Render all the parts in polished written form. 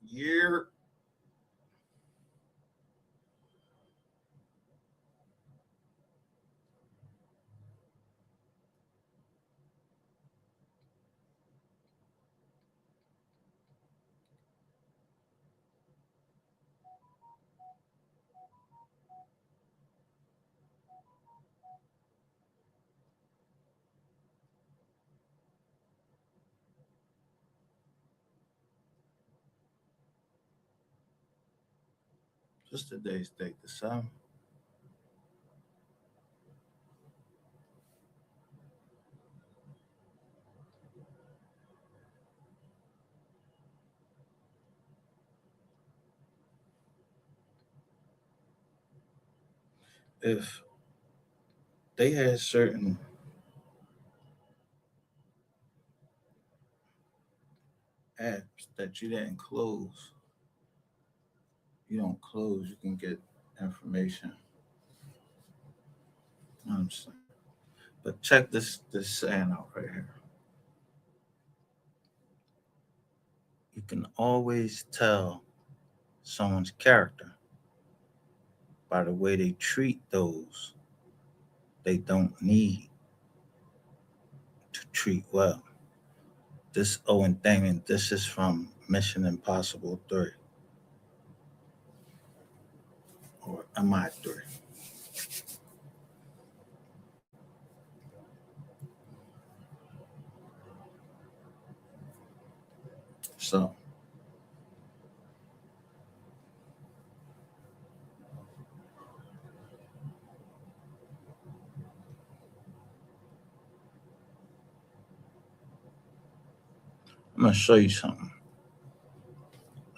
Year. Just today's date, the 7th. If they had certain apps that you didn't close, you don't close, you can get information. You know what I'm saying? But check this saying out right here. You can always tell someone's character by the way they treat those they don't need to treat well. This Owen Damon, this is from Mission Impossible 3 or MI3. So I'm gonna show you something.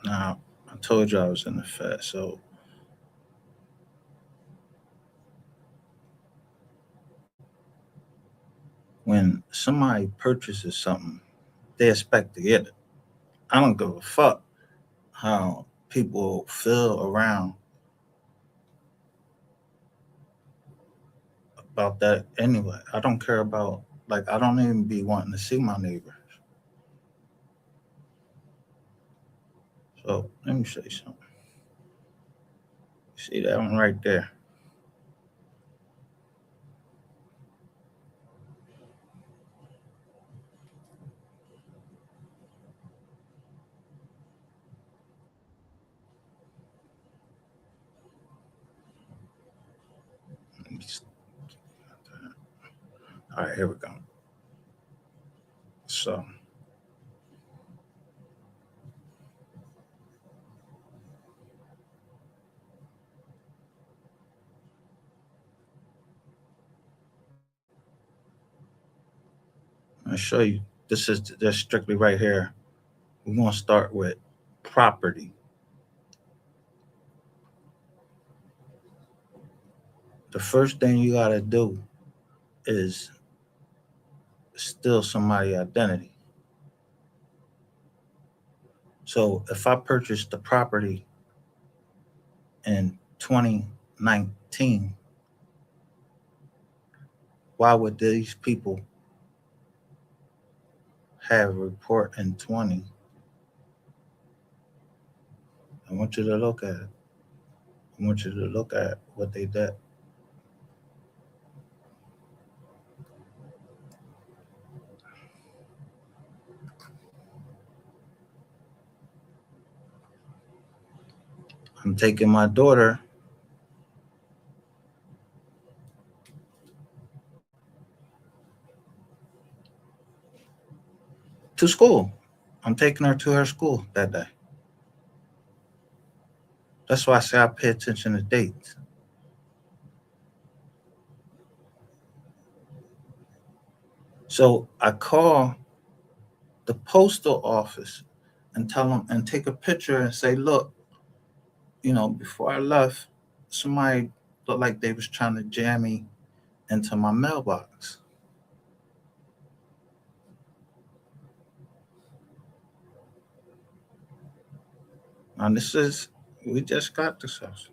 Now I told you I was in the Fed, so when somebody purchases something, they expect to get it. I don't give a fuck how people feel around about that anyway. I don't care about, like, I don't even be wanting to see my neighbors. So let me show you something. See that one right there? All right, here we go. So I'll show you. This is just strictly right here. We're gonna start with property. The first thing you gotta do is steal somebody's identity. So if I purchased the property in 2019, why would these people have a report in 20? I want you to look at it. I want you to look at what they did. I'm taking my daughter to school. I'm taking her to her school that day. That's why I say I pay attention to dates. So I call the postal office and tell them and take a picture and say, look, before I left, somebody looked like they was trying to jam me into my mailbox. And we just got this house.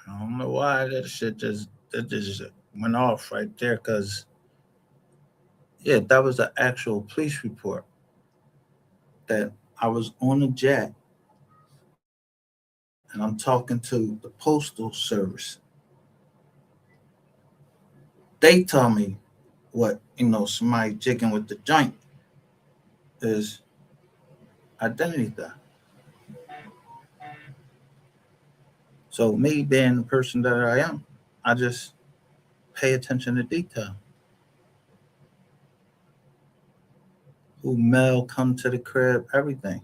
I don't know why that just went off right there. Cause yeah, that was the actual police report that I was on a jet and I'm talking to the postal service. They tell me what somebody jigging with the joint is identity theft. So me being the person that I am, I just pay attention to detail. Who mail come to the crib, everything.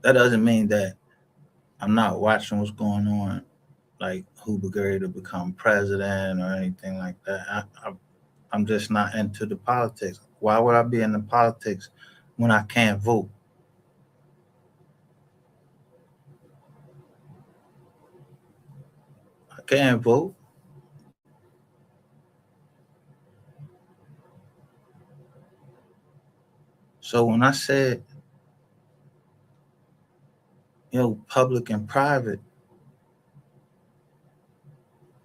That doesn't mean that I'm not watching what's going on, like who be ready to become president or anything like that. I'm just not into the politics. Why would I be in the politics when I can't vote? I can't vote. So when I said, public and private,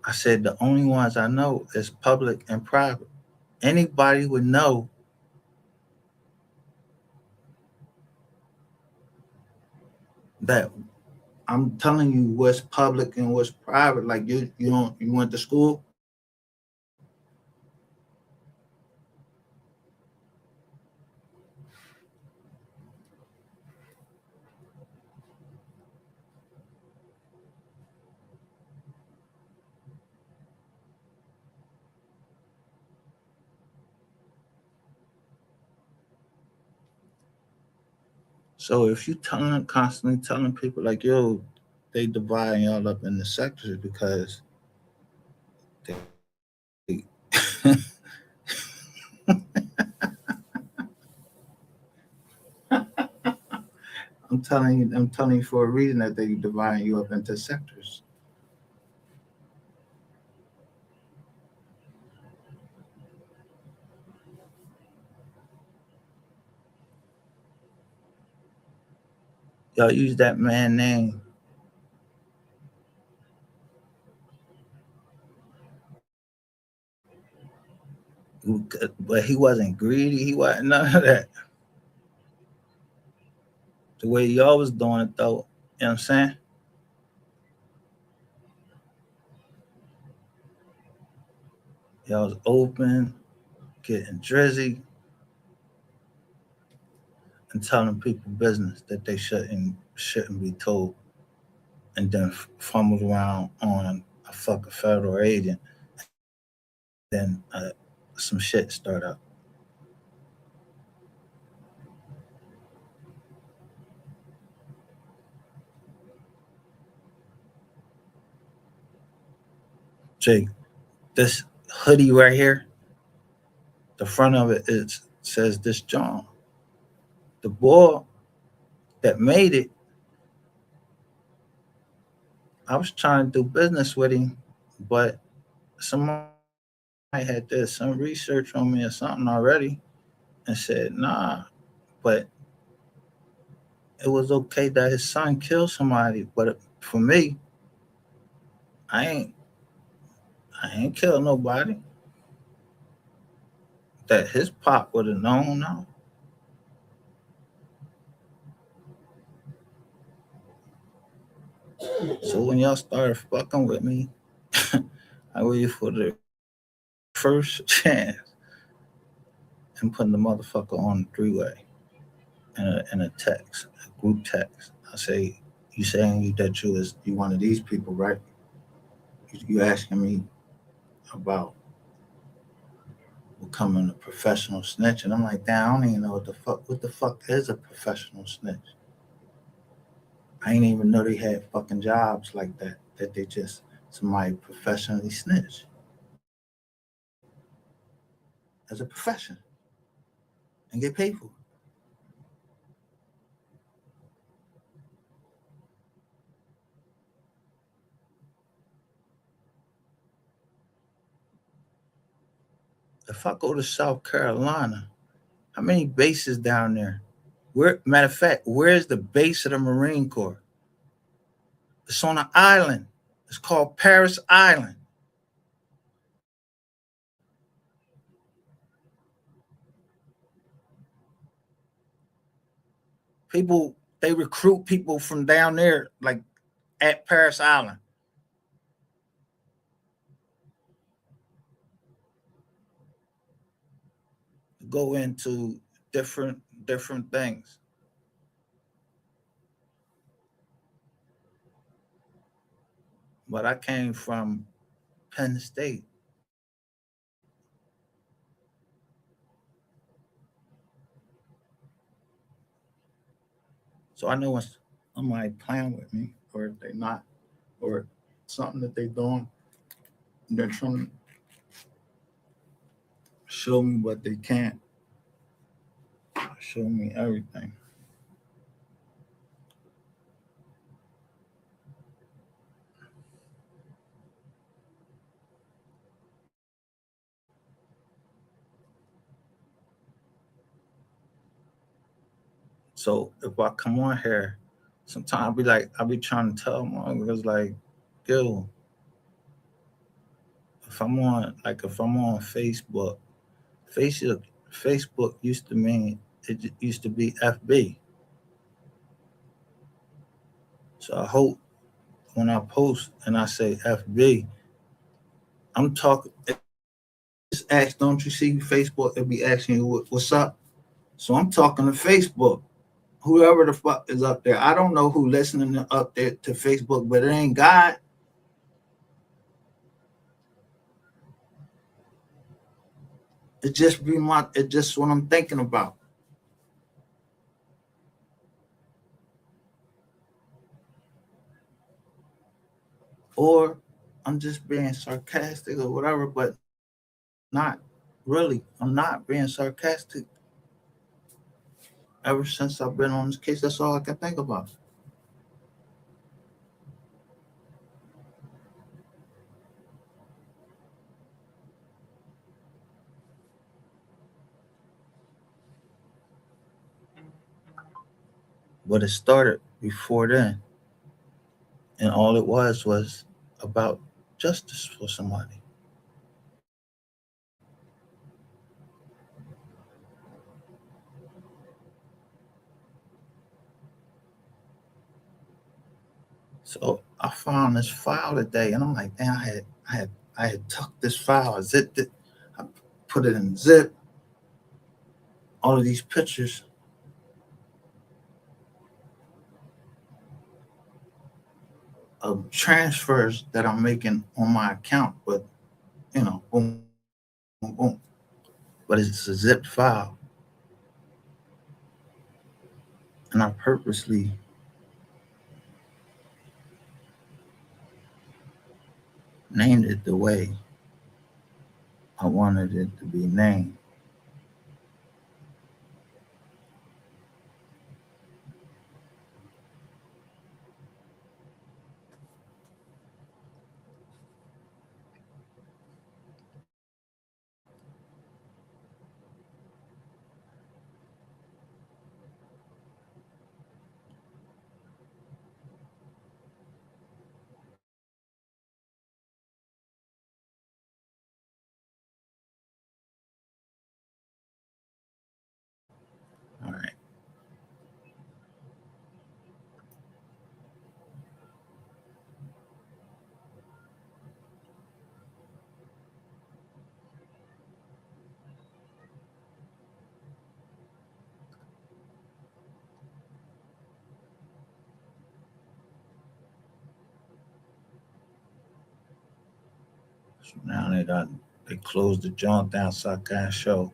I said the only ones I know is public and private. Anybody would know that I'm telling you what's public and what's private. Like you went to school. So if you constantly telling people like, yo, they divide y'all up into sectors because they I'm telling you for a reason that they divide you up into sectors. Y'all use that man name, but he wasn't greedy. He wasn't none of that. The way y'all was doing it though, you know what I'm saying? Y'all was open, getting drizzy, and telling people business that they shouldn't be told, and then fumbled around on a fucking federal agent. Then some shit start up. Jake, this hoodie right here, the front of it says this John. The boy that made it, I was trying to do business with him, but somebody had did some research on me or something already and said, nah, but it was okay that his son killed somebody. But for me, I ain't I ain't killed nobody that his pop would have known. No. So when y'all started fucking with me, I waited for the first chance and putting the motherfucker on the three-way in a text, a group text. I say, you saying that you one of these people, right? You asking me about becoming a professional snitch, and I'm like, damn, I don't even know what the fuck is a professional snitch. I ain't even know they had fucking jobs like that. That they just somebody professionally snitch as a profession and get paid for it. If I go to South Carolina, how many bases down there? Where, matter of fact, where's the base of the Marine Corps? It's on an island. It's called Paris Island. People, they recruit people from down there, like at Paris Island, to go into different things. But I came from Penn State, so I know when somebody playing with me, or if they not, or something that they doing, they're trying to show me what they can't, show me everything. So if I come on here, sometimes I be trying to tell my because like, yo, if I'm on Facebook, Facebook used to mean it used to be FB. So I hope when I post and I say FB, I'm talking. Just ask, don't you see Facebook? It'll be asking you what's up. So I'm talking to Facebook. Whoever the fuck is up there, I don't know who listening up there to Facebook, but it ain't God. It just what I'm thinking about. Or I'm just being sarcastic or whatever, but not really. I'm not being sarcastic. Ever since I've been on this case, that's all I can think about. But it started before then, and all it was about justice for somebody. So I found this file today, and I'm like, damn, I had tucked this file, I zipped it, I put it in zip. All of these pictures of transfers that I'm making on my account, but boom, boom, boom. But it's a zipped file, and I purposely named it the way I wanted it to be named. All right. So now they closed the joint down, so I can't show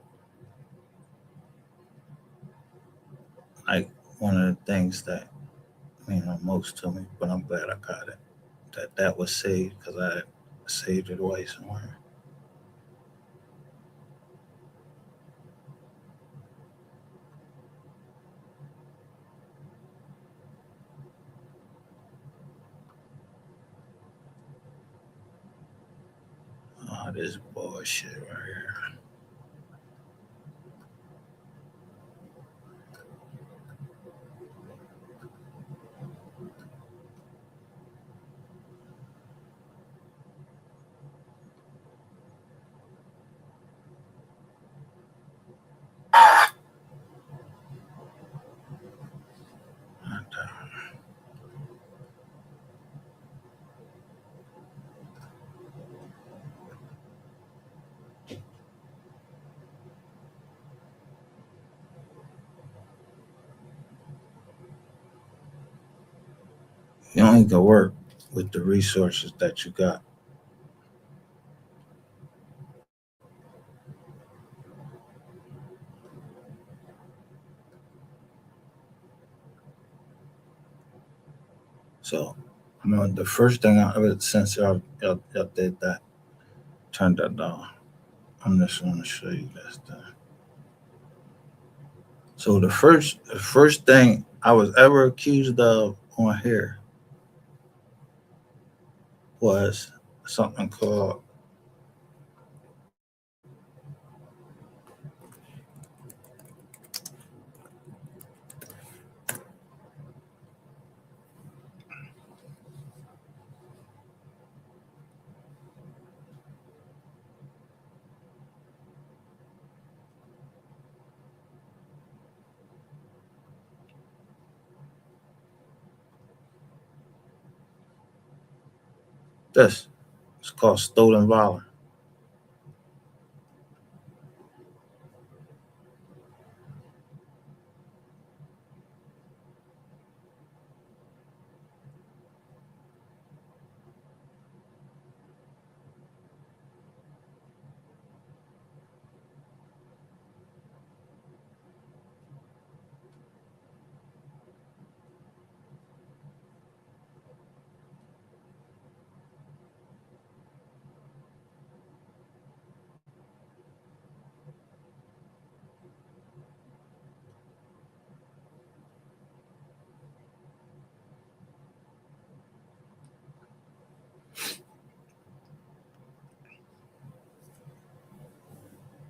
like one of the things that mean the most to me. But I'm glad I got it. That was saved because I saved it away somewhere. Oh, this bullshit right here. only can work with the resources that you got. So, the first thing I ever, since y'all did that, turned that down. I'm just want to show you this thing. So the first thing I was ever accused of on here was something called this. It's called stolen valor.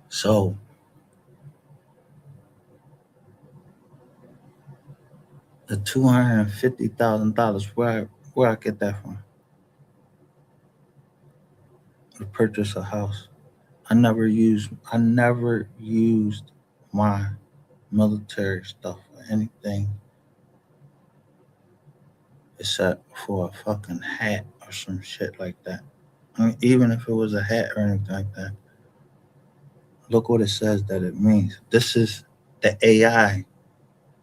So the $250,000, where I get that from? To purchase a house. I never used my military stuff for anything except for a fucking hat or some shit like that. I mean, even if it was a hat or anything like that, look what it says that it means. This is the AI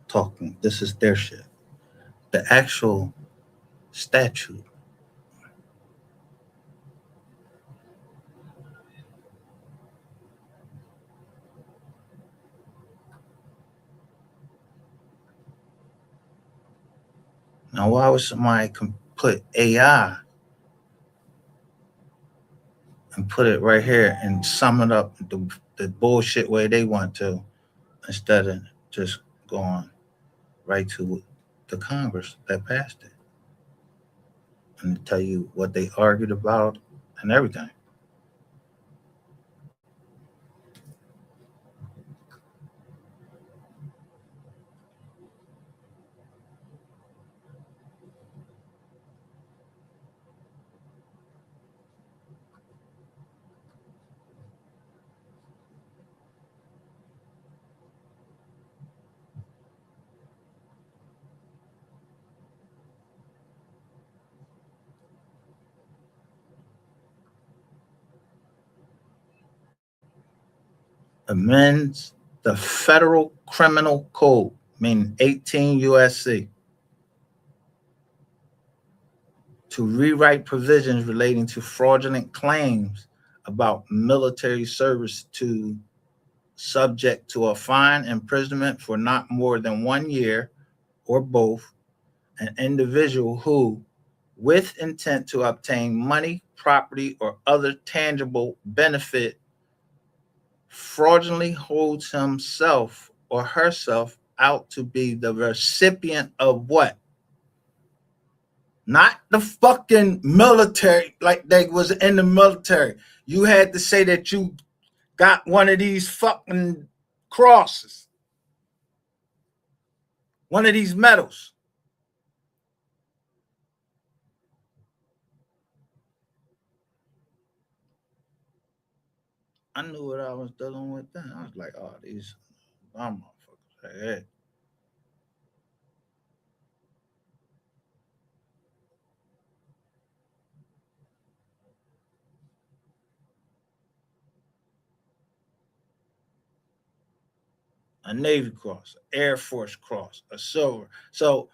talking. This is their shit. The actual statute. Now, why would somebody put AI and put it right here and sum it up the bullshit way they want to instead of just going right to the Congress that passed it and tell you what they argued about and everything? Amends the federal criminal code, meaning 18 USC, to rewrite provisions relating to fraudulent claims about military service to subject to a fine, imprisonment for not more than 1 year or both, an individual who, with intent to obtain money, property, or other tangible benefit, fraudulently holds himself or herself out to be the recipient of what? Not the fucking military, like they was in the military. You had to say that you got one of these fucking crosses, one of these medals. I knew what I was dealing with then. I was like, oh, these dumb motherfuckers. Hey, a Navy cross, Air Force cross, a silver. So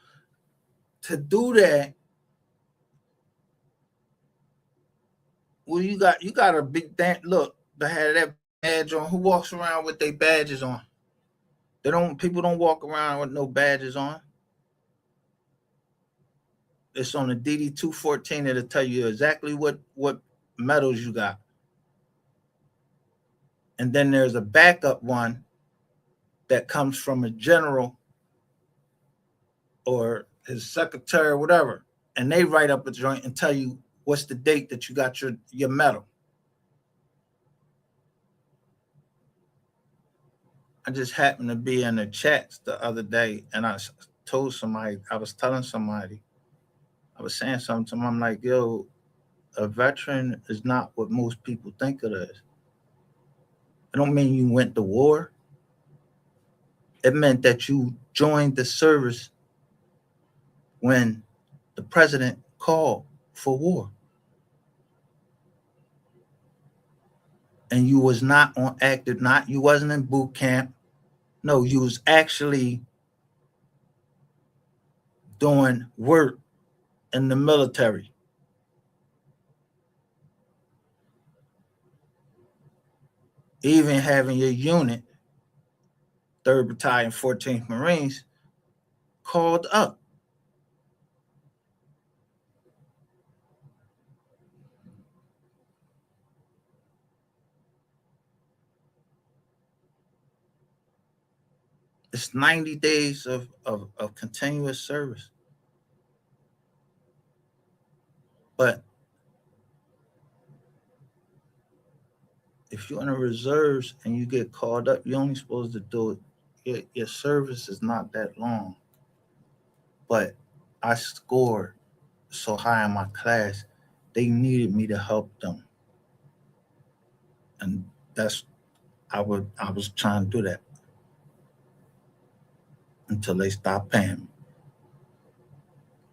to do that, Well, you got a big damn look that had that badge on. Who walks around with their badges on? They don't. People don't walk around with no badges on. It's on the DD 214. It'll tell you exactly what medals you got. And then there's a backup one that comes from a general or his secretary or whatever, and they write up a joint and tell you what's the date that you got your medal. I just happened to be in the chats the other day, and told somebody, I was telling somebody, I was saying something to them. I'm like, yo, a veteran is not what most people think it is. It don't mean you went to war. It meant that you joined the service when the president called for war. And you was not on active, not you wasn't in boot camp. No, you was actually doing work in the military. Even having your unit, 3rd Battalion, 14th Marines, called up. It's 90 days of continuous service. But if you're in the reserves and you get called up, you're only supposed to do it. Your service is not that long. But I scored so high in my class, they needed me to help them. And that's I was trying to do that until they stopped paying me.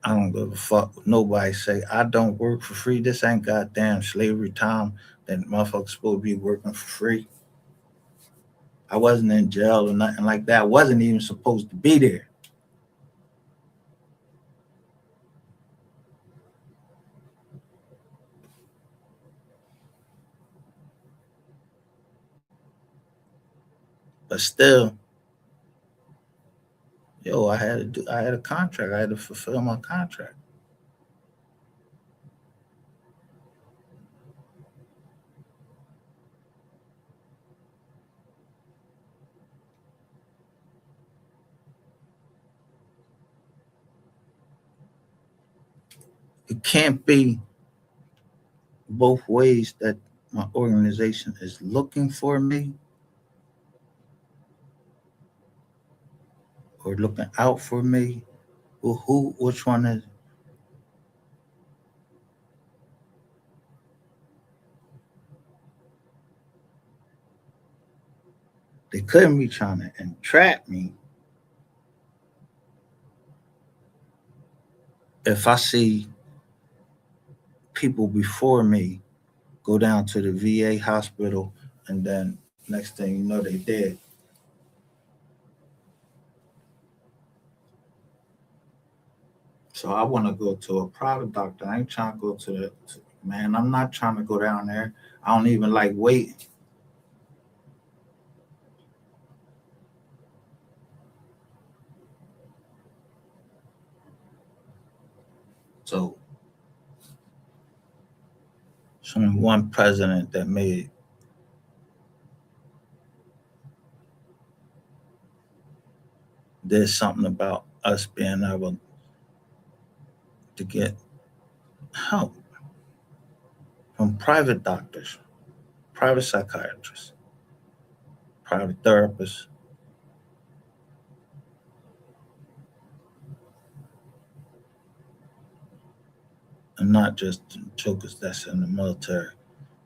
I don't give a fuck what nobody say. I don't work for free. This ain't goddamn slavery time that motherfuckers supposed to be working for free. I wasn't in jail or nothing like that. I wasn't even supposed to be there. But still, yo, I had a contract. I had to fulfill my contract. It can't be both ways that my organization is looking for me or looking out for me. Well, which one is? They couldn't be trying to entrap me. If I see people before me go down to the VA hospital and then next thing you know they dead. So I want to go to a private doctor. I ain't trying to go man. I'm not trying to go down there. I don't even like waiting. So, one president that did something about us being able to get help from private doctors, private psychiatrists, private therapists, and not just jokers that's in the military.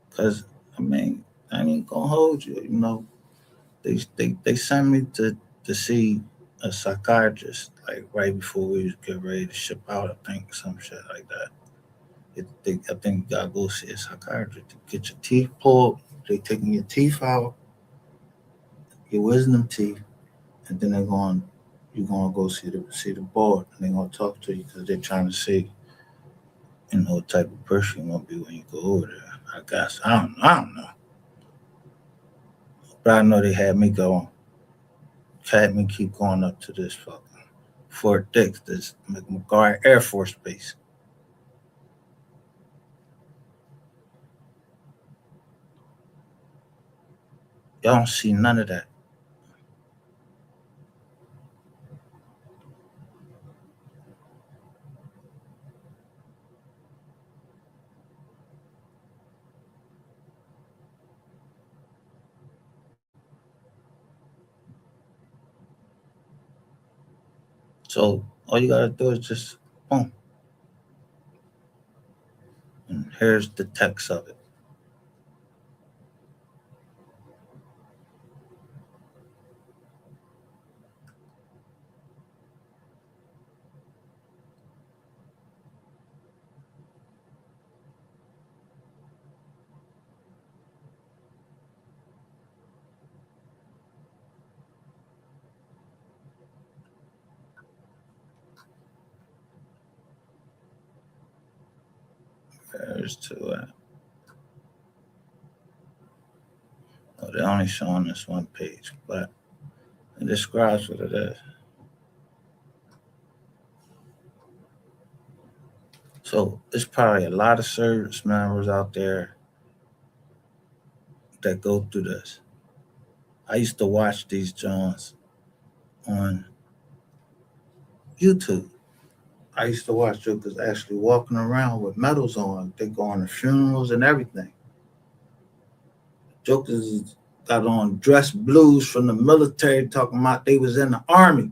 Because, I mean, I ain't gonna hold you. You know, they sent me to see a psychiatrist like right before we get ready to ship out. I think some shit like that. I think you gotta go see a psychiatrist to get your teeth pulled. They taking your teeth out, your wisdom teeth, and then you're gonna go see the board, and they're gonna talk to you because they're trying to see, what type of person you gonna be when you go over there. I guess I don't know, but I know they had me going, had me keep going up to this fucking Fort Dix, this McGuire Air Force Base. Y'all don't see none of that. So all you gotta do is just boom, and here's the text of it. There's to it. Oh, they're only showing this one page, but it describes what it is. So there's probably a lot of service members out there that go through this. I used to watch these Johns on YouTube. I used to watch jokers actually walking around with medals on. They go on to funerals and everything. Jokers got on dress blues from the military talking about they was in the army.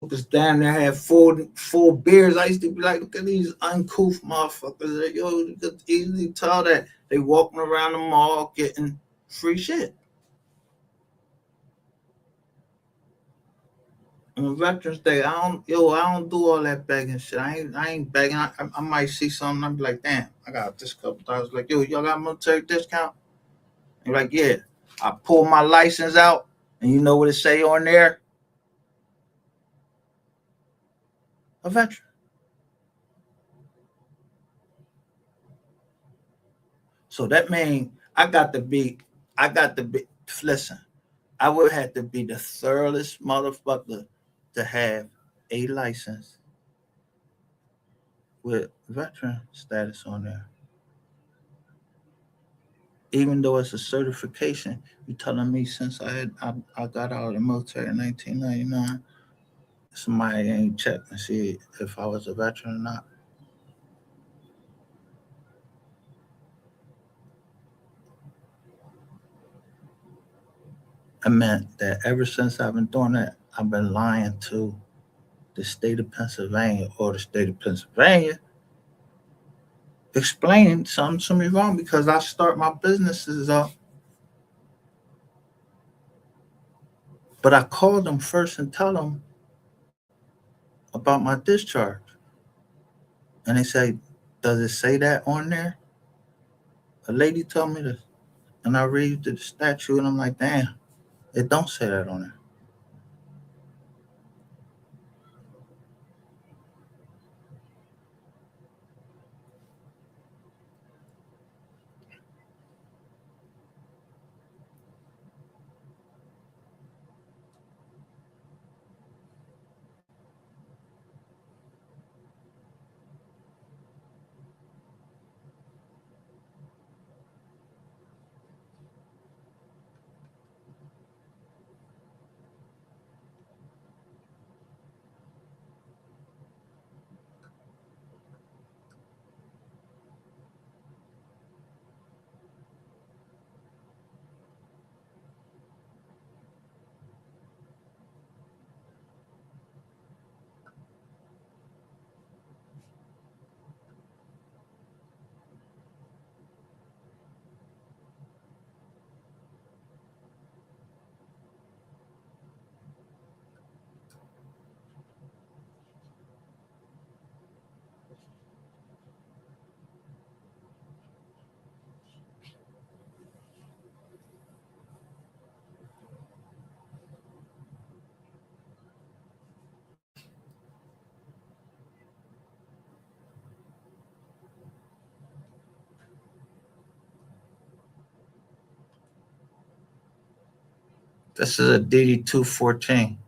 Jokers down there had full beards. I used to be like, look at these uncouth motherfuckers. Yo, you could easily tell that they walking around the mall getting free shit. On Veterans Day, I don't do all that begging shit. I ain't begging. I might see something. I'll be like, damn, I got this couple dollars. Like, yo, y'all got military discount? And like, yeah. I pull my license out, and you know what it say on there? A veteran. So that means I got to be. Listen, I would have to be the thoroughest motherfucker to have a license with veteran status on there. Even though it's a certification, you telling me since I got out of the military in 1999, somebody ain't checked and see if I was a veteran or not. I meant that ever since I've been doing that, I've been lying to the state of Pennsylvania or the state of Pennsylvania explaining something to me wrong because I start my businesses up. But I call them first and tell them about my discharge. And they say, does it say that on there? A lady told me this. And I read the statute and I'm like, damn, it don't say that on there. This is a DD-214.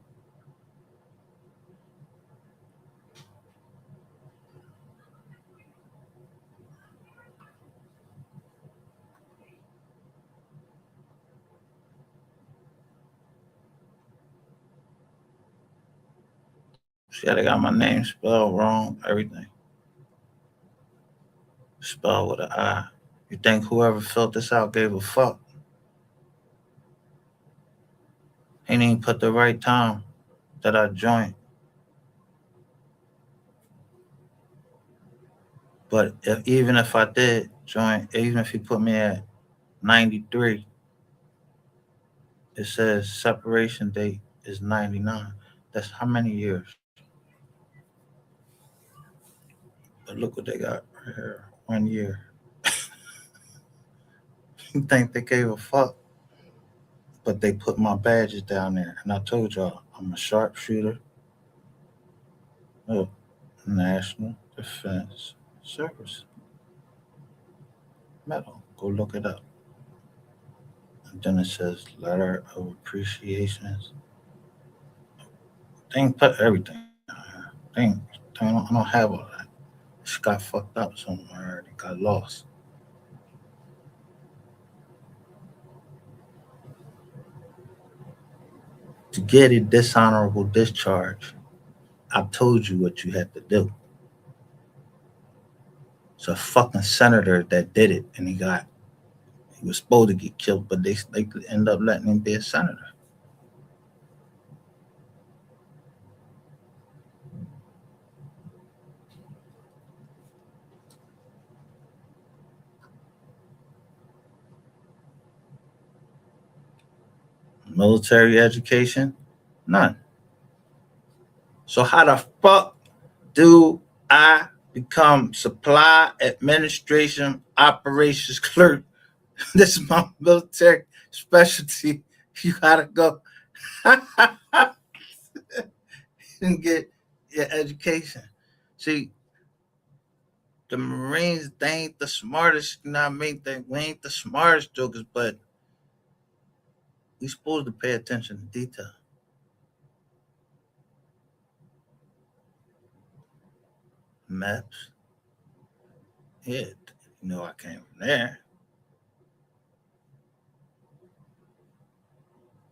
See how they got my name spelled wrong? Everything. Spelled with an I. You think whoever filled this out gave a fuck? He didn't even put the right time that I joined. But even if I did join, even if he put me at 93, it says separation date is 99. That's how many years? But look what they got right here. 1 year. You think they gave a fuck? But they put my badges down there. And I told y'all, I'm a sharpshooter. Look, National Defense Service Medal. Go look it up. And then it says letter of appreciation. They ain't put everything down here. I don't have all that. It got fucked up somewhere. It got lost. To get a dishonorable discharge, I told you what you had to do. It's a fucking senator that did it, and he was supposed to get killed, but they end up letting him be a senator. Military education, none. So how the fuck do I become supply administration operations clerk? This is my military specialty. You gotta go and get your education. See, the Marines, they ain't the smartest, you know what I mean? We ain't the smartest jokers, but we supposed to pay attention to detail. Maps, yeah, you know I came from there.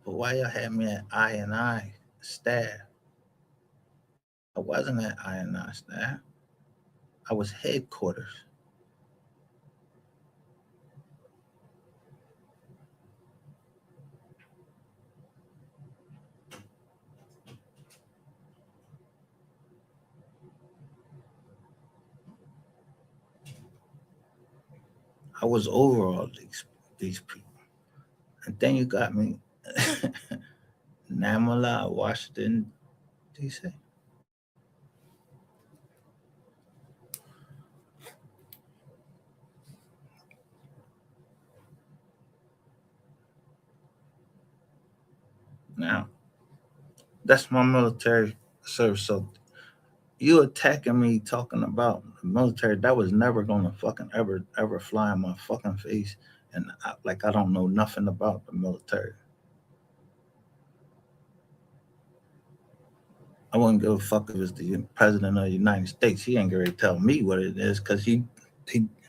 But why y'all had me at I staff? I wasn't at I staff. I was headquarters. I was over all these people. And then you got me Namala, Washington, D.C. Now, that's my military service. So you attacking me talking about the military, that was never gonna fucking ever fly in my fucking face. And like I don't know nothing about the military. I wouldn't give a fuck if it's the president of the United States. He ain't gonna tell me what it is because he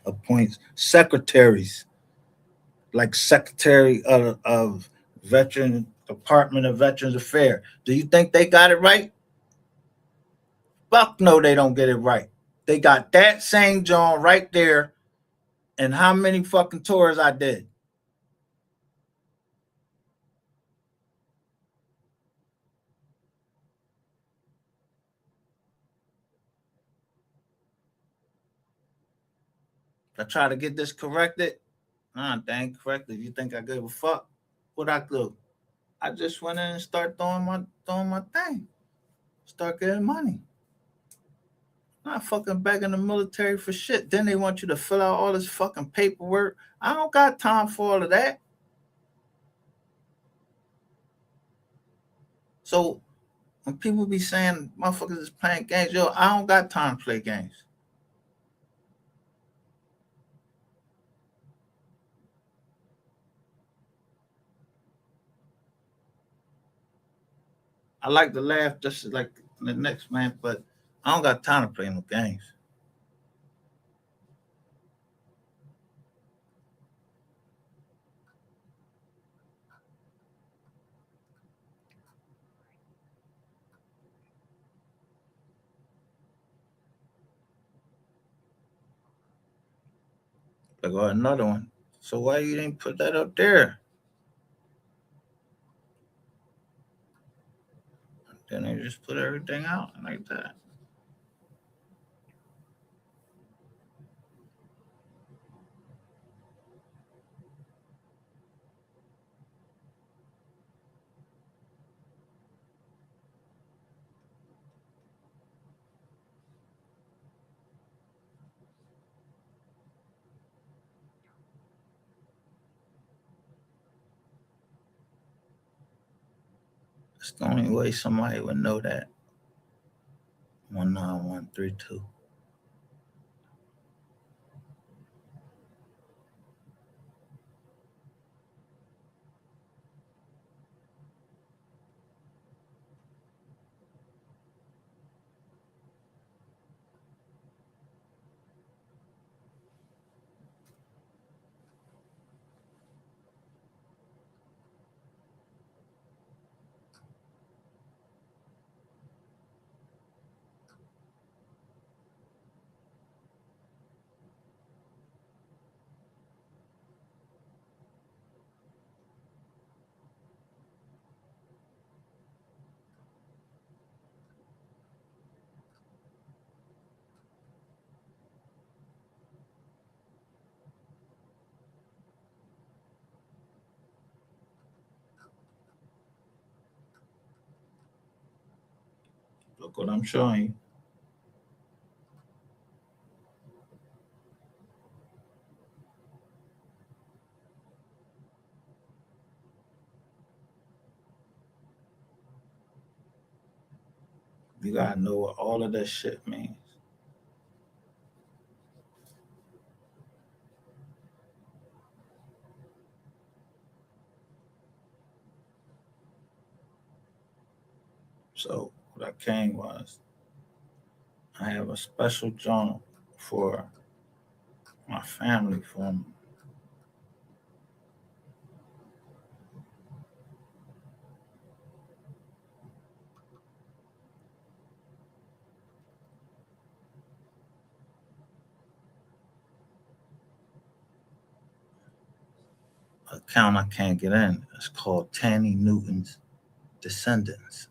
appoints secretaries, like Secretary of Veteran Department of Veterans Affairs. Do you think they got it right? Fuck no, they don't get it right. They got that same John right there. And how many fucking tours I did? I try to get this corrected. Nah, they ain't corrected. You think I give a fuck? What I do? I just went in and start throwing my thing. Start getting money. Not fucking begging the military for shit. Then they want you to fill out all this fucking paperwork. I don't got time for all of that. So when people be saying motherfuckers is playing games, yo, I don't got time to play games. I like to laugh just like the next man, but I don't got time to play no games. Like, oh, another one. So why you didn't put that up there? Then they just put everything out like that. It's the only way somebody would know that 19132. Look what I'm showing you. You gotta know what all of that shit means. So what I came was I have a special journal for my family from account I can't get in. It's called Tanny Newton's Descendants.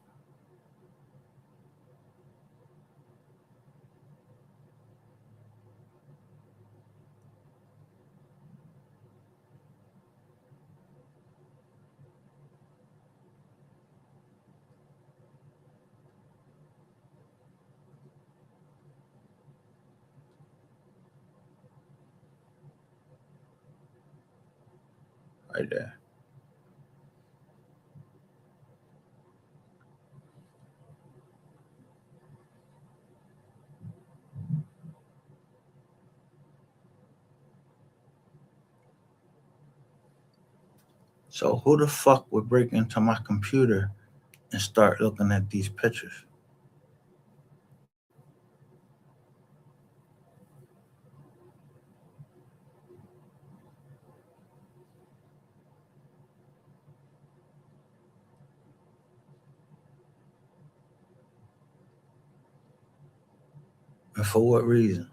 Right there. So who the fuck would break into my computer and start looking at these pictures? And for what reason?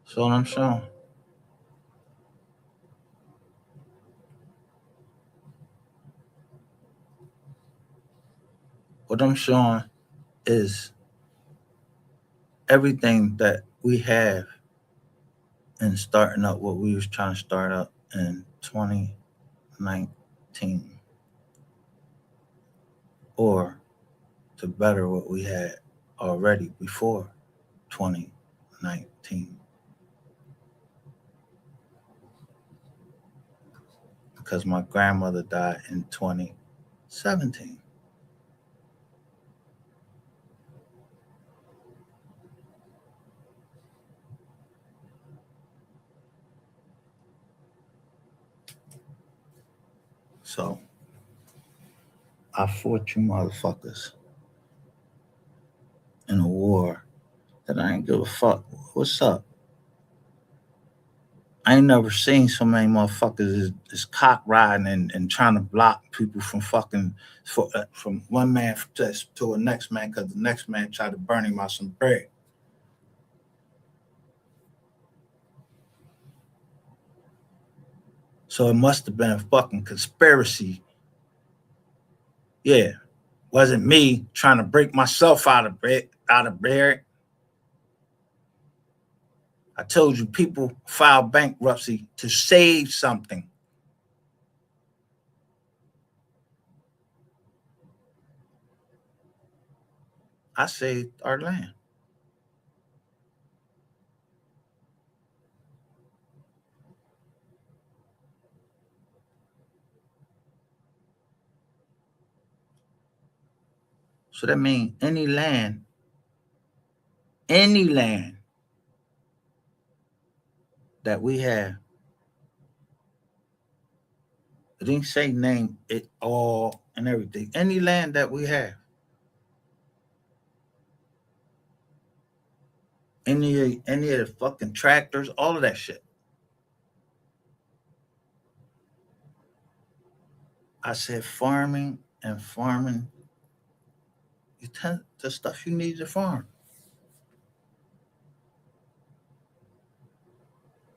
So what I'm showing. What I'm showing is everything that we have in starting up what we was trying to start up in 2019, or to better what we had already before 2019. because my grandmother died in 2017. So I fought you motherfuckers in a war that I ain't give a fuck. What's up? I ain't never seen so many motherfuckers is cock riding and trying to block people from fucking from one man to a next man because the next man tried to burn him out some bread. So it must have been a fucking conspiracy. Yeah, wasn't me trying to break myself out of bed. I told you people file bankruptcy to save something. I saved our land. So that means any land that we have, it didn't say name it all and everything. Any land that we have, any of the fucking tractors, all of that shit. I said farming, the stuff you need to farm.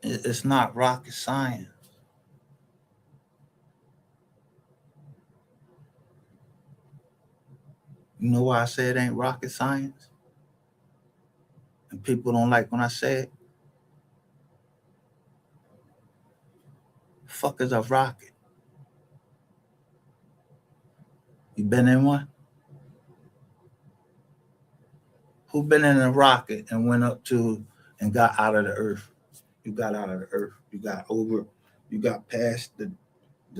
It's not rocket science. You know why I say it ain't rocket science? And people don't like when I say it. Fuck is a rocket? You been in one? Who been in a rocket and went up to and got out of the earth? You got out of the earth. You got past the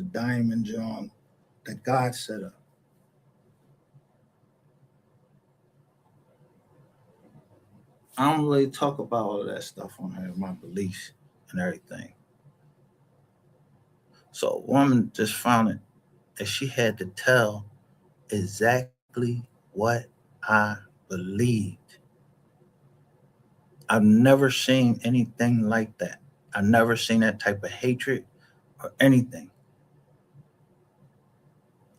diamond John that God set up. I don't really talk about all of that stuff on here, my beliefs and everything. So a woman just found it that she had to tell exactly what I believed. I've never seen anything like that. I've never seen that type of hatred or anything.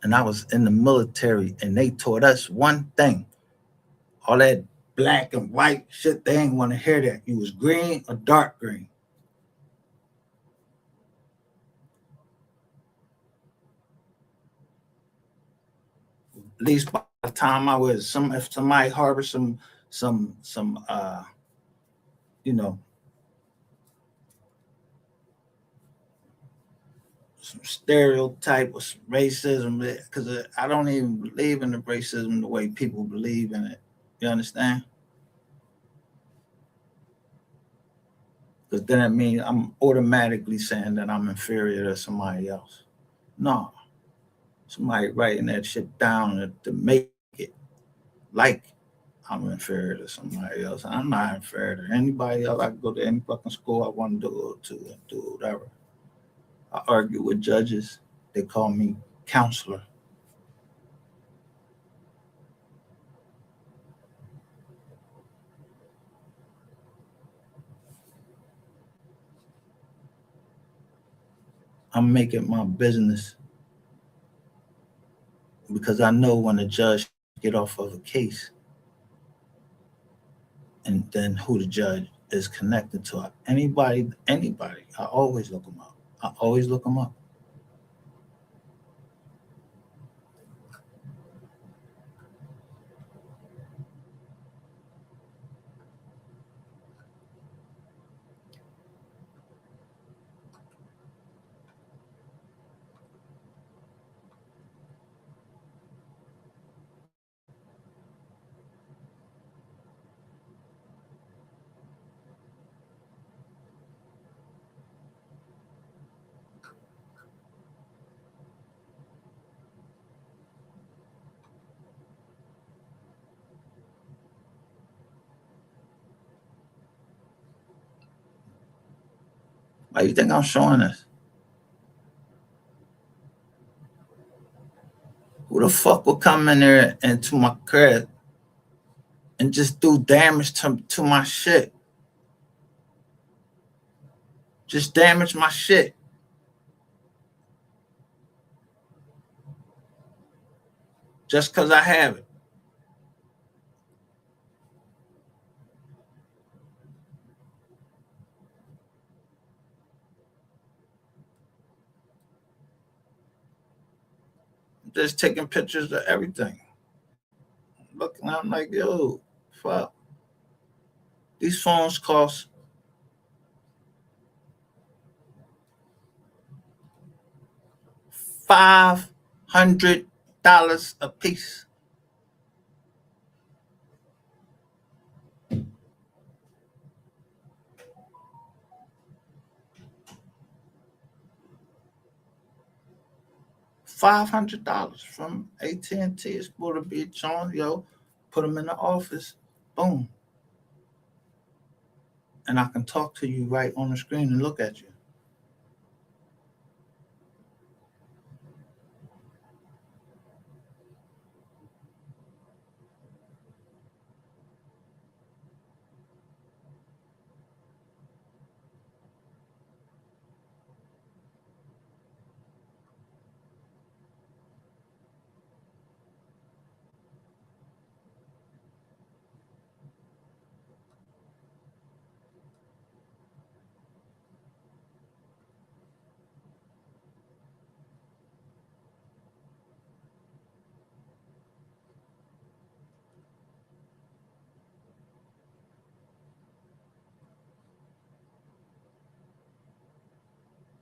And I was in the military and they taught us one thing. All that black and white shit, they ain't want to hear that. You was green or dark green. At least by the time I was if somebody harbored some you know, some stereotype or some racism, because I don't even believe in the racism the way people believe in it. You understand? Because then it means I'm automatically saying that I'm inferior to somebody else. No, somebody writing that shit down to make it like I'm inferior to somebody else. I'm not inferior to anybody else. I can go to any fucking school I want to go to and do whatever. I argue with judges. They call me counselor. I'm making my business because I know when a judge get off of a case and then who the judge is connected to. Anybody. I always look them up. I always look them up. Why you think I'm showing this? Who the fuck would come in there into my crib and just do damage to my shit? Just damage my shit. Just because I have it. I'm just taking pictures of everything. Looking, I'm like, yo, fuck. These phones cost $500 a piece. $500 from AT&T. It's supposed to be on, yo. Put them in the office. Boom. And I can talk to you right on the screen and look at you.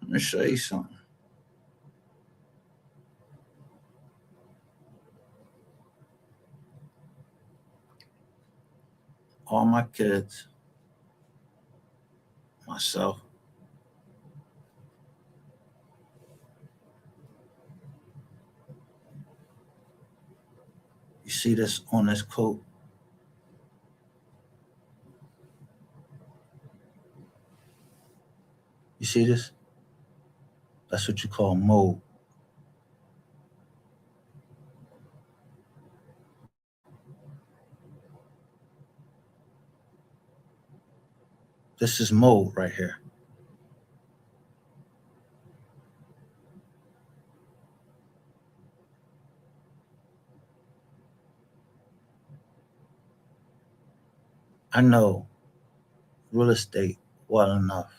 Let me show you something. All my kids, myself. You see this on this coat? You see this? That's what you call mold. This is mold right here. I know real estate well enough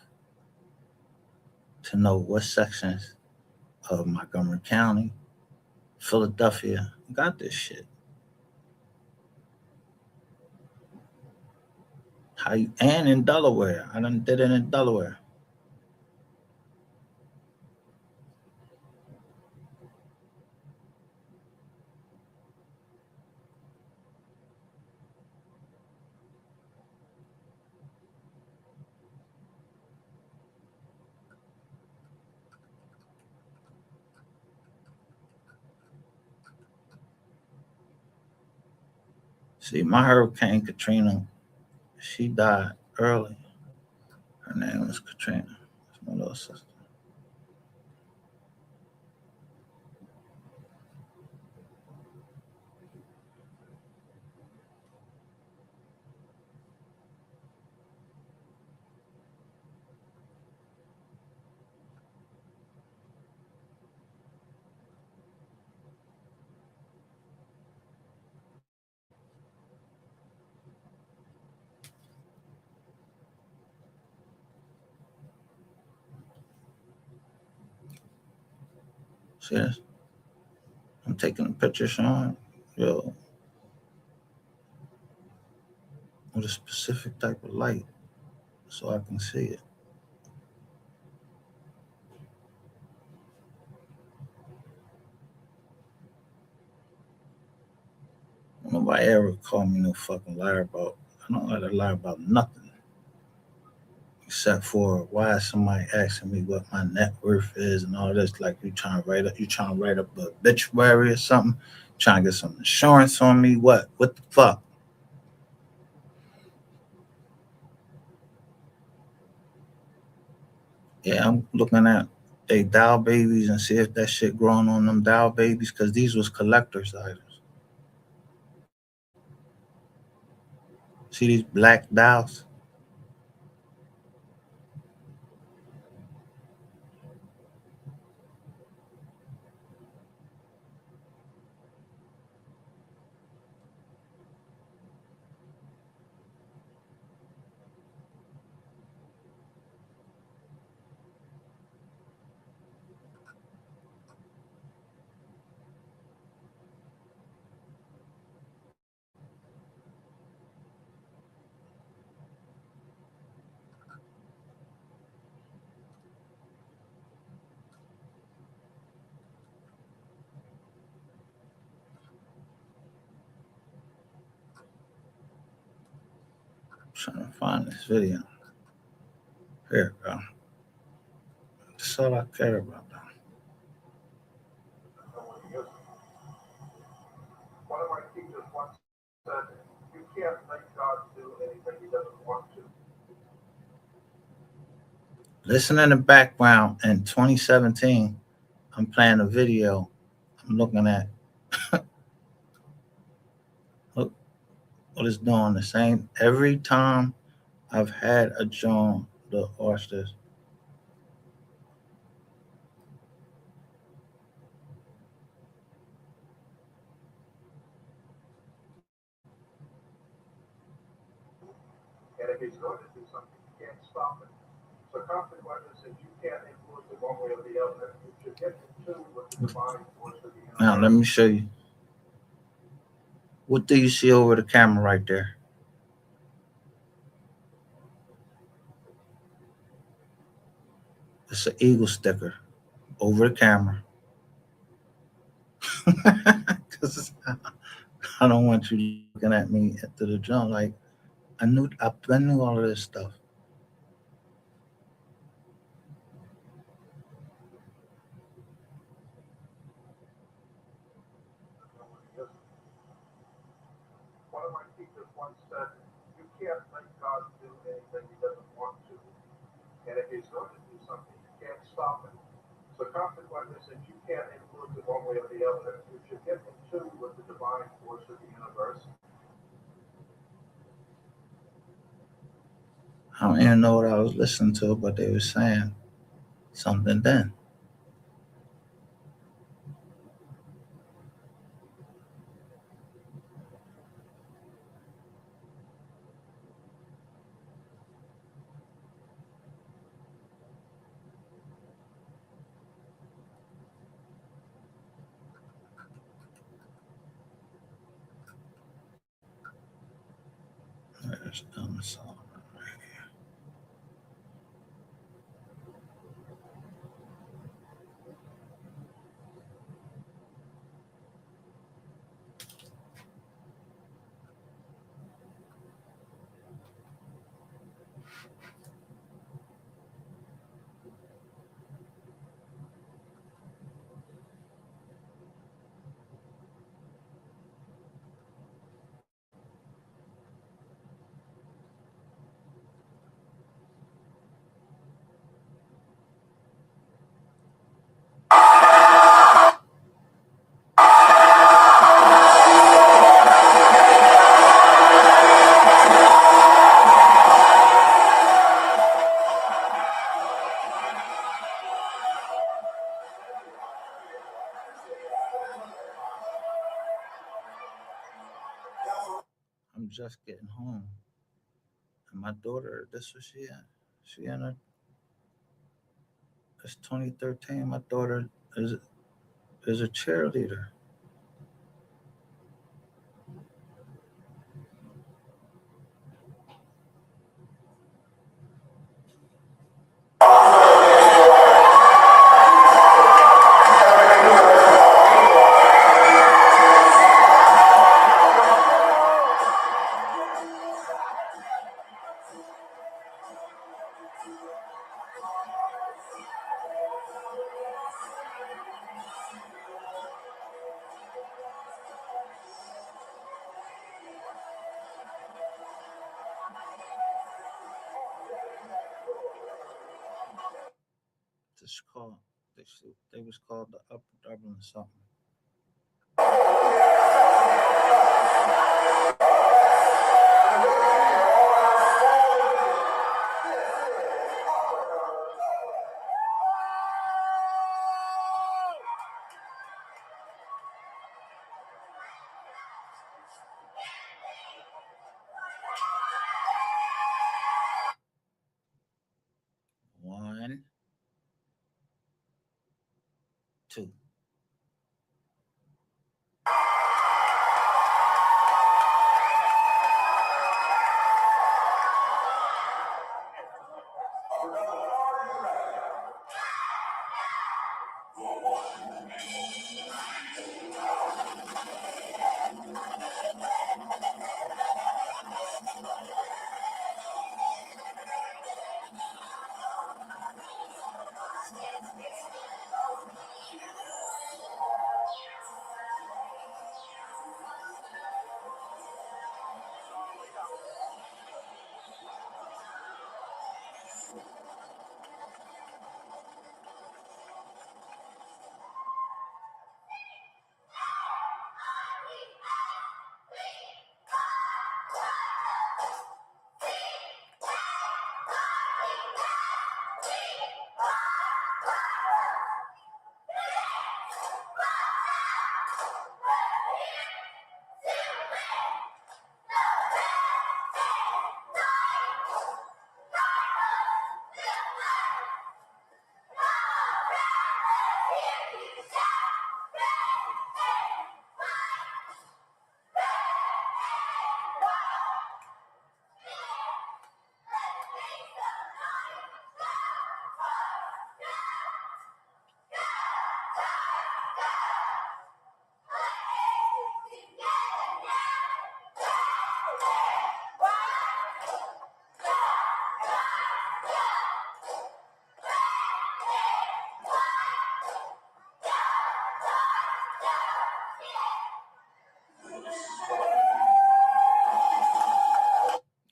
to know what sections of Montgomery County, Philadelphia got this shit. How you, and in Delaware. I done did it in Delaware. See, my Hurricane Katrina, she died early. Her name was Katrina. That's my little sister. See this? I'm taking a picture, Sean, yo, with a specific type of light so I can see it. Nobody ever called me no fucking liar about. I don't like to lie about nothing except for why is somebody asking me what my net worth is and all this. Like you trying to write up a obituary or something, trying to get some insurance on me. What the fuck? Yeah, I'm looking at they doll babies and see if that shit growing on them doll babies because these was collector's items. See these black dolls? I'm trying to find this video. Here we go. That's all I care about. One of my teachers once said, "You can't make God do anything He doesn't want to." Listen in the background in 2017. I'm playing a video. I'm looking at look what it's doing. The same every time I've had a John the oysters. And if He's going to do something, you can't stop it. So consequently, since you can't influence it one way or the other, you should get in tune with the divine force of the Now let universe. me show you. What do you see over the camera right there? It's an eagle sticker over the camera. Because I don't want you looking at me after the jump. Like I knew all of this stuff. One of my teachers once said, "You can't make God do anything He doesn't want to." And if He's going to do something, you can't stop it. So consequently, since you can't influence it one way or the other, you should get in tune with the divine force of the universe. I don't even know what I was listening to, but they were saying something then. There's dumb song. I'm just getting home. And my daughter, this was she at. She in her it's 2013. My daughter is is a cheerleader. this called? They was called the Upper Dublin something. One, two.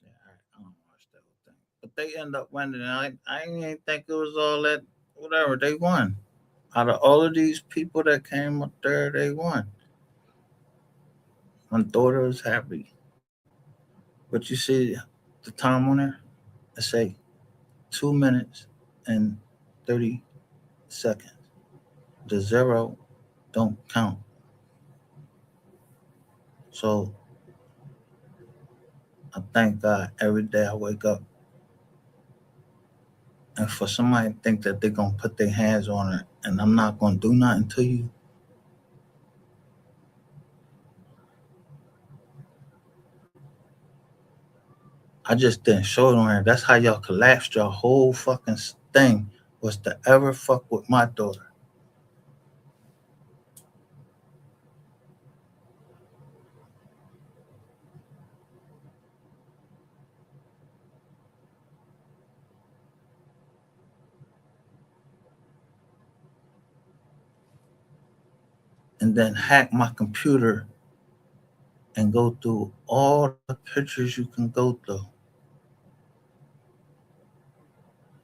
Yeah, I don't watch that whole thing. But they end up winning. And I didn't think it was all that. Whatever, they won. Out of all of these people that came up there, they won. My daughter was happy. But you see the time on there? I say 2 minutes and 30 seconds. The zero don't count. So I thank God every day I wake up. And for somebody to think that they're gonna put their hands on it and I'm not gonna do nothing to you, I just didn't show it on here. That's how y'all collapsed your whole fucking thing was to ever fuck with my daughter. And then hack my computer and go through all the pictures you can go through.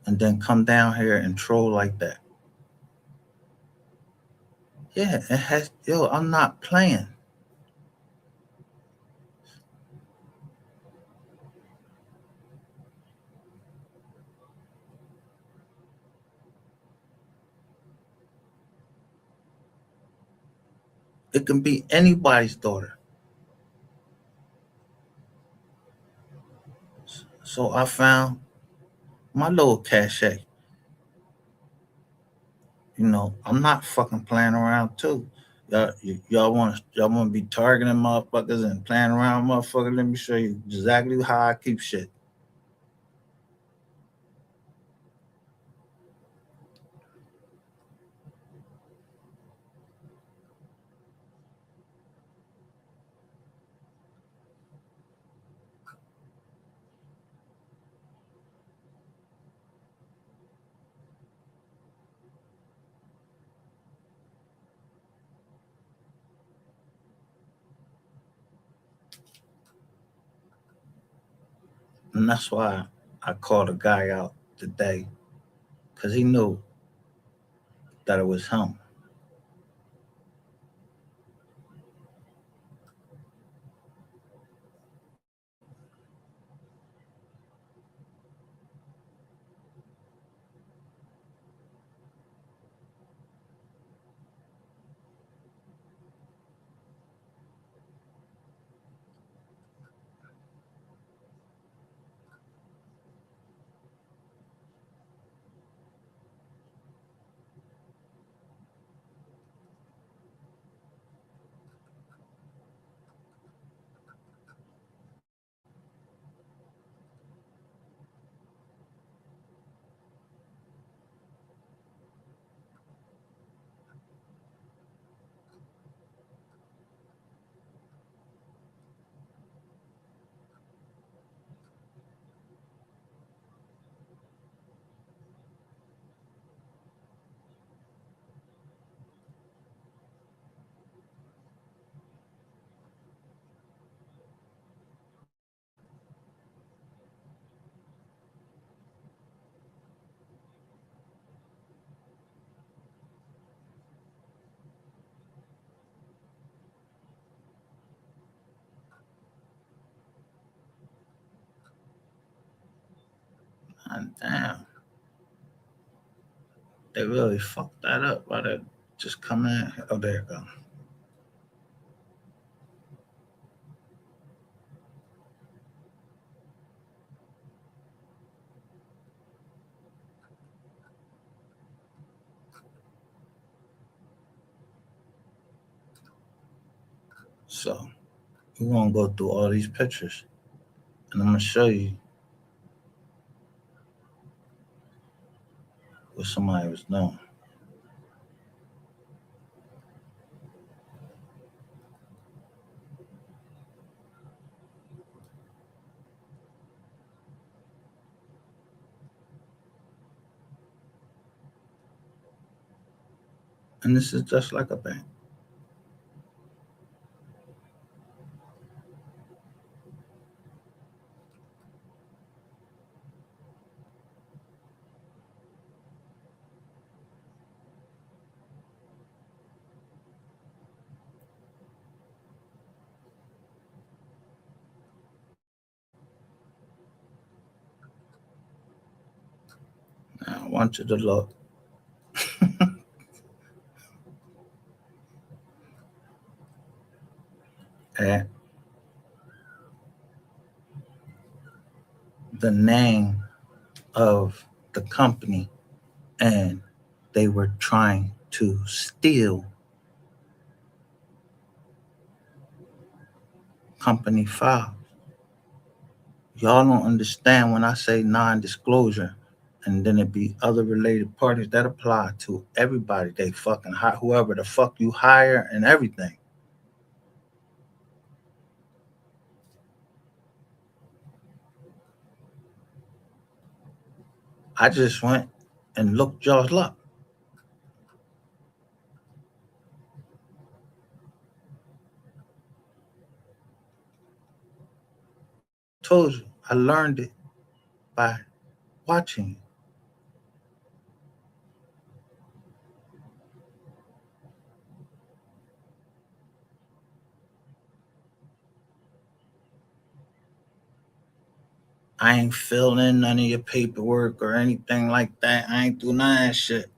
And then come down here and troll like that. Yeah, it has yo, I'm not playing. It can be anybody's daughter. So I found my little cachet. I'm not fucking playing around too. Y'all want to be targeting motherfuckers and playing around, motherfuckers. Let me show you exactly how I keep shit. And that's why I called a guy out today, because he knew. that it was him. And damn, they really fucked that up by that just come in. Oh, there you go. So we're gonna go through all these pictures and I'm gonna show you what somebody was doing. And this is just like a bank. Now I want you to look at the name of the company, and they were trying to steal company files. Y'all don't understand when I say non-disclosure, and then it be other related parties that apply to everybody. They fucking hire whoever the fuck you hire and everything. I just went and looked y'all's up. Told you, I learned it by watching. I ain't fill in none of your paperwork or anything like that. I ain't do none of that shit.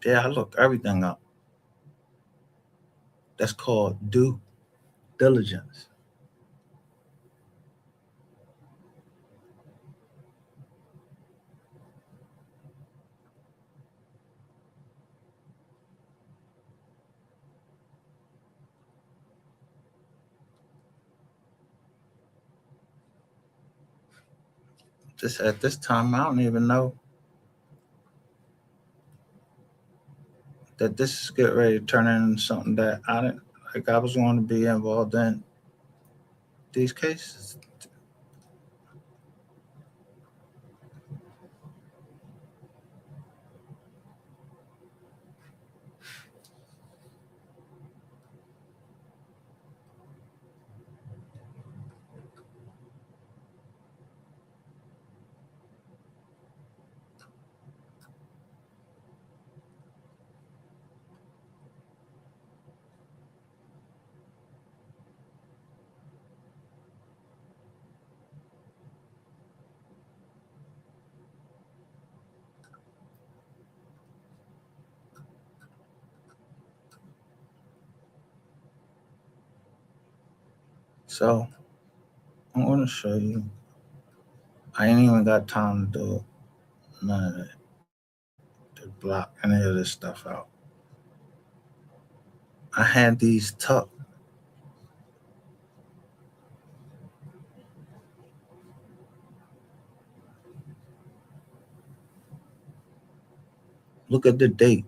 Yeah, I look everything up. That's called due diligence. Just at this time, I don't even know that this is getting ready to turn into something that I didn't like. I was going to be involved in these cases. So I'm going to show you. I ain't even got time to do none of that to block any of this stuff out. I had these tucked. Look at the date.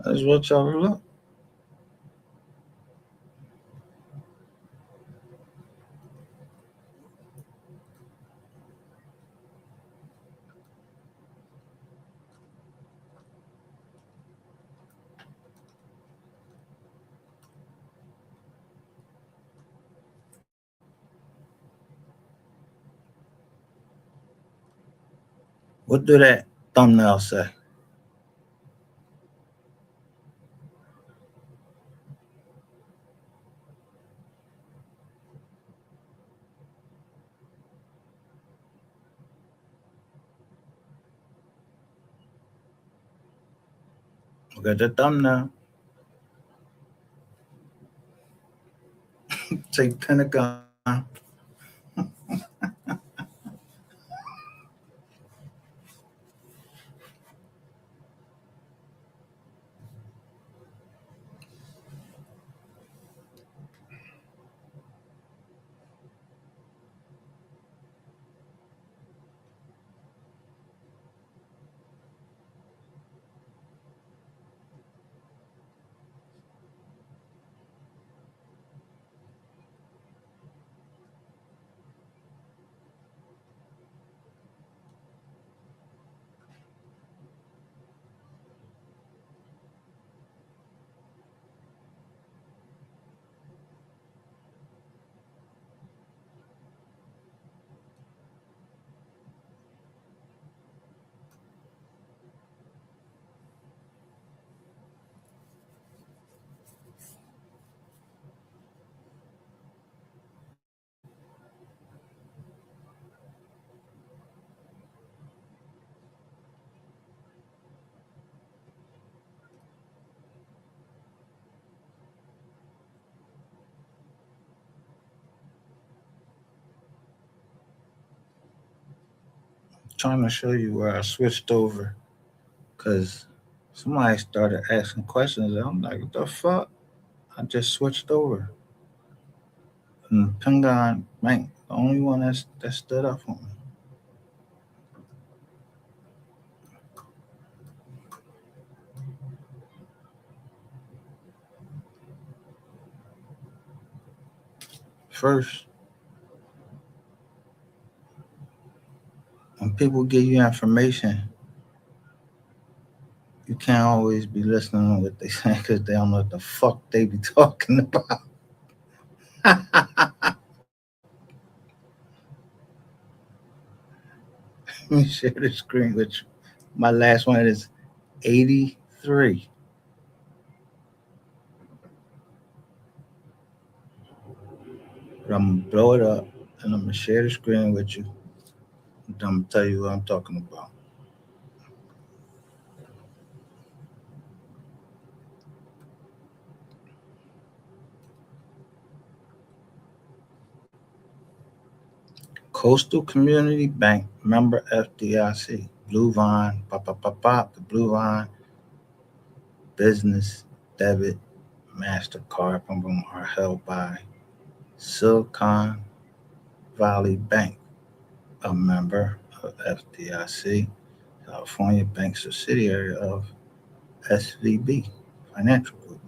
That's what y'all look. What do that thumbnail say? Look at the thumbnail. Say Pentagon. trying to show you where I switched over because somebody started asking questions. And I'm like, what the fuck? I just switched over. And Pengon Bank, the only one that stood up for me. First, when people give you information, you can't always be listening to what they say because they don't know what the fuck they be talking about. Let me share the screen with you. My last one is 83. But I'm gonna blow it up and I'm gonna share the screen with you. And I'm gonna tell you what I'm talking about. Coastal Community Bank, member FDIC, Blue Vine, the Blue Vine business debit MasterCard are held by Silicon Valley Bank, a member of FDIC, California Bank subsidiary of SVB Financial Group.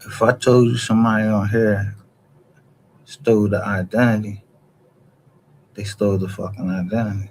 If I told you somebody on here stole the identity, they stole the fucking identity.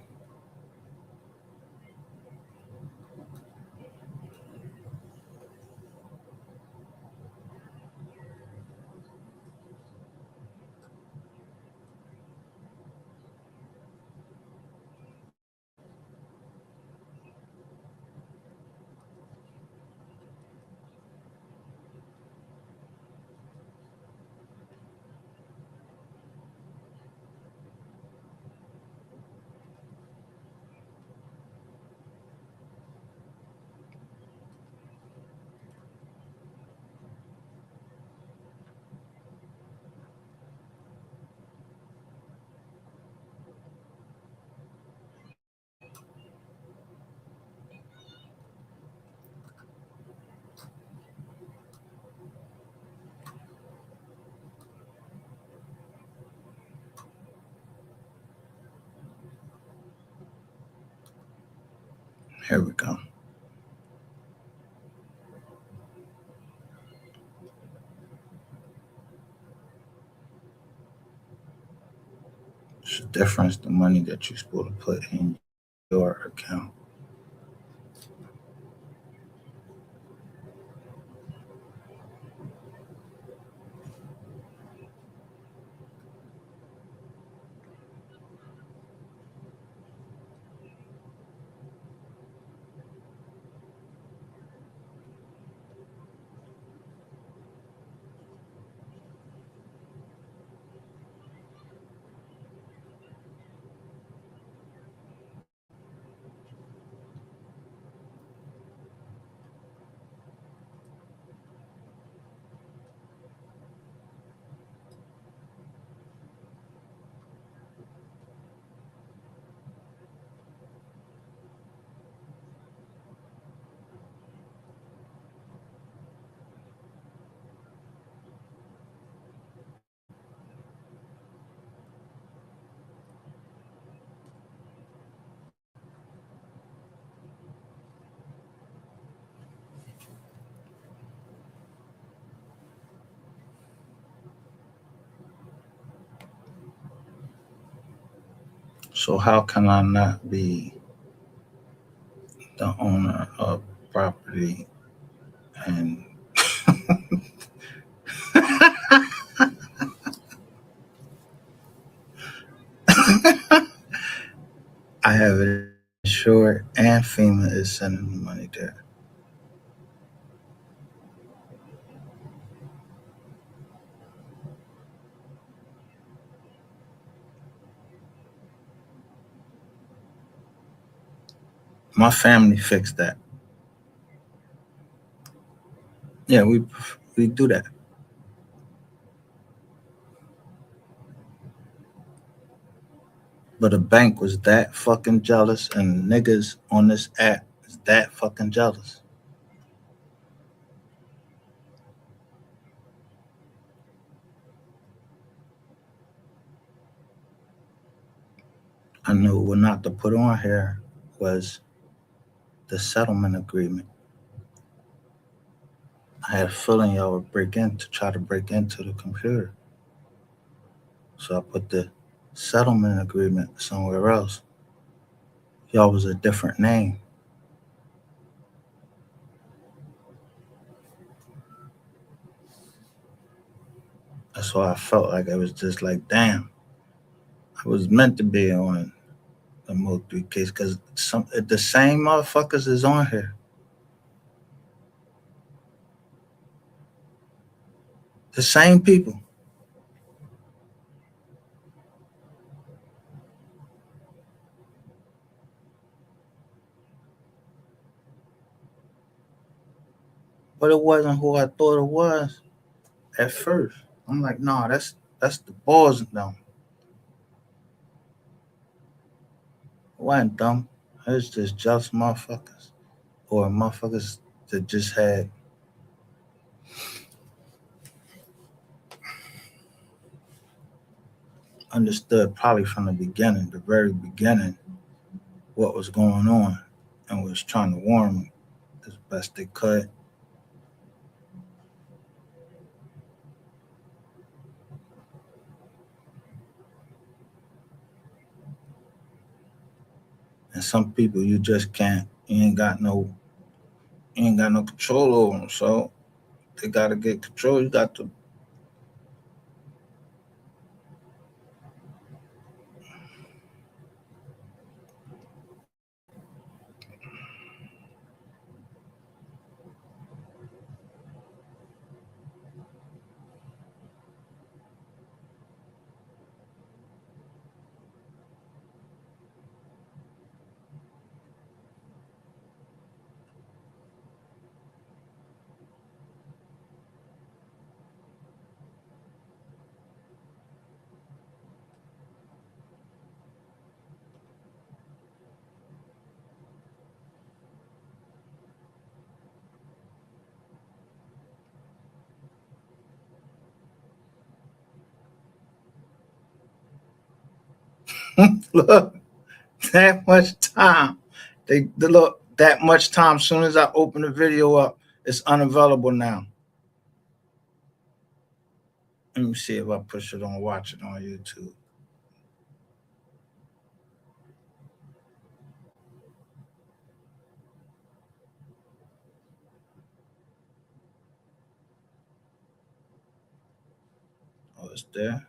Here we go. It's the difference the money that you're supposed to put in your account. So how can I not be the owner of property and I have it insured and FEMA is sending the money there? My family fixed that. Yeah, we do that. But the bank was that fucking jealous, and niggas on this app is that fucking jealous. I knew what not to put on here was the settlement agreement. I had a feeling y'all would try to break into the computer. So I put the settlement agreement somewhere else. Y'all was a different name. That's why I felt like it was just like, damn, I was meant to be on the MO3 case because the same motherfuckers is on here. The same people. But it wasn't who I thought it was at first. I'm like, no, that's the boys now. It wasn't dumb. It was just jealous motherfuckers. Or motherfuckers that just had understood probably from the beginning, the very beginning, what was going on and was trying to warn me as best they could. And some people you just can't, you ain't got no control over them. So they got to get control. You got to look that much time. They look that much time. As soon as I open the video up, it's unavailable now. Let me see if I push it on, watch it on YouTube. Oh, it's there.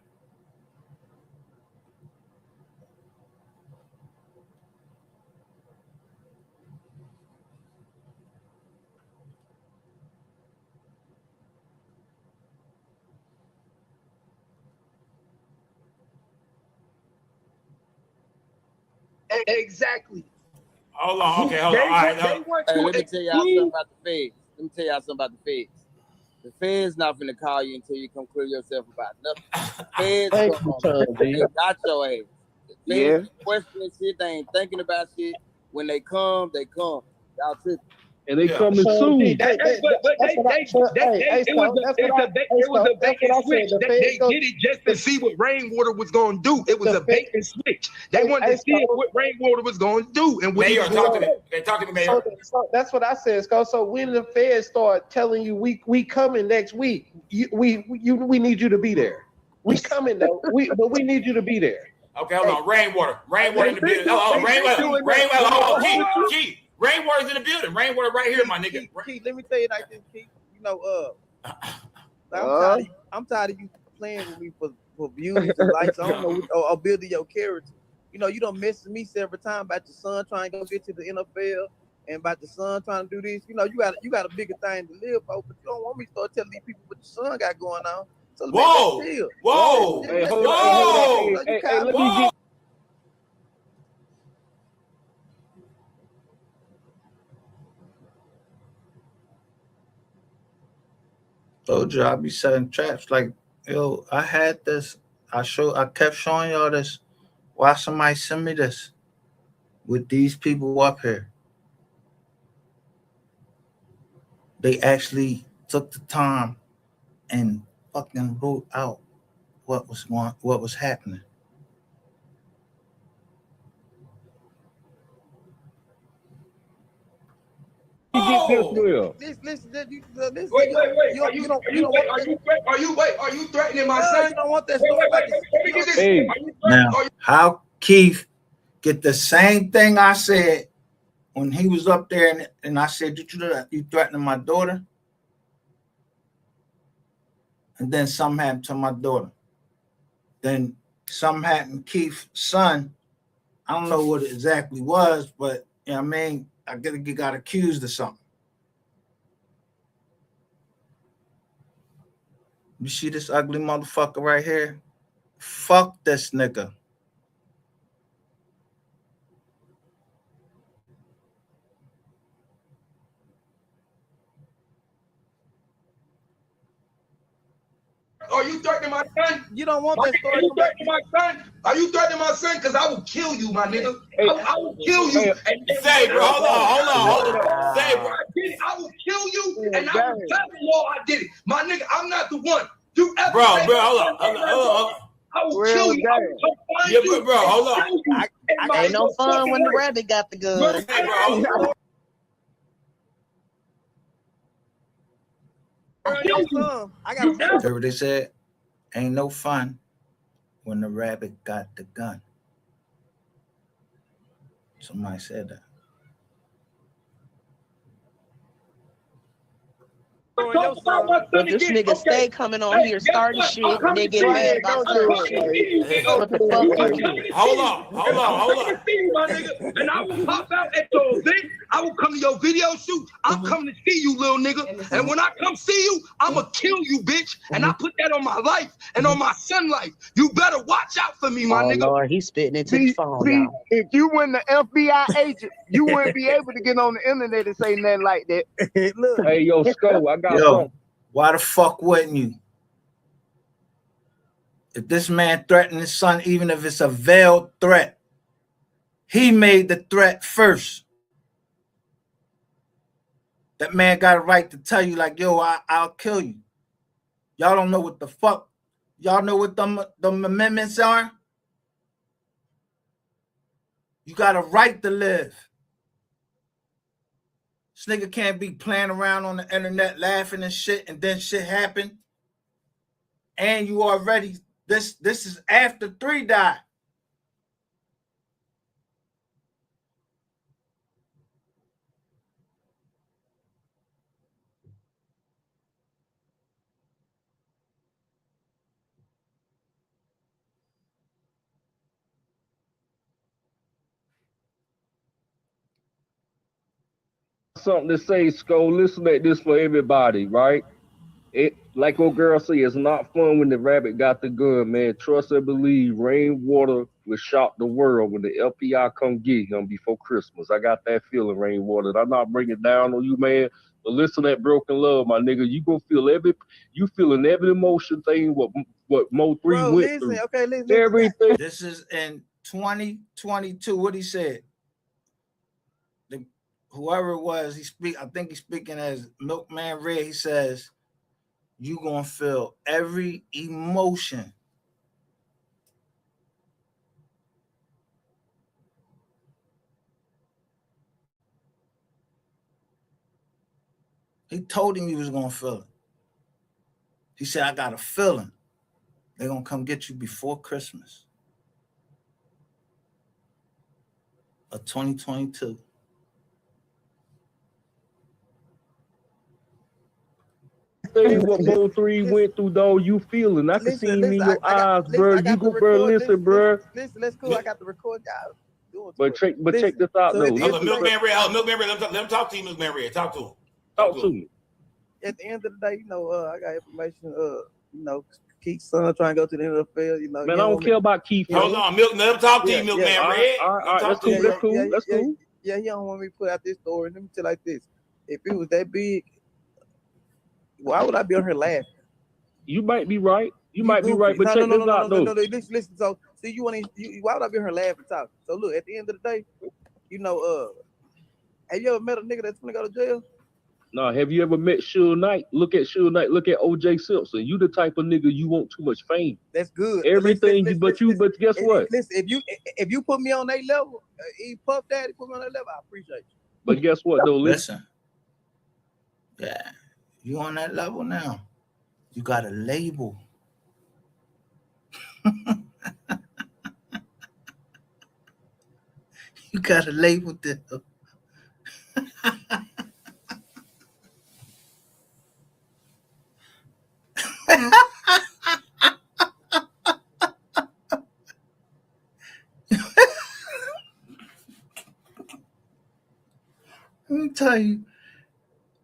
Exactly. Hold on. Okay, hold on. All right. They want Hey, to let me tell y'all something exclude. about the feds. Let me tell y'all something about the feds. The feds not finna call you until you come clear yourself about nothing. The feds Thank you, come. Tom They G. got your ass. The feds Yeah. ain't questioning shit. They ain't thinking about shit. When they come, they come. Y'all tripping. And they Yeah. coming Sean G, soon. but That's what I said. Hey, it was Scout, a that's it what was I a bait hey it was Scout, a that's bait what and I switch. said. The They feds go did it just to the, see what Rainwater was going to do. It was the a feds, bait and switch. They wanted hey to see Scout, what Rainwater was going to do and what he Mayor, was going talk to to me. do. Hey, talk to me, so, Mayor. so that's what I said, Scout. So when the feds start telling you we coming next week, we need you to be there. We coming though. But we need you to be there. Okay, hold on. Rainwater in the building. Rainwater. Hold on, Keith. Rainwater's in the building. Rainwater right here, my nigga. Keith, let me tell you like this, Keith. You know, I'm tired of you playing with me for views and likes. I don't know, or building your character. You know, you done messed me several times about your son trying to go get to the NFL and about the son trying to do this. You know, you got a bigger thing to live for, but you don't want me to start telling these people what your son got going on. So Whoa. Hey, hold on. Hey, let me get. Told you I be setting traps. Like, yo, I had this. I kept showing y'all this. Why somebody send me this with these people up here? They actually took the time and fucking wrote out what was happening. Whoa. Listen, Wait. Are you threatening my son? You don't want that story about this. Let me get this. Hey. Now, how Keith get the same thing I said when he was up there and I said, you threatening my daughter? And then something happened to my daughter. Then something happened to Keith's son. I don't know what it exactly was, but you know what I mean? I guess he got accused of something. You see this ugly motherfucker right here? Fuck this nigga. Are you threatening my son? You don't want that story. Are you threatening my son? Are you threatening my son? Because I will kill you, my nigga. I will kill you. Say, bro, hold on. Say, bro. I will kill you, and I will tell the law I did it. My nigga, I'm not the one. You ever Bro, say hold on. I will kill you. I will find you. Bro, hold on. Ain't no fun when the rabbit got the gun. Hey, bro, hold on. I got Heard what they said? Ain't no fun when the rabbit got the gun. Somebody said that. But this nigga stay coming on here starting shit and they get mad about certain shit. What the fuck? Hold on. My nigga, and I will pop out at your event. I will come to your video shoot. I'm coming to see you, little nigga. And when I come see you, I'ma kill you, bitch. And I put that on my life and on my son's life. You better watch out for me, my nigga. Lord, he's spitting into the phone now. If you weren't the FBI agent, you wouldn't be able to get on the internet and say nothing like that. Look. Hey, yo, Sco, I got Yo, why the fuck wouldn't you? If this man threatened his son, even if it's a veiled threat, he made the threat first. That man got a right to tell you, like, yo, I'll kill you. Y'all don't know what the fuck. Y'all know what them amendments are? You got a right to live. This nigga can't be playing around on the internet laughing and shit, and then shit happen. And you already, this is after 3 died. something to say, Sco. Listen at this for everybody, right? It, like old girl say, it's not fun when the rabbit got the gun, man. Trust and believe, Rainwater will shock the world when the LPI come get him before Christmas. I got that feeling, Rainwater. I'm not bringing it down on you, man. But listen to that broken love, my nigga. You gonna feel feeling every emotion thing what MO3 went through. Okay, listen. Everything. This is in 2022. What he said. Whoever it was, I think he's speaking as Milkman Red. He says, you gonna feel every emotion. He told him he was gonna feel it. He said, I got a feeling they're gonna come get you before Christmas. of 2022. Say what MO3 went through, though. You feeling? I can see him in your eyes, bro. You go, bro. Listen, bro. Listen, let's cool. I got the record, y'all. But check this out, so though. Milkman Red, Milkman Red, let him talk to you, Milkman Red. Talk to him. Talk to me. At the end of the day, I got information. Keith's son trying to go to the NFL. Man, I don't care about Keith. Hold on, let him talk to you, Milkman Red. All right, that's cool. That's cool. Yeah, he don't want me to put out this story. Let me tell you like this: if it was that big, why would I be on here laughing? You might be right. You might be right, but check this out, though. No, listen. So, see, why would I be on here laughing talking? So, look, at the end of the day, have you ever met a nigga that's gonna go to jail? No, have you ever met Suge Knight? Look at Suge Knight. Look at O.J. Simpson. You the type of nigga you want too much fame. That's good. Everything, but guess what? Listen, if you put me on that level, Puff Daddy put me on that level, I appreciate you. But guess what, though? Listen. Yeah, you on that level now. You got a label. You got a label there. Let me tell you,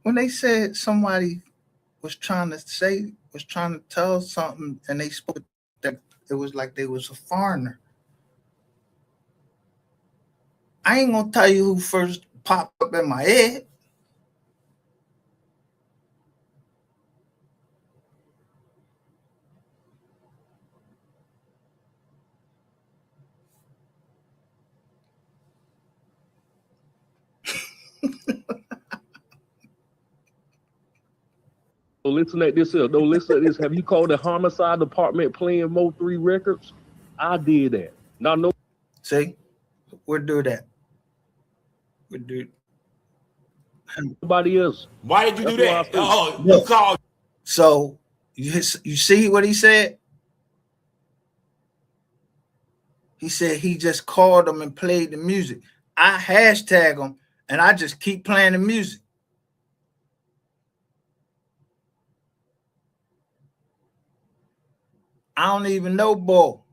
when they said somebody was trying to tell something, and they spoke that it was like they was a foreigner. I ain't gonna tell you who first popped up in my head. So listen at this here. Don't listen at this. Have you called the homicide department playing MO3 records? I did that. Now no. See, we'll do that. We'll do. Nobody else. Why did you do that? Oh, Yeah. you called. So you see what he said? He said he just called them and played the music. I hashtag them and I just keep playing the music. I don't even know Bo.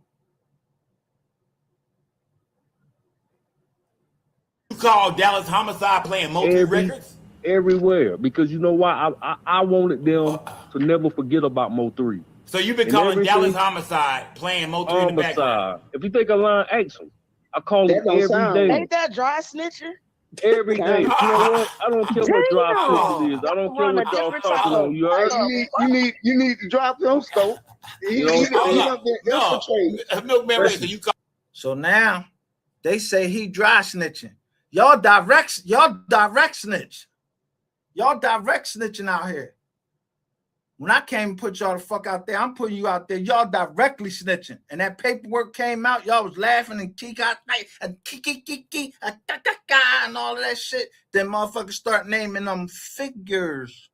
You called Dallas Homicide playing MO3 records? Everywhere. Because you know why? I wanted them to never forget about MO3. So you've been calling Dallas Homicide playing MO3 in the background. If you think a line, ask them. I call him every day. Ain't that dry snitching? Every day. You know what? I don't care what dry snitching is. I don't care what y'all talking on. You heard? You need to drop your scope. So now they say he dry snitching. Y'all direct snitch. Y'all direct snitching out here. When I came and put y'all the fuck out there, I'm putting you out there. Y'all directly snitching. And that paperwork came out. Y'all was laughing and kiki and all of that shit. Then motherfuckers start naming them figures.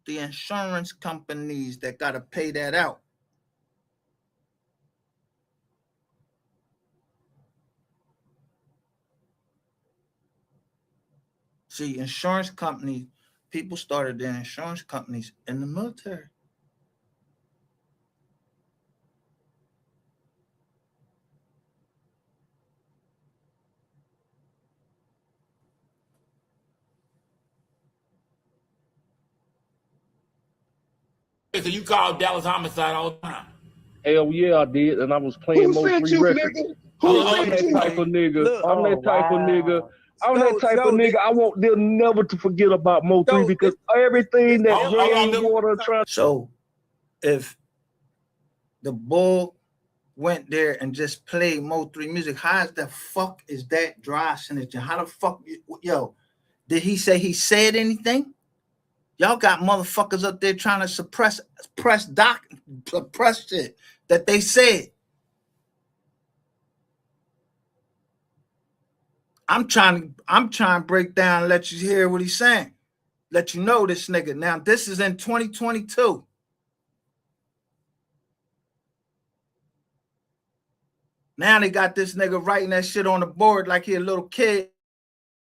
The insurance companies that got to pay that out. See, insurance companies, people started their insurance companies in the military. So you called Dallas Homicide all the time? Hell yeah, I did, and I was playing MO3 records. I'm that type of nigga. I'm that type of nigga. I'm that type of nigga. I want them never to forget about MO3 because everything that Rainwater trying. So, if the bull went there and just played MO3 music, how the fuck is that dry snitching? How the fuck, did he say he said anything? Y'all got motherfuckers up there trying to suppress shit that they said. I'm trying to break down and let you hear what he's saying. let you know this nigga. Now, this is in 2022. Now they got this nigga writing that shit on the board like he a little kid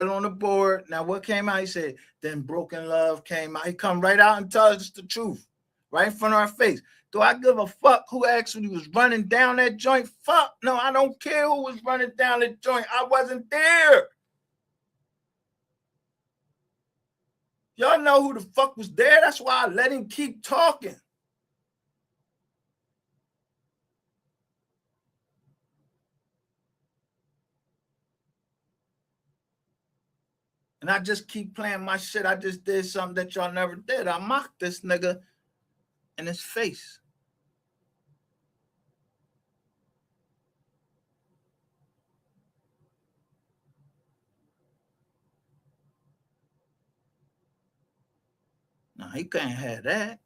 on the board. Now, what came out? He said, then Broken Love came out. He come right out and tells us the truth right in front of our face. Do I give a fuck who actually was running down that joint? Fuck no, I don't care who was running down that joint. I wasn't there. Y'all know who the fuck was there. That's why I let him keep talking. And I just keep playing my shit. I just did something that y'all never did. I mocked this nigga in his face. No, he can't have that.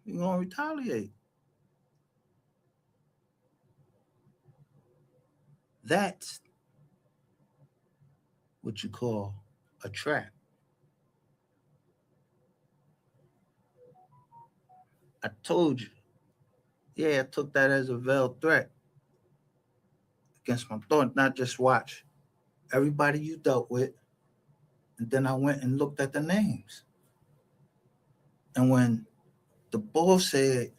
He gonna retaliate. That's what you call a trap. I told you. Yeah, I took that as a veiled threat against my thought, not just watch everybody you dealt with. And then I went and looked at the names. And when the bullshit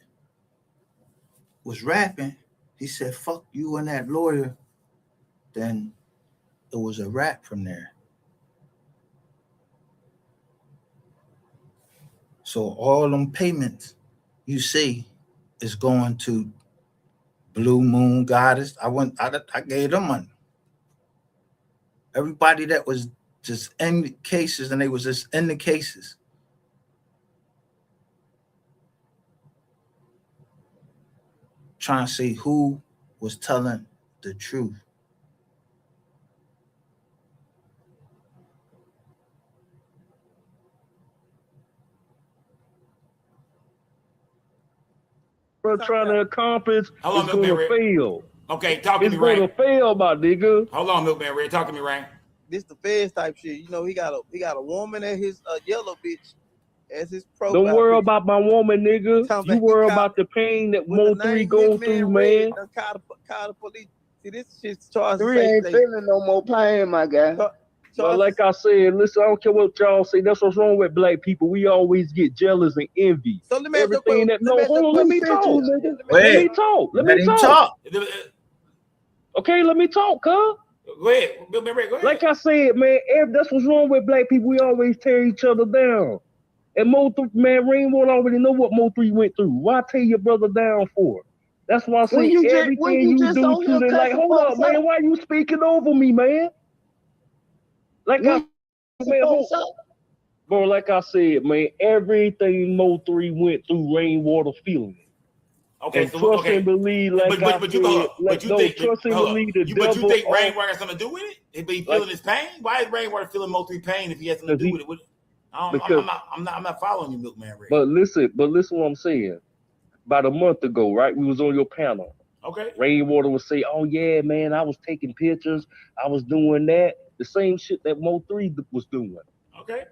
was rapping, he said, fuck you and that lawyer. Then it was a rap from there. So all them payments you see is going to Blue Moon Goddess. I gave them money. Everybody that was just in cases, and they was just in the cases. Trying to see who was telling the truth. We're trying to accomplish How long is going to Red? fail. Okay, talk to It's me, going Ray. to fail, my nigga. Hold on, Milkman Red. Talk to me, Ray. This the feds type shit. You know, he got a woman at his yellow bitch as his profile. Don't worry bitch. about my woman, nigga. You worry about the pain that MO3 going through, man. Call the police. See, this shit's charged. 3 ain't feeling no more pain, my guy. But like I said, listen, I don't care what y'all say. That's what's wrong with black people. We always get jealous and envy. So let me everything that no, hold on, let me talk. Let me talk. Okay, let me talk, cuz. Go ahead. Go ahead. Like I said, man, that's what's wrong with black people. We always tear each other down. And MO3, man, Rainwater already know what MO3 went through. Why tear your brother down for? That's why I say everything you do to them. Like, hold up, man. Why you speaking over me, man? Like bro, like I said, man, everything MO3 went through, Rainwater feeling. Okay, and so trust and believe, like but you trust and believe the devil. But you think Rainwater has something to do with it? If he feeling his pain, why is Rainwater feeling MO3 pain if he has something to do with it? I'm not following you, Milkman Red. But listen what I'm saying. About a month ago, right? We was on your panel. Okay. Rainwater would say, "Oh yeah, man, I was taking pictures, I was doing that." The same shit that MO3 was doing. Okay.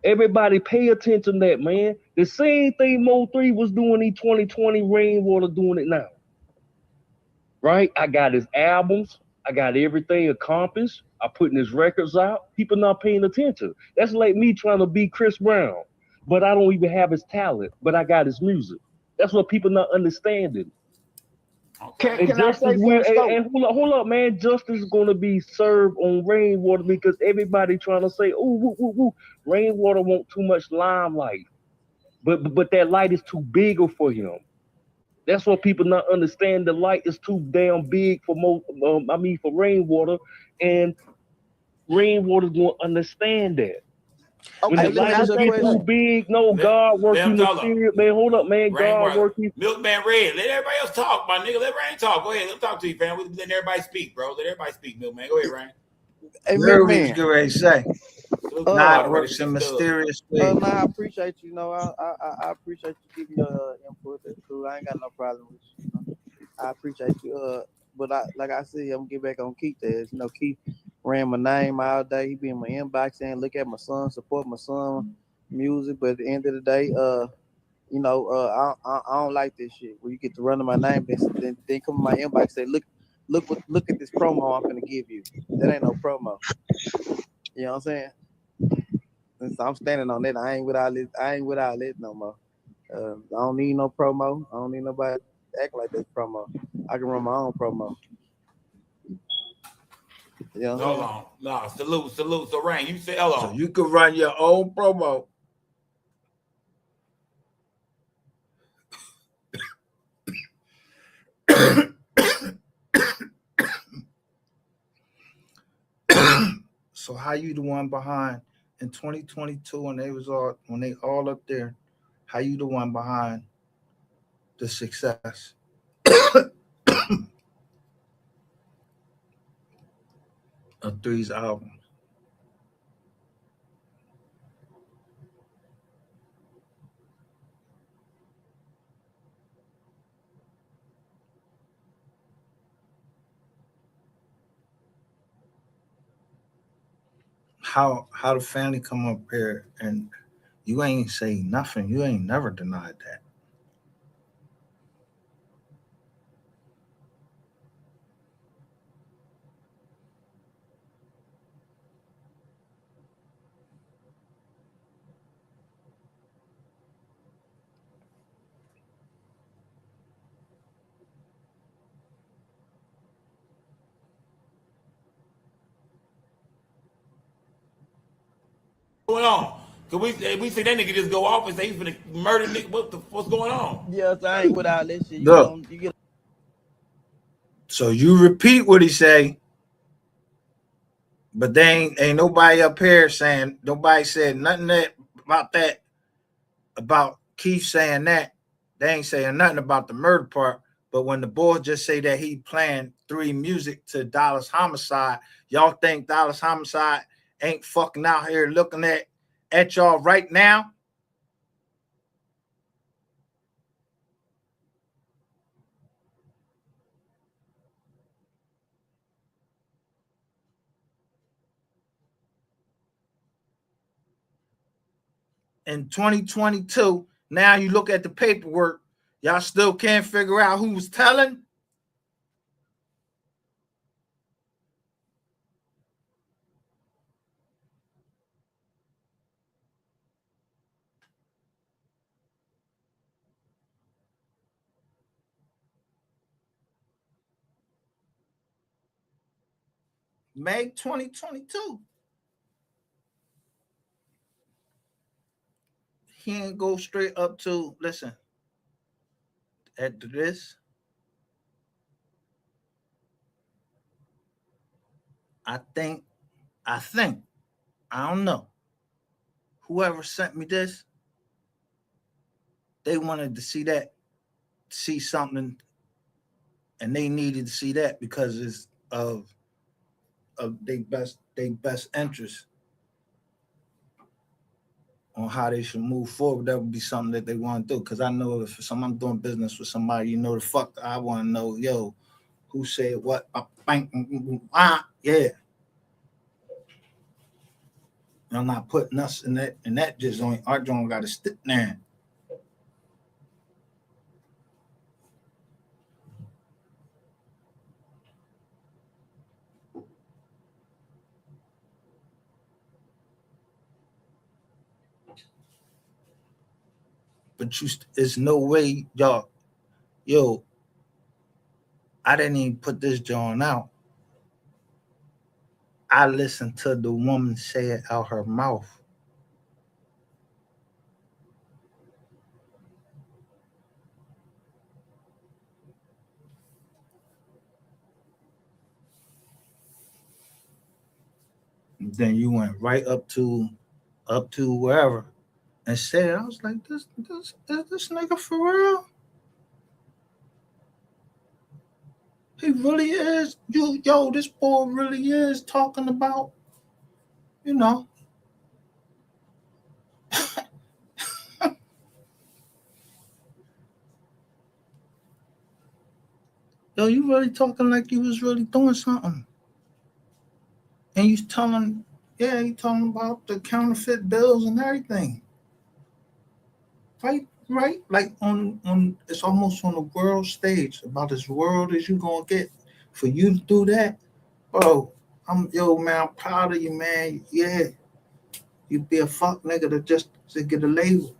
Everybody pay attention to that, man. The same thing MO3 was doing in 2020, Rainwater doing it now. Right? I got his albums. I got everything accomplished. I'm putting his records out. People not paying attention. That's like me trying to be Chris Brown, but I don't even have his talent, but I got his music. That's what people not understanding. Okay. Can I say something? Hold up, man. Justice is going to be served on Rainwater because everybody trying to say, "Oh, Rainwater want too much limelight," but that light is too big for him. That's what people not understand. The light is too damn big for for Rainwater, and Rainwater's going to understand that. Okay, when the light get too big, God working the spirit, man. Hold up, man. God working. Milkman Red, let everybody else talk, my nigga. Let Rain talk. Go ahead, let him talk to you, fam. We letting everybody speak, bro. Let everybody speak, Milkman. Go ahead, Rain. Hey, Milkman. Get ready to say. Nah, it works in mysterious ways. I appreciate you. I appreciate you giving your input. That's cool. I ain't got no problem with you. I appreciate you. But like I said, I'm gonna get back on Keith there. Keith, ran my name all day. He be in my inbox saying, "Look at my son, support my son music." But at the end of the day, I don't like this shit. Where you get to run my name, then come in my inbox and say, look at this promo I'm gonna give you. That ain't no promo. You know what I'm saying? And so I'm standing on that. I ain't with all this. I ain't with all this no more. I don't need no promo. I don't need nobody act like this promo. I can run my own promo. You know what I'm Hold saying? on. No, salute. So Rain, you say hold on. So you could run your own promo. So how you the one behind in 2022 when they all up there? How you the one behind the success of Three's album? How the family come up here and you ain't say nothing. You ain't never denied that. What's going on? Cause we see that nigga just go off and say he's gonna murder nigga. What's going on? Yes, I ain't with all this shit. Look, You get. so you repeat what he say, but they ain't nobody up here saying nobody said nothing about Keith saying that. They ain't saying nothing about the murder part. But when the boys just say that he playing 3 music to Dallas Homicide, y'all think Dallas Homicide ain't fucking out here looking at y'all right now? In 2022, now you look at the paperwork, y'all still can't figure out who was telling? May 2022. He ain't go straight up to, listen, at this, I think, I don't know. Whoever sent me this, they wanted to see something, and they needed to see that because it's of their best interest on how they should move forward. That would be something that they want to do. Because I know if I'm doing business with somebody, the fuck I want to know, yo, who said what? Yeah. I'm not putting us in that, and that just only our joint got to stick there. But there's no way, y'all, yo, I didn't even put this joint out. I listened to the woman say it out her mouth. And then you went right up to wherever and said, I was like, this is this nigga for real? He really is. This boy really is talking about, you know. Yo, you really talking like you was really doing something. And you telling, yeah, you talking about the counterfeit bills and everything. Right? Like on it's almost on the world stage, about as world as you gonna get. For you to do that, bro, man, I'm proud of you, man. Yeah, you be a fuck nigga to get a label.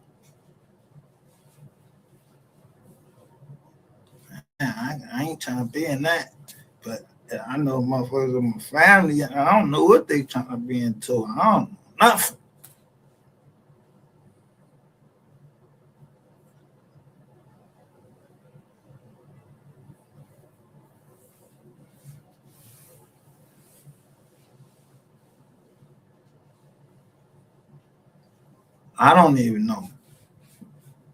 I ain't trying to be in that, but I know motherfuckers in my family. I don't know what they trying to be into. I don't know nothing. I don't even know.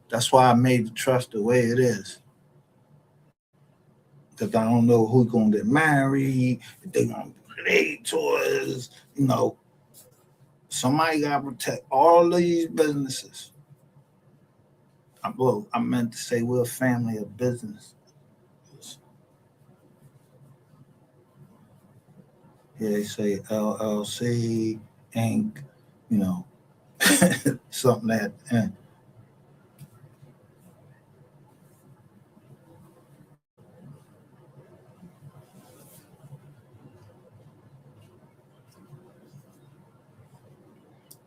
That's why I made the trust the way it is. Because I don't know who's gonna get married, if they gonna relate to us, Somebody gotta protect all of these businesses. I meant to say we're a family of business. Yeah, they say LLC, Inc., you know, something that.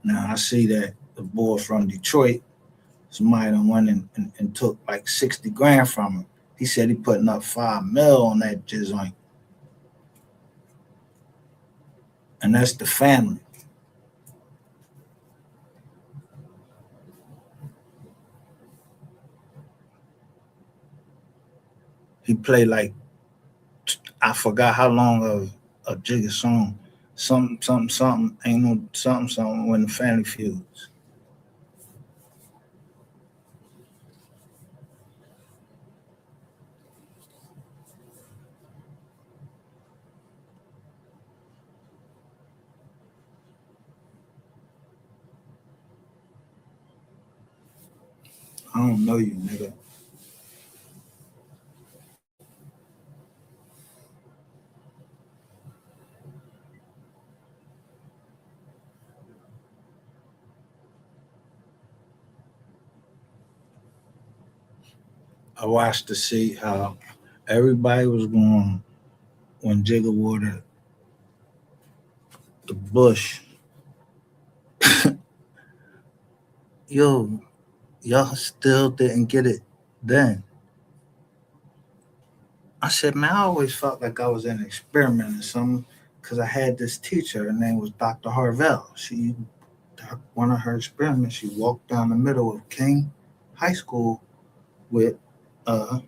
Now I see that the boy from Detroit, somebody done went and took like 60 grand from him. He said he putting up 5 mil on that joint. And that's the family. He played like, I forgot how long of a Jigga song. Something, ain't no something when the family feuds. I don't know you, nigga. I watched to see how everybody was going when Jigga wore the bush. Yo, y'all still didn't get it then. I said, man, I always felt like I was in an experiment or something because I had this teacher. Her name was Dr. Harvell. One of her experiments, she walked down the middle of King High School with uh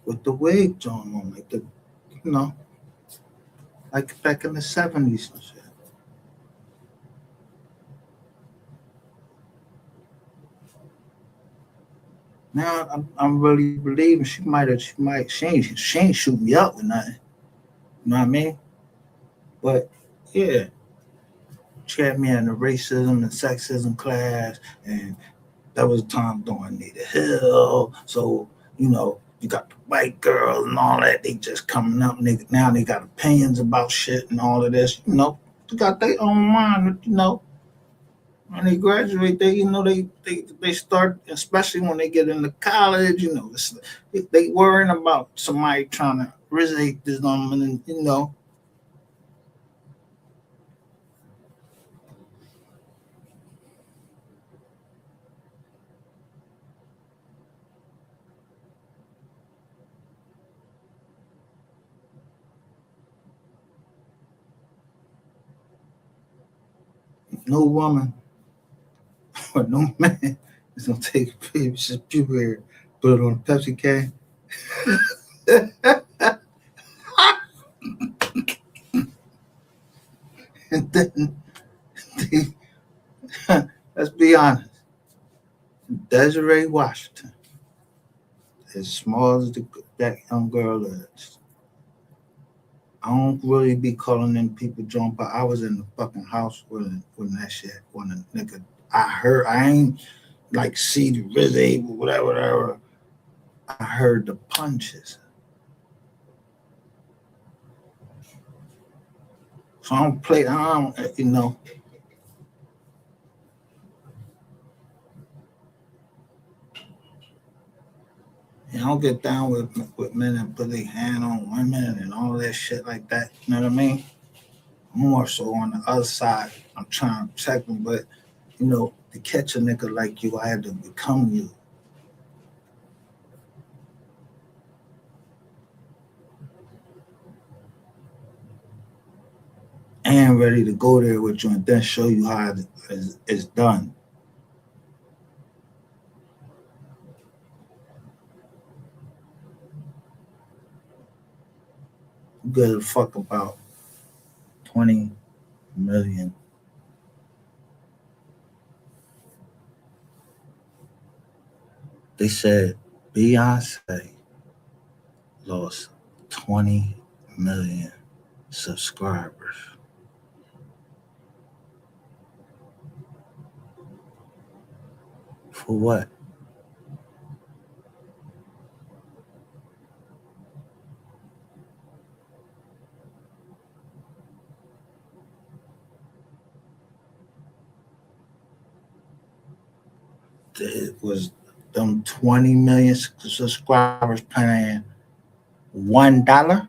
with the wig on, like you know, like back in the 70s and shit. Now I'm really believing she ain't shoot me up with nothing. You know what I mean? But yeah, she had me in the racism and sexism class, and that was a time during Anita Hill. So, you got the white girls and all that. They just coming up. Now they got opinions about shit and all of this. They got their own mind. When they graduate, they start, especially when they get into college. They worrying about somebody trying to resist them, and no woman or no man is gonna take a baby's puberty, put it on a Pepsi can. And then let's be honest, Desiree Washington, as small as that young girl is, I don't really be calling them people drunk, but I was in the fucking house when that shit, when the nigga, I ain't like see the Rizzy, whatever. I heard the punches. So I don't play. I don't, you know. I don't get down with men that put their hand on women and all that shit like that. You know what I mean? More so on the other side. I'm trying to protect them, but you know, to catch a nigga like you, I had to become you. And ready to go there with you and then show you how it's done. You give a fuck about 20 million. They said Beyonce lost 20 million subscribers. For what? It was them 20 million subscribers paying $1.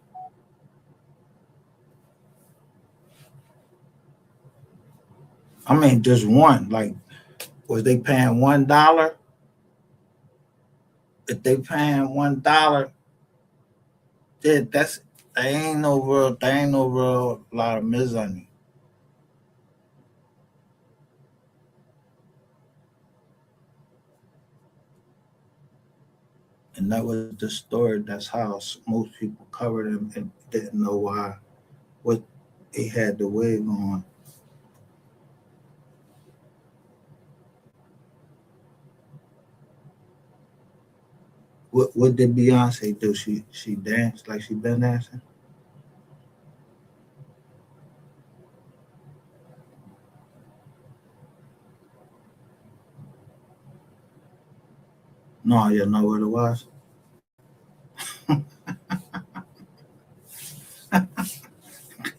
I mean, just one. Like, was they paying $1? If they paying $1, that ain't no real lot of misery. And that was the story. That's how most people covered him and didn't know why. What he had the wig on. What did Beyonce do? She danced like she been dancing? No, you know what it was?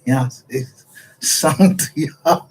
Beyonce sung to y'all.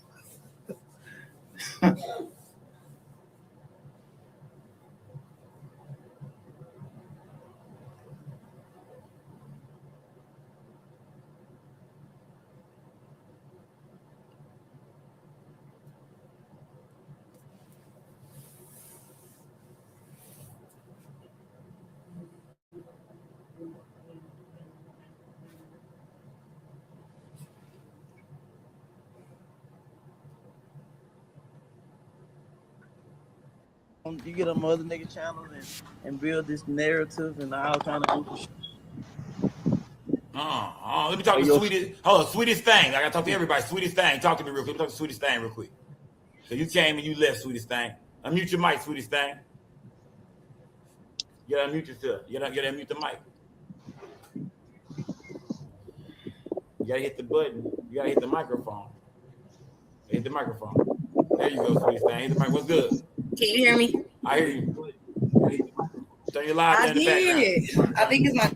You get on other nigga channels and build this narrative and all kind of goofy shit. Let me talk to Sweetest. Hold on, Sweetest Thing. I gotta talk to everybody. Sweetest Thing. Talk to me real quick. Talk to Sweetest Thing real quick. So you came and you left, Sweetest Thing. Unmute your mic, Sweetest Thing. You gotta unmute yourself. You gotta unmute the mic. You gotta hit the button. You gotta hit the microphone. Hit the microphone. There you go, Sweetest Thing. Hit the mic. What's good? Can you hear me? I hear you. Turn your live I in the background. I think it's my.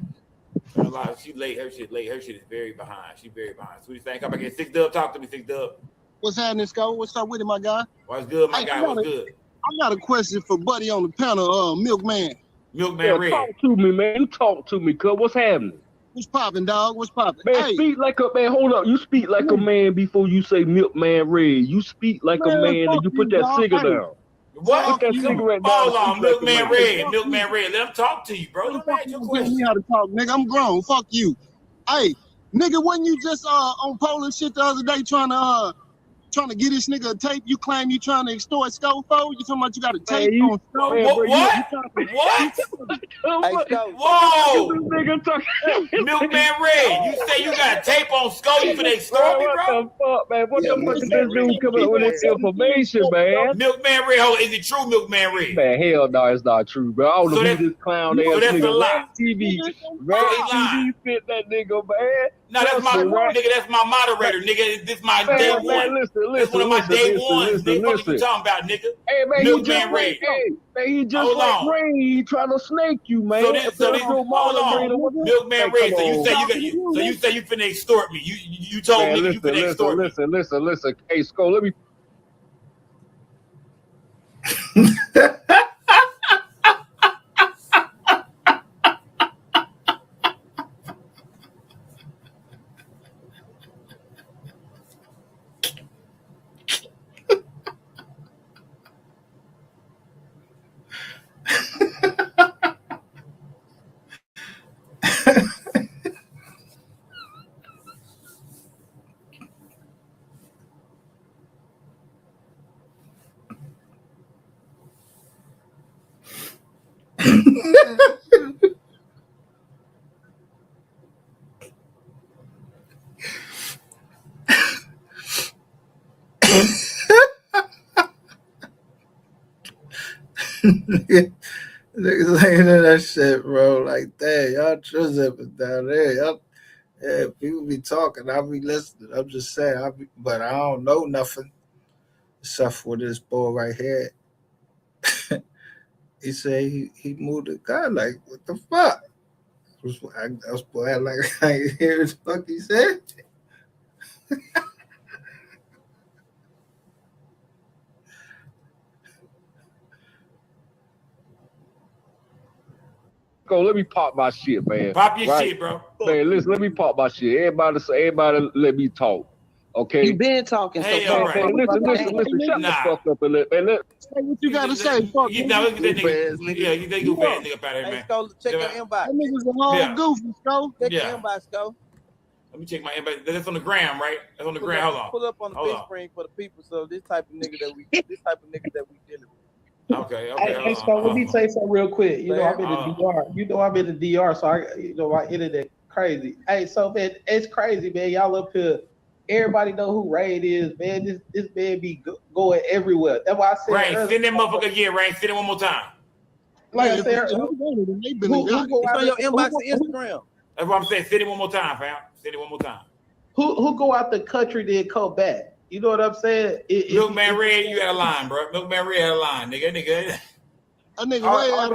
Turn live. She late. Her shit late. Her shit is very behind. She's very behind. Sweetest Thing, come back here. 6 Dub, talk to me, 6 Dub. What's happening, Scott? What's up with it, my guy? What's good, my guy? What's good? I got a question for Buddy on the panel, Milkman. Milkman Red. Talk to me, man. You talk to me, cuz. What's happening? What's popping, dog? What's popping? Man, speak like a man. Hold up. You speak like a man before you say Milkman Red. You speak like a man and you put that cigarette down. What? Put that cigarette down. Hold on, Milkman Red. Milkman Red. Let him talk to you, bro. Let him ask your question. Me how to talk, nigga. I'm grown. Fuck you. Hey, nigga, wasn't you just on Poland shit the other day trying to get this nigga a tape? You claim you trying to extort Scofo? You talking about you got a tape on Scofo? What? Whoa! Milkman Red, you say you got a tape on Sco? You finna extort me, bro? What the fuck, man? What the fuck is this dude coming up with this information, man? Milkman Red, hold on. Is it true, Milkman Red? Man, hell no, it's not true, bro. I don't know who this clown ass that's nigga. a lie. TV fit that nigga, man. No, that's my nigga. That's my moderator, nigga. This my day one. Man, That's one of my day ones. Nigga, what you talking about, nigga? Hey man, Milkman Red. Hey man, he just Hold like on. Ray. He trying to snake you, man. So this, hold on, Milkman Red. So you say you finna extort me? You told man, nigga you finna extort me? Listen. Hey, Skull, let me. Niggas ain't in that shit, bro. Like, damn, y'all tripping down there. Y'all, yeah, people be talking. I be listening. I'm just saying. But I don't know nothing except for this boy right here. He said he moved the gun. Like, what the fuck? I was like, I ain't hear what the fuck he said. Go, let me pop my shit, man. Pop your shit, bro. Man, listen, let me pop my shit. Everybody let me talk. Okay? You been talking, so Hey, talk. all right. Listen. Shut the fuck up and let. Say what you gotta say. Fuck You nigga. know, look at that nigga. Yeah, you think you bad nigga up out here, Hey, man. Skull, check your Yeah. inbox. That nigga's a whole Yeah. goofy, Skull. Check Yeah. your inbox, Skull. Let me check my inbox. That's on the gram, right? That's on the gram. Hold on. Pull up on the Hold big on. screen for the people. So this type of nigga that we dealing with. Okay. Hey, so let me say something real quick. You know, I'm in the Uh, DR. You know, I'm in the DR, so my internet crazy. Hey, so man, it's crazy, man. Y'all up here. Everybody know who Raid is, man. This man be going everywhere. That's why I said Rain, earlier. send that motherfucker again, Rain. Send it one more time. Like I Yeah, said, who who go It's out on your inbox and Instagram. That's what I'm saying. Send it one more time, fam. Send it one more time. who go out the country then come back? You know what I'm saying? Milkman Red, you out of line, bro. Milkman Red out of line, nigga. a nigga way out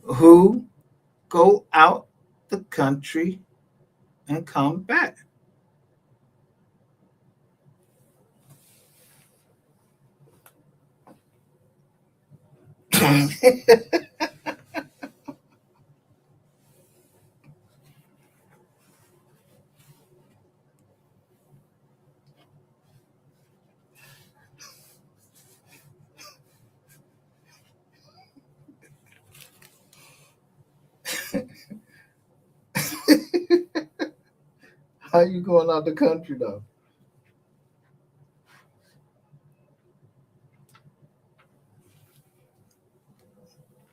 Who go out the country and come back? How you going out the country though?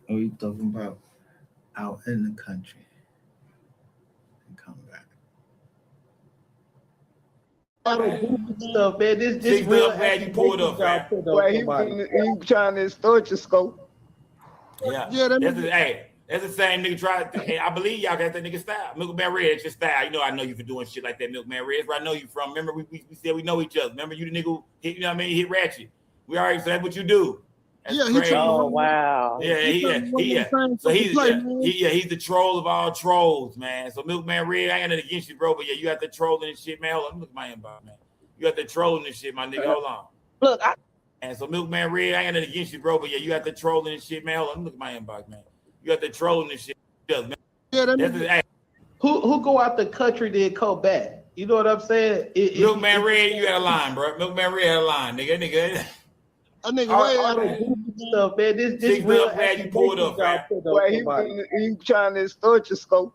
What are you talking about? Out in the country and come back. stuff, man. This See, real. I'm glad you pulled up, fam. Well, he trying to extort you, Scope. Yeah. Yeah, That's the same nigga tried. Hey, I believe y'all got that nigga style. Milkman Red, it's your style. You know, I know you for doing shit like that, Milkman Red. That's where I know you from. Remember, we said we know each other. Remember, you the nigga who hit, you know what I mean, hit Ratchet. We already said what you do. That's crazy. Oh wow. Yeah. So he's the troll of all trolls, man. So Milkman Red, I ain't got nothing against you, bro. But yeah, you got the trolling and shit, man. Hold on, let me look at my inbox, man. You got the trolling and shit, my nigga. Hold on. Look, And so Milkman Red, I ain't got nothing against you, bro. But yeah, you got the trolling and shit, man. Hold on, let me look at my inbox, man. You got the trolling and shit, man. Who go out the country then come back? You know what I'm saying? Milkman Red, you out of line, bro. Milkman Red out of line, nigga. a nigga way out stuff, man. This real. I'm glad you pulled up, fam. Well, he trying to extort you, Scope.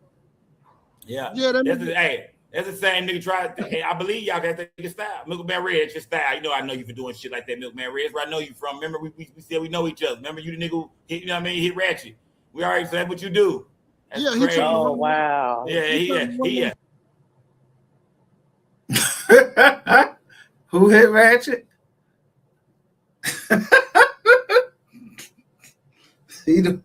Yeah. That's the same nigga tried. I believe y'all got that nigga style. Milkman Red, it's your style. You know, I know you for doing shit like that, Milkman Red. That's where I know you from. Remember, we said we know each other. Remember, you the nigga who hit, you know what I mean, hit Ratchet. We already said what you do. That's crazy. Oh wow. Yeah. Who hit Ratchet? See the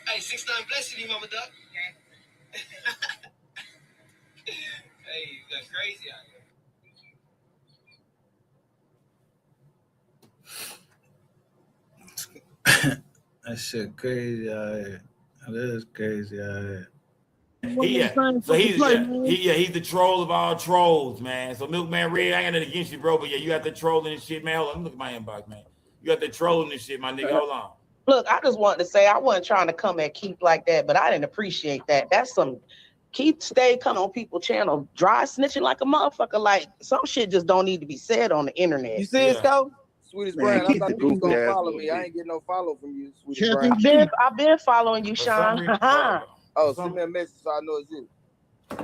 Hey, 6'9" blessing you, Mama Duck. Hey, you got crazy out that shit crazy out here. That is crazy out here. He's the troll of all trolls, man. So Milkman Red, I ain't got nothing against you, bro, but yeah, you got the trolling and shit, man. Hold on, let me look at my inbox, man. You got the trolling and shit, my nigga. Hold on. Look, I just wanted to say I wasn't trying to come at Keith like that, but I didn't appreciate that. That's some Keith stay coming on people's channel, dry snitching like a motherfucker. Like some shit just don't need to be said on the internet. You see it, Scout? Sweetest Brian, I thought you was gonna follow me. I ain't getting no follow from you, Sweetest Brian. I've been following you, Sean. Oh, send me a message so I know it's you.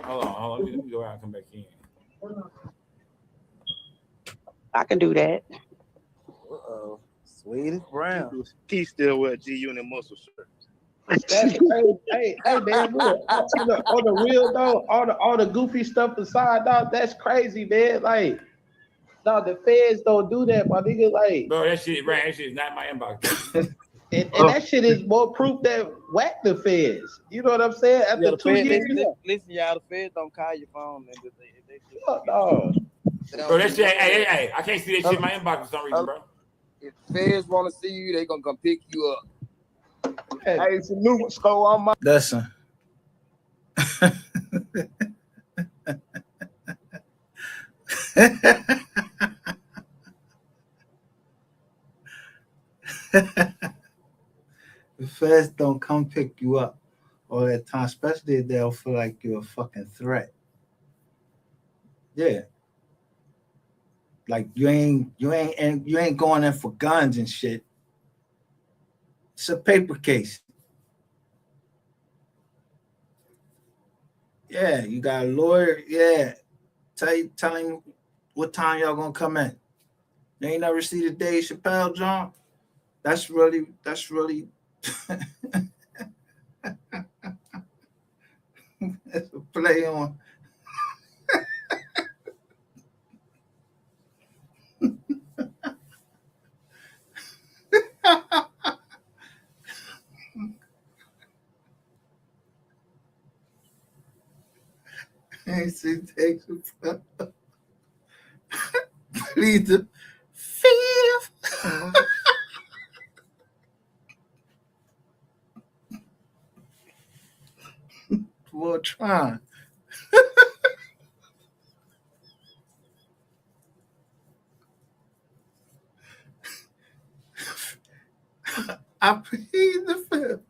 Hold on. Let me go out and come back in. I can do that. Uh-oh. Sweetest Brown. He still wear G Unit muscle shirt. That's crazy. Hey, man, look, on the real though, all the goofy stuff aside, dog, that's crazy, man. Like, no, the feds don't do that, my nigga. Like, bro, that shit is not my inbox. and that shit is more proof that whack the feds. You know what I'm saying? After the 2 years, listen, y'all, the feds don't call your phone. No. Bro, that shit, hey, I can't see that shit in my inbox for some reason, bro. If feds want to see you, they gonna come pick you up. Hey, salute, Sko, on my. Listen. The feds don't come pick you up all that time, especially if they'll feel like you're a fucking threat. Yeah. Like you ain't going in for guns and shit. It's a paper case. Yeah, you got a lawyer. Yeah. Tell him what time y'all gonna come in. You ain't never see the Dave Chappelle, John? That's really that's a play on. Takes plead the fifth. We're trying. I plead the fifth.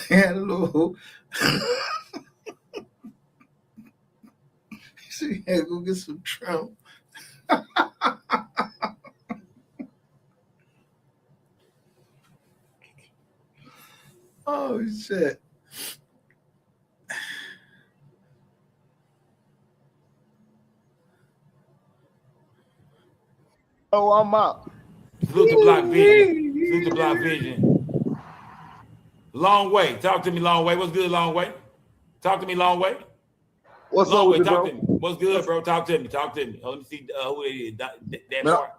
Hello. See, yeah, go get some Trump. Shit. Oh, I'm out. Salute to Block Vision. Salute to Block Vision. Long way. Talk to me, Long way. What's good, Long way? Talk to me, Long way. What's Long up way. with you, Talk bro? to me. What's good, bro? Talk to me. Talk to me. Let me see who it is. That Man, part.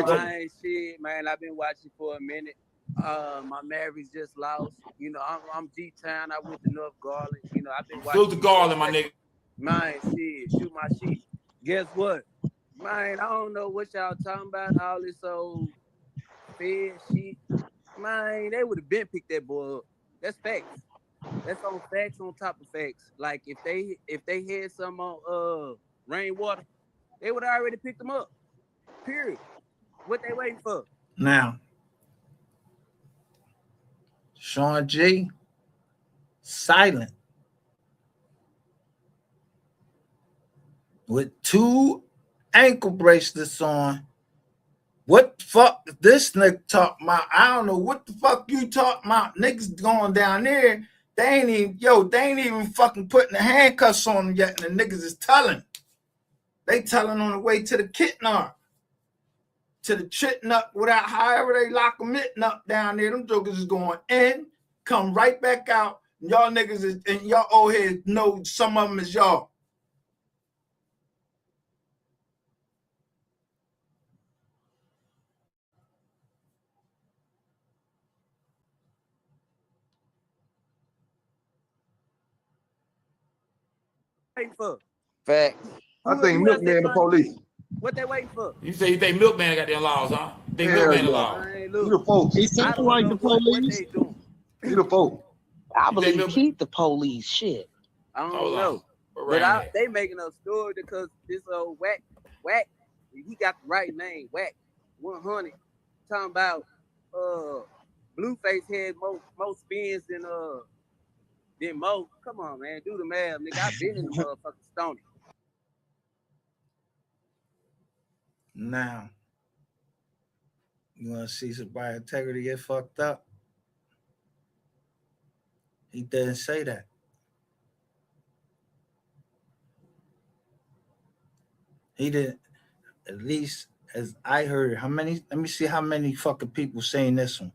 Man, shit, man, I've been watching for a minute. My Mavericks just lost. You know, I'm G-Town. I went to North Garland. You know, I've been watching. Salute to Garland, my nigga. Man, shit, shoot my shit. Guess what? Man, I don't know what y'all talking about. All this old Fed shit. Man, they would have been picked that boy up. That's facts. That's on facts on top of facts. Like if they had some on rainwater, they would have already picked them up. Period. What they waiting for? Now, Sean G, silent with 2 ankle bracelets on. What the fuck this nigga talking about? I don't know what the fuck you talking about. Niggas going down there. They ain't even fucking putting the handcuffs on them yet, and the niggas is telling. They telling on the way to the Kitnar. To the chitting up without however they lock them up down there. Them jokers is going in, come right back out. And y'all niggas is, and y'all old heads know some of them is y'all. Waiting for? Facts. I think Milkman the police. What they waiting for? You think Milkman got them laws, huh? Think Hell Milkman the yeah. law? Man, You look, the folks. He I sound don't like know the what police. they doing. You the folks. I You think believe Milkman? keep the police. Shit. I don't Hold know. on. Where But Rain at? they making a story because this old whack, he got the right name, whack 100. Talking about Blueface had more spins than Mo. Come on, man, do the math, nigga. I've been in the motherfucking Stony. Now, you want to see somebody integrity get fucked up? He didn't say that. He didn't. At least as I heard, how many? Let me see how many fucking people saying this one.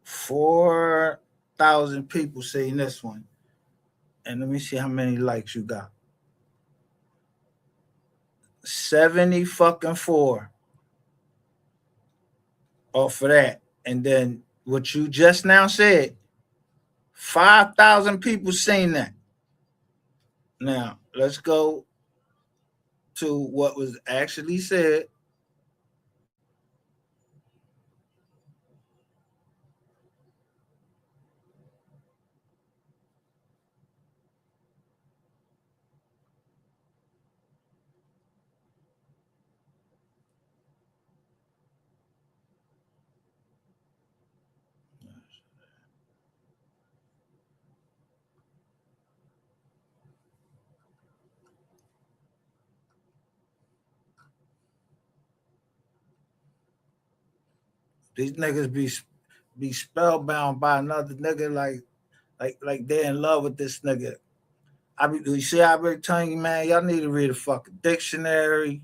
4,000 people saying this one, and let me see how many likes you got. 70 fucking 4 off of that, and then what you just now said, 5,000 people saying that. Now let's go to what was actually said. These niggas be spellbound by another nigga like they're in love with this nigga. I be telling you, man, y'all need to read a fucking dictionary.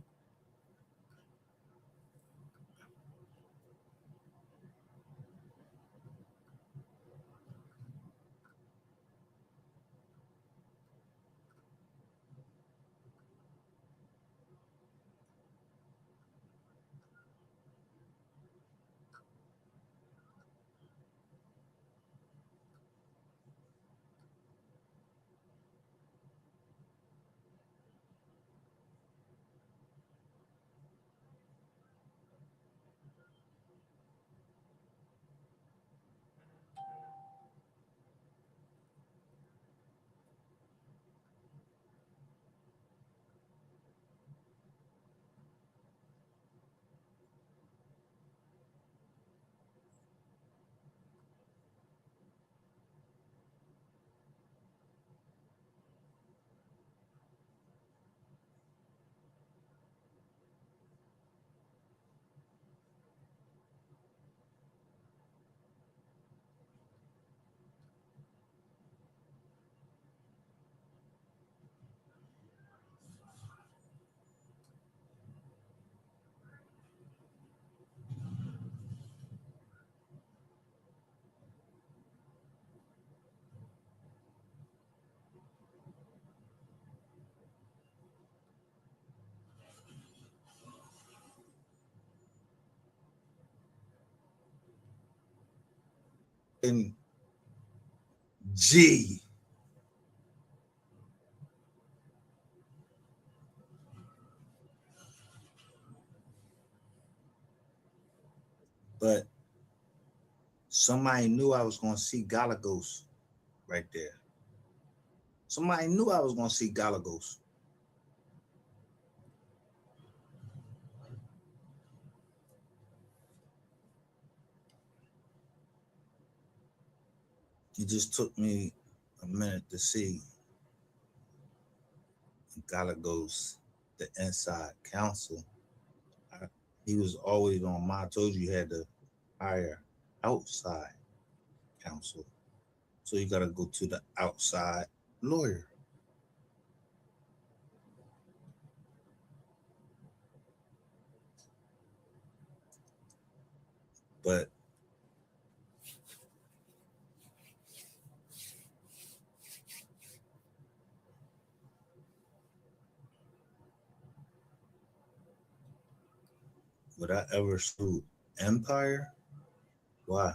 fucking G. But somebody knew I was going to see Galagos right there. Somebody knew I was going to see Galagos. It just took me a minute to see Galagos, the inside counsel. He was always on my. I told you had to hire outside counsel. So you got to go to the outside lawyer. But would I ever sue Empire? Why?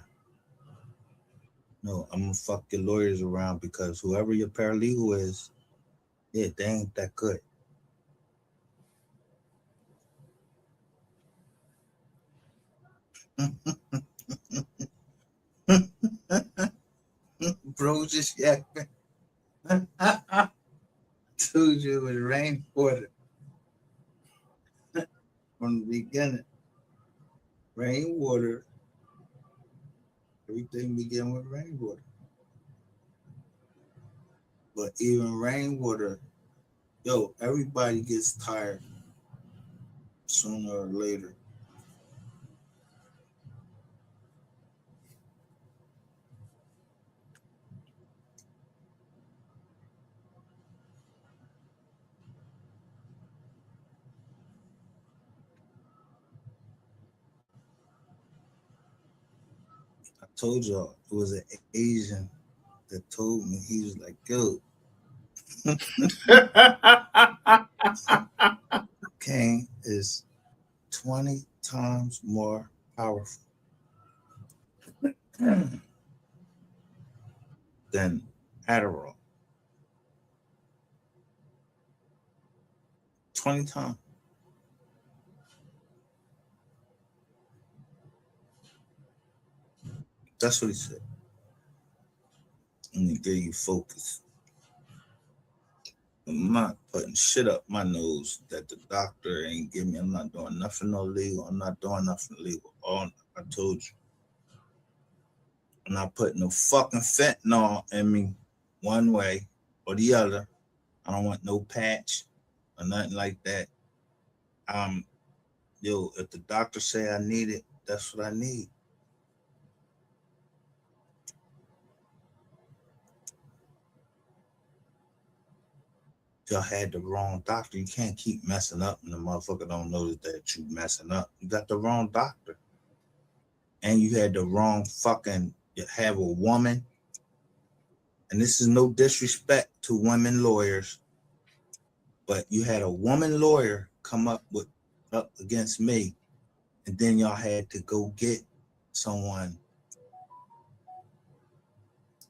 No, I'm gonna fuck your lawyers around because whoever your paralegal is, yeah, they ain't that good. Bro, just yapping. Told you it was rainwater from the beginning. Rainwater. Everything begin with rainwater. But even rainwater, yo, everybody gets tired sooner or later. I told y'all it was an Asian that told me. He was like, yo, cocaine is 20 times more powerful than Adderall. 20 times. That's what he said. And he gave you focus. I'm not putting shit up my nose that the doctor ain't give me. I'm not doing nothing illegal. I'm not doing nothing illegal. All I told you. I'm not putting no fucking fentanyl in me one way or the other. I don't want no patch or nothing like that. Yo, if the doctor say I need it, that's what I need. Y'all had the wrong doctor. You can't keep messing up and the motherfucker don't notice that you messing up. You got the wrong doctor. And you had the wrong fucking, you have a woman. And this is no disrespect to women lawyers, but you had a woman lawyer come up against me, and then y'all had to go get someone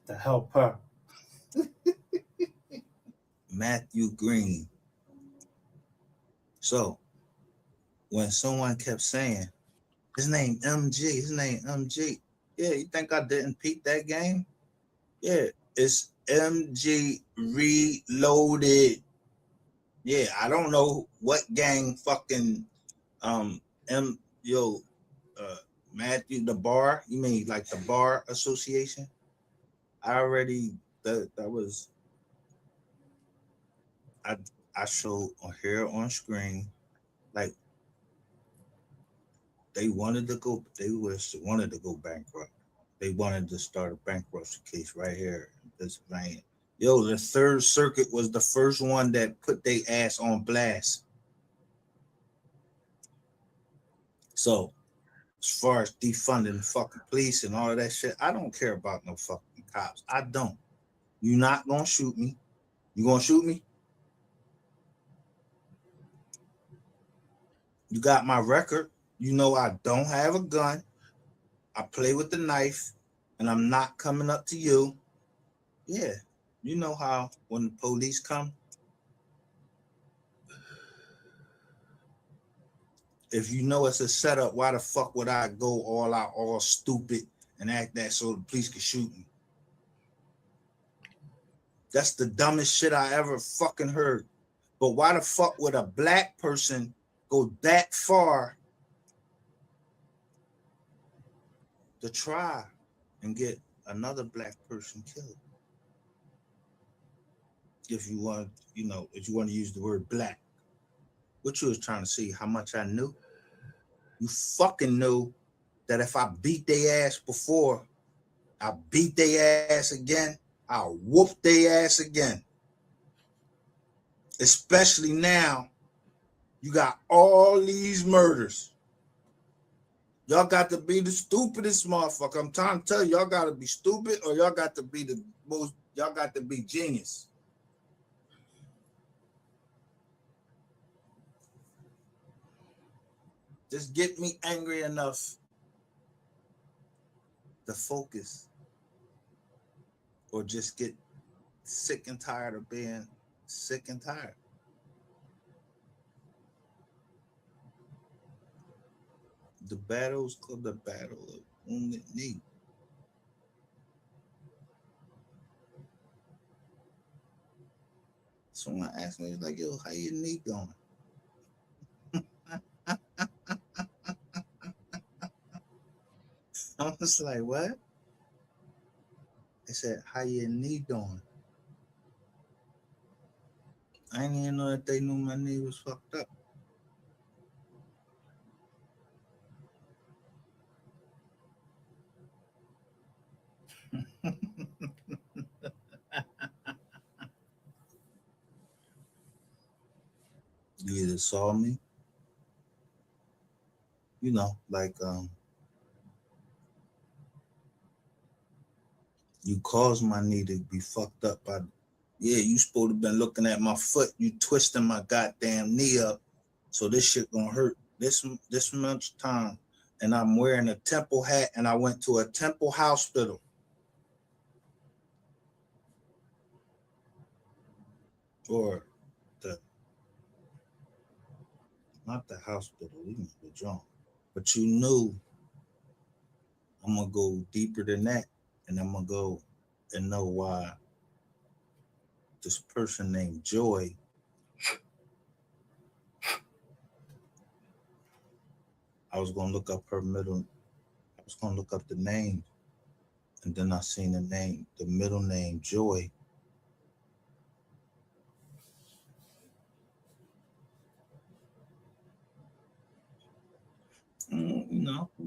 to help her. Matthew Green. So when someone kept saying, his name MG, yeah, you think I didn't peep that game? Yeah, it's MG Reloaded. Yeah, I don't know what gang fucking Matthew, the bar. You mean like the bar association? I already that was I showed on here on screen like they wanted to go bankrupt. They wanted to start a bankruptcy case right here in Pennsylvania. Yo, the Third Circuit was the first one that put their ass on blast. So as far as defunding the fucking police and all of that shit, I don't care about no fucking cops. I don't. You're not gonna shoot me. You gonna shoot me? You got my record. You know I don't have a gun. I play with the knife. and I'm not coming up to you. Yeah, you know how when the police come, if you know it's a setup, why the fuck would I go all out, all stupid, and act that so the police can shoot me? That's the dumbest shit I ever fucking heard. But why the fuck would a black person go that far to try and get another black person killed? If you want, if you want to use the word black, what you was trying to see, how much I knew? You fucking knew that if I beat their ass before, I beat their ass again, I'll whoop their ass again. Especially now, you got all these murders. Y'all got to be the stupidest motherfucker. I'm trying to tell you, y'all got to be stupid or y'all got to be the most, y'all got to be genius. Just get me angry enough to focus, or just get sick and tired of being sick and tired. The battle's called the Battle of Wounded Knee. Someone asked me, like, yo, how your knee going? I was like, what? They said, how your knee doing? I didn't even know that they knew my knee was fucked up. You either saw me, like you caused my knee to be fucked up by, yeah, you supposed to have been looking at my foot, you twisting my goddamn knee up, so this shit gonna hurt this much time, and I'm wearing a temple hat, and I went to a temple hospital. Or not the hospital, even the joint. But you knew I'm gonna go deeper than that, and I'm gonna go and know why this person named Joy I was gonna look up her middle. I was gonna look up the name, and then I seen the middle name Joy.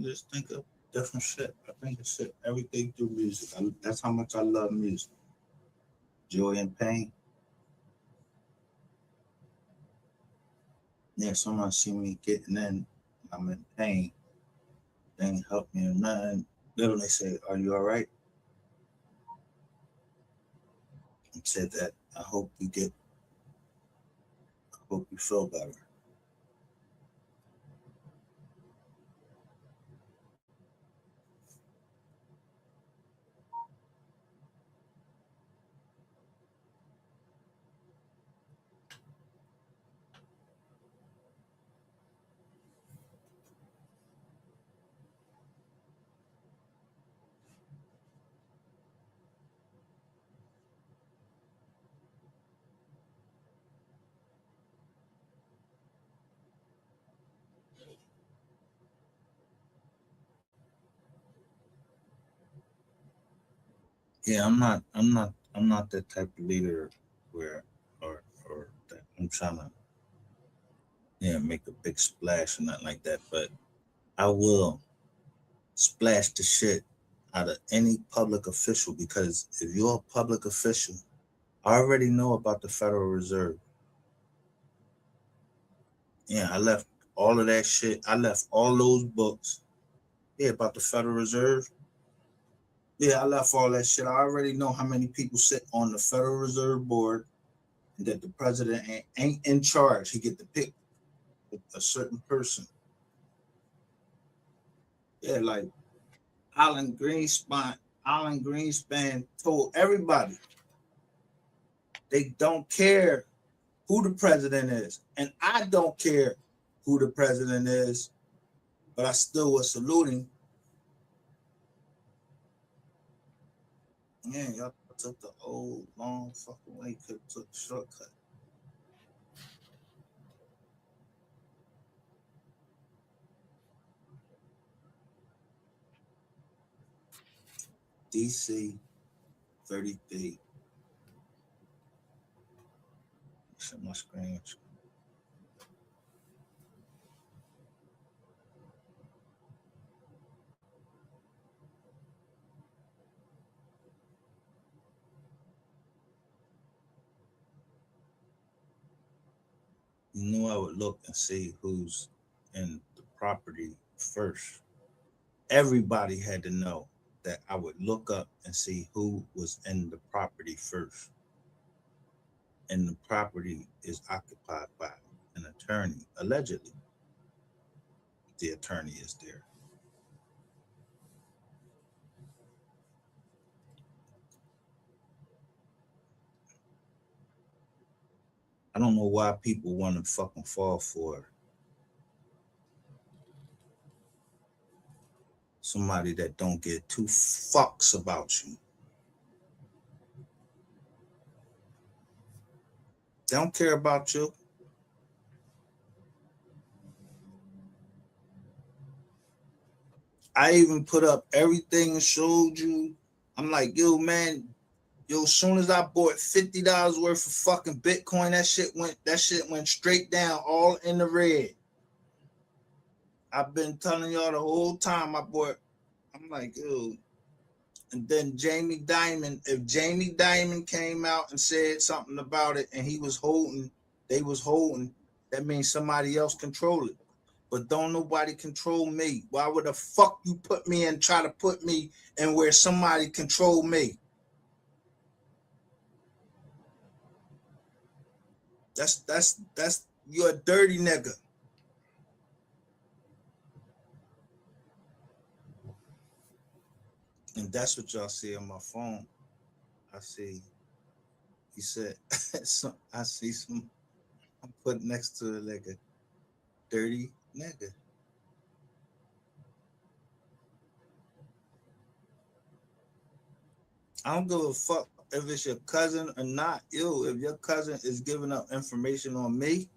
Just think of different shit. I think of shit, everything through music. That's how much I love music. Joy and pain. Yeah, someone see me getting in, I'm in pain. They ain't help me or nothing. Literally say, "Are you all right?" And said that I hope you feel better. Yeah, I'm not that type of leader where or that I'm trying to make a big splash or nothing like that. But I will splash the shit out of any public official, because if you're a public official, I already know about the Federal Reserve. Yeah, I left all of that shit. I left all those books. Yeah, about the Federal Reserve. Yeah, I left all that shit. I already know how many people sit on the Federal Reserve Board, and that the president ain't in charge. He get to pick a certain person. Yeah, like Alan Greenspan. Alan Greenspan told everybody they don't care who the president is. And I don't care who the president is, but I still was saluting. Man, y'all took the old long fucking way, could have took the shortcut. DC 33. Shut my screen. You knew I would look and see who's in the property first. Everybody had to know that I would look up and see who was in the property first. And the property is occupied by an attorney, allegedly. The attorney is there. I don't know why people want to fucking fall for somebody that don't give two fucks about you. They don't care about you. I even put up everything and showed you. I'm like, yo, man, yo, as soon as I bought $50 worth of fucking Bitcoin, that shit went straight down, all in the red. I've been telling y'all the whole time I bought. I'm like, yo. And then Jamie Dimon, if Jamie Dimon came out and said something about it and they was holding, that means somebody else control it. But don't nobody control me. Why would the fuck you put me and try to put me in where somebody control me? That's you're a dirty nigga. And that's what y'all see on my phone. I see, he said, I see some, I put next to it like a dirty nigga. I don't give a fuck if it's your cousin or not. Yo, if your cousin is giving up information on me,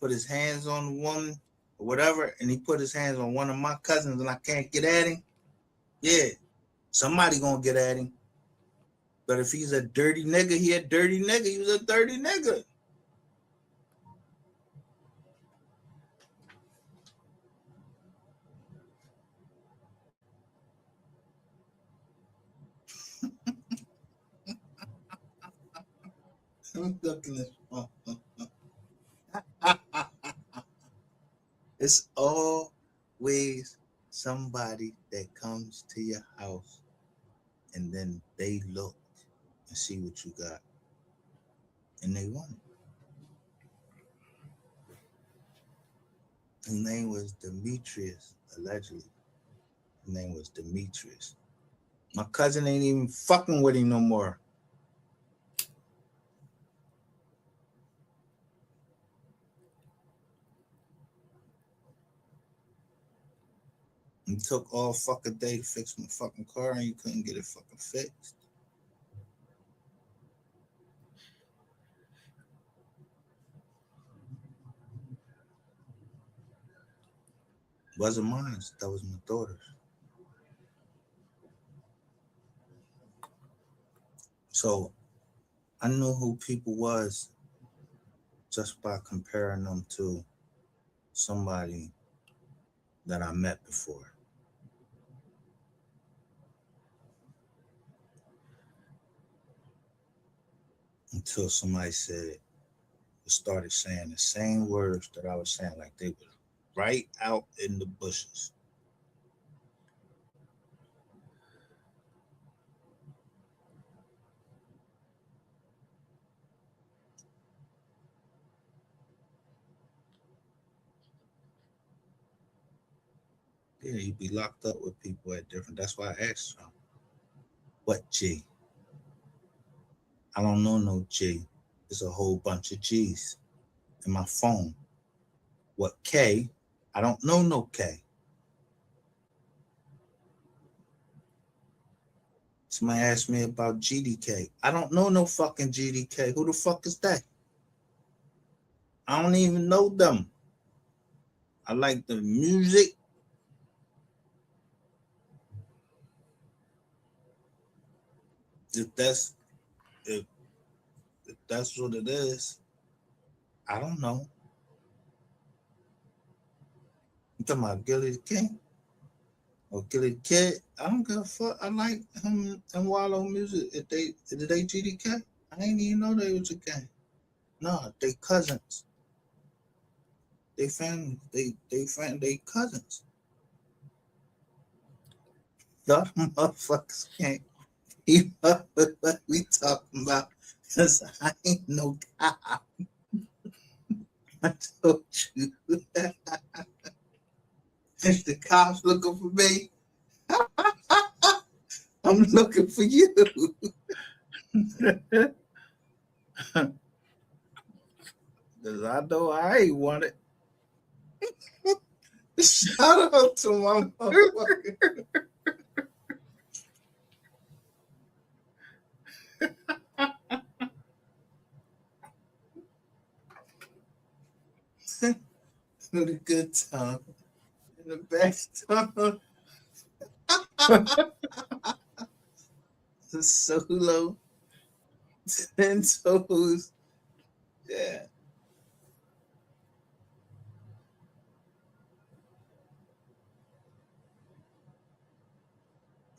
put his hands on one or whatever, and he put his hands on one of my cousins and I can't get at him, yeah, somebody gonna get at him. But if he's a dirty nigga, he a dirty nigga. He was a dirty nigga. I'm looking at it's always somebody that comes to your house and then they look and see what you got and they want it. His name was Demetrius, allegedly. His name was Demetrius. My cousin ain't even fucking with him no more. It took all fucking day to fix my fucking car and you couldn't get it fucking fixed. Wasn't mine, that was my daughter's. So I knew who people was just by comparing them to somebody that I met before. Until somebody started saying the same words that I was saying, like they were right out in the bushes. Yeah, you'd be locked up with people at different. That's why I asked you. What G? I don't know no G. There's a whole bunch of G's in my phone. What K? I don't know no K. Somebody asked me about GDK. I don't know no fucking GDK. Who the fuck is that? I don't even know them. I like the music. If that's if that's what it is, I don't know. You talking about Gilly the King or Gilly the Kid? I don't give a fuck. I like him and Wallow music. If they GDK, I ain't even know they was a gang. No, they cousins. They family. They cousins. Y'all motherfuckers can't keep up with what we talking about. Cause I ain't no cop. I told you. If the cops looking for me, I'm looking for you. Cause I know I ain't want it. Shout out to my motherfucker. In the good time. In the bad time. The solo. 10 toes. Yeah.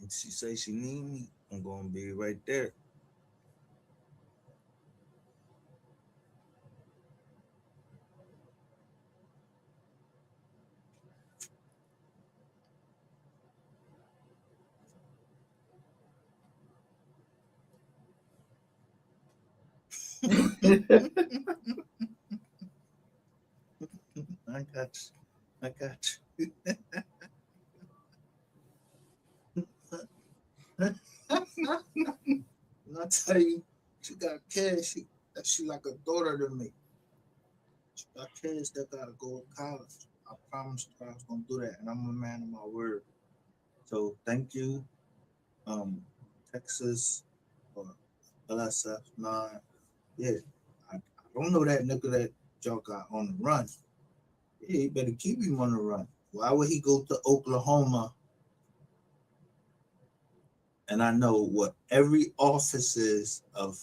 And she say she need me. I'm gonna be right there. I got you. I got you. And I tell you, she got kids. She like a daughter to me. She got kids that gotta go to college. I promised her I was gonna do that, and I'm a man of my word. So thank you, Texas or LSF9. Yeah, I don't know that nigga that y'all got on the run. Yeah, you better keep him on the run. Why would he go to Oklahoma? And I know what every office is of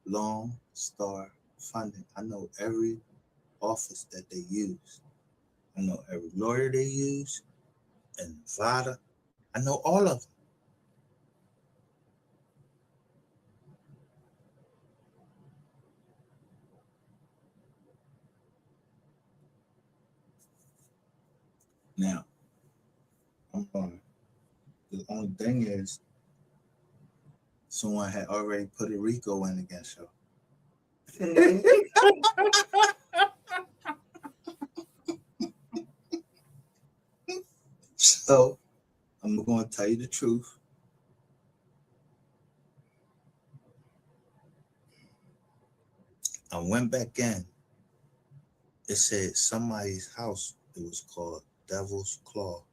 Lone Star Funding. I know every office that they use. I know every lawyer they use and Nevada. I know all of them. Now, I'm going. The only thing is, someone had already put a RICO in against her. So I'm going to tell you the truth. I went back in. It said somebody's house. It was called Devil's Claw.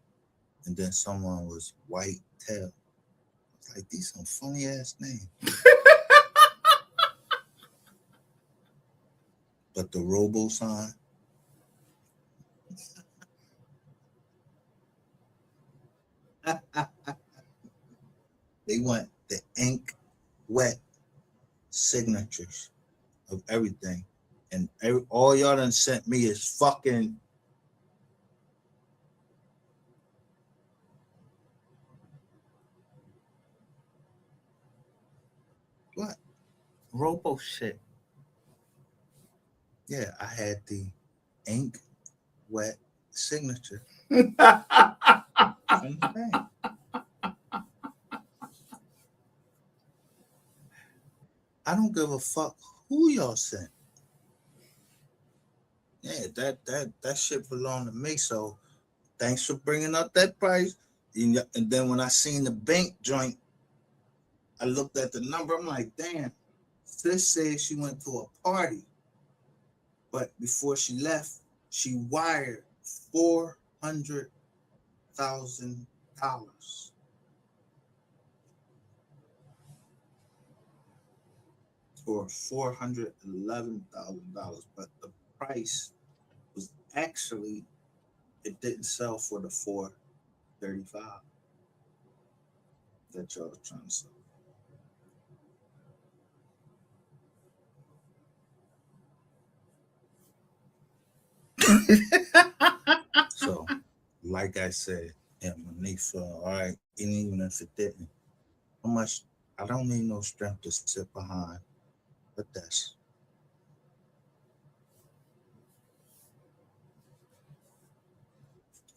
And then someone was White Tail. I was like, these some funny ass names. But the robo sign. They want the ink wet signatures of everything. And all y'all done sent me is fucking what? Robo shit. Yeah, I had the ink wet signature. I don't give a fuck who y'all sent. Yeah, that shit belong to me. So thanks for bringing up that price. And then when I seen the bank joint I looked at the number. I'm like, damn. Sis said she went to a party, but before she left, she wired $400,000 for $411,000. But the price was actually, it didn't sell for the $435 that y'all was trying to sell. So, like I said, and when they feel all right, and even if it didn't, how much? I don't need no strength to sit behind, but that's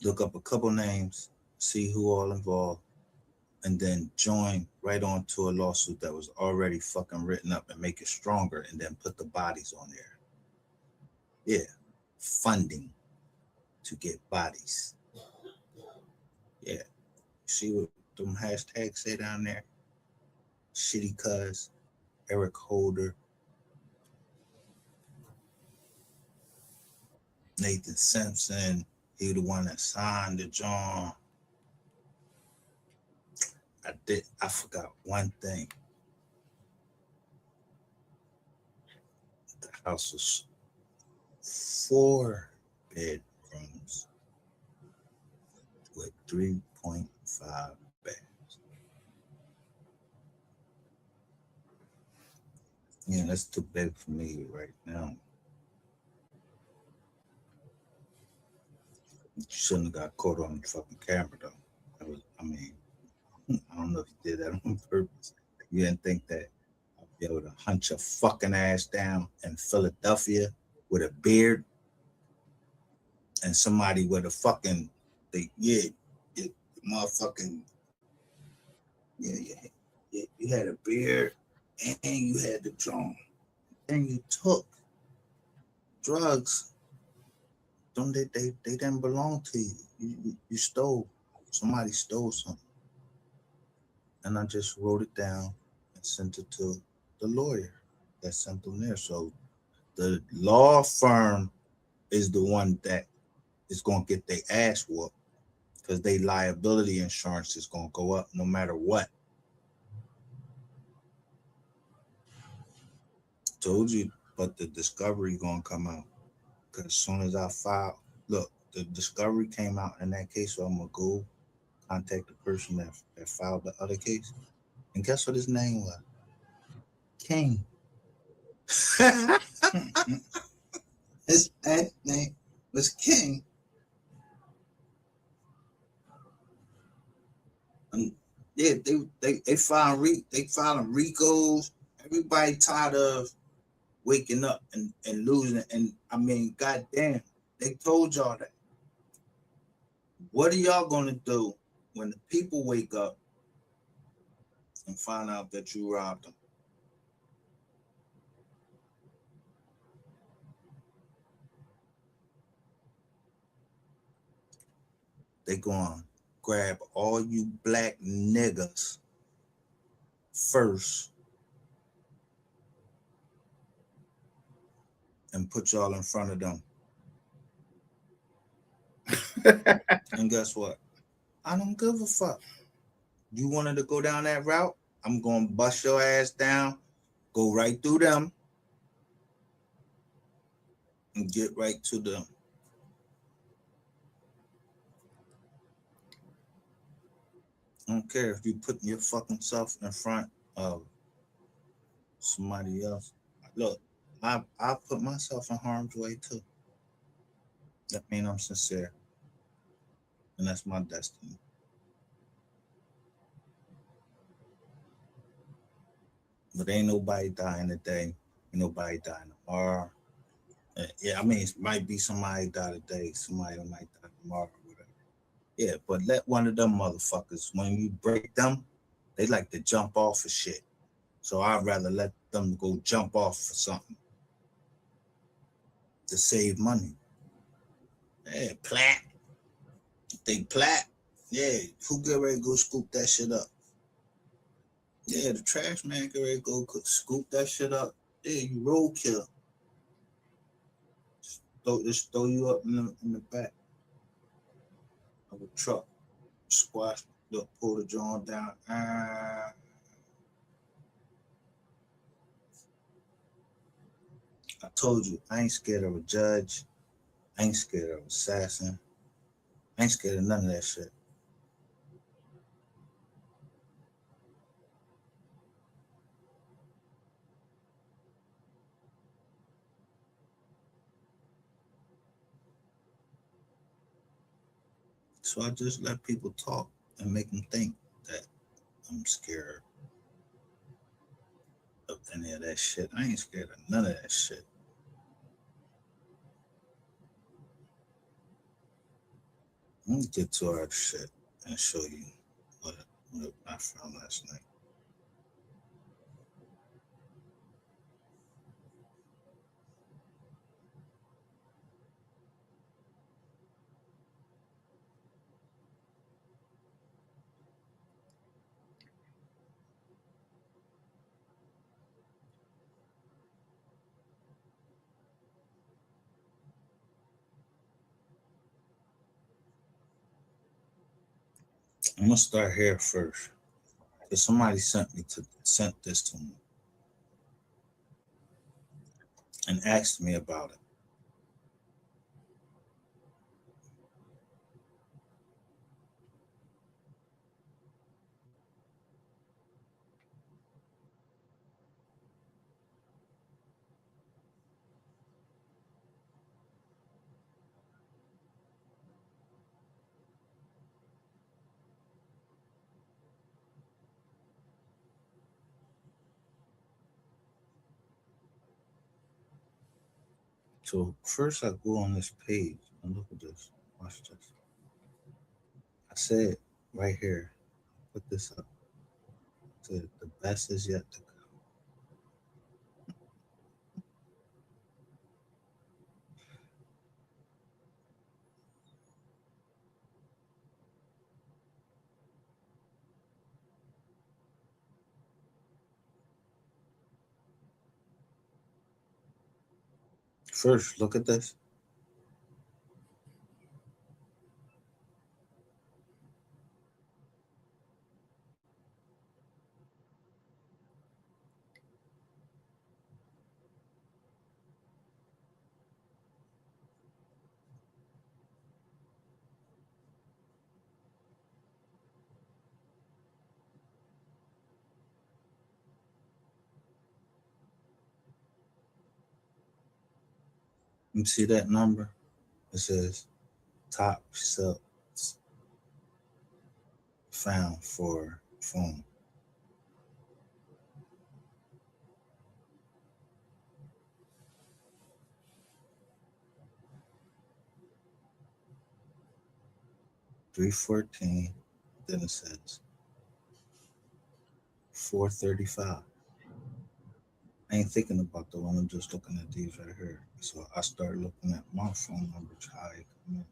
look up a couple names, see who all involved, and then join right on to a lawsuit that was already fucking written up and make it stronger, and then put the bodies on there. Yeah, funding to get bodies. Yeah, see what them hashtags say down there? Shitty Cuz, Eric Holder, Nathan Simpson. He the one that signed the John. I forgot one thing. The house was 4 bedrooms with 3.5 baths. Yeah, that's too big for me right now. You shouldn't have got caught on the fucking camera though. I don't know if you did that on purpose. You didn't think that I'd be able to hunt your fucking ass down in Philadelphia with a beard and somebody with a fucking motherfucking you had a beard and you had the drum and you took drugs. They didn't belong to you. You stole. Somebody stole something. And I just wrote it down and sent it to the lawyer that sent them there. So the law firm is the one that is going to get their ass whooped because their liability insurance is going to go up no matter what. Told you, but the discovery going to come out because as soon as I file, look, the discovery came out in that case, so I'm going to go contact the person that filed the other case. And guess what his name was? King. His last name was King. And yeah, they filing Ricos. Everybody tired of waking up and losing. And I mean, goddamn, they told y'all that. What are y'all gonna do when the people wake up and find out that you robbed them? They gonna grab all you black niggas first and put y'all in front of them. And guess what? I don't give a fuck. You wanted to go down that route? I'm gonna bust your ass down, go right through them, and get right to them. I don't care if you put your fucking self in front of somebody else. Look, I put myself in harm's way too. That means I'm sincere. And that's my destiny. But ain't nobody dying today. Ain't nobody dying tomorrow. Yeah, I mean, it might be somebody die today. Somebody might die tomorrow. Whatever. Yeah, but let one of them motherfuckers, when you break them, they like to jump off of shit. So I'd rather let them go jump off for something to save money. Yeah, plat. They plat. Yeah, who get ready to go scoop that shit up? Yeah, the trash man get ready to go scoop that shit up. Yeah, you roadkill. Just throw you up in the back of a truck. Squash, pull the joint down. I told you, I ain't scared of a judge. I ain't scared of an assassin. I ain't scared of none of that shit. So I just let people talk and make them think that I'm scared of any of that shit. I ain't scared of none of that shit. Let me get to our shit and show you what I found last night. I'm gonna start here first. Cause somebody sent this to me and asked me about it. So first I go on this page and look at this. Watch this. I said right here, put this up. Said the best is yet to come. First, look at this. You see that number? It says top cells found for phone. $314. Then it says 435. I ain't thinking about the one. I'm just looking at these right here. So I start looking at my phone number, how it come in.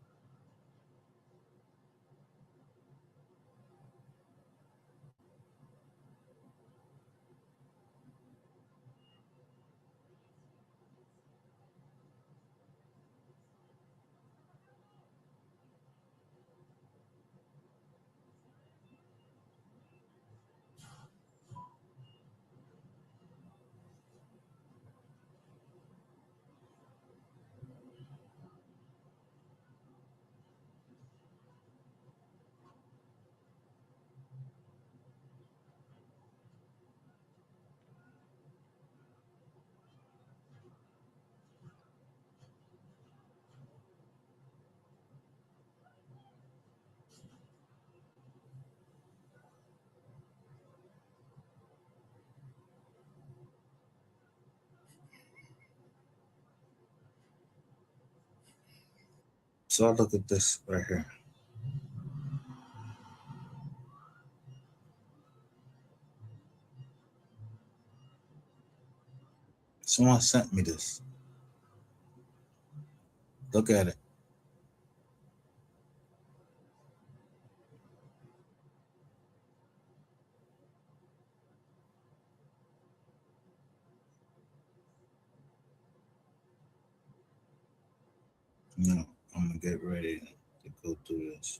So I look at this right here. Someone sent me this. Look at it. No, I'm gonna get ready to go through this.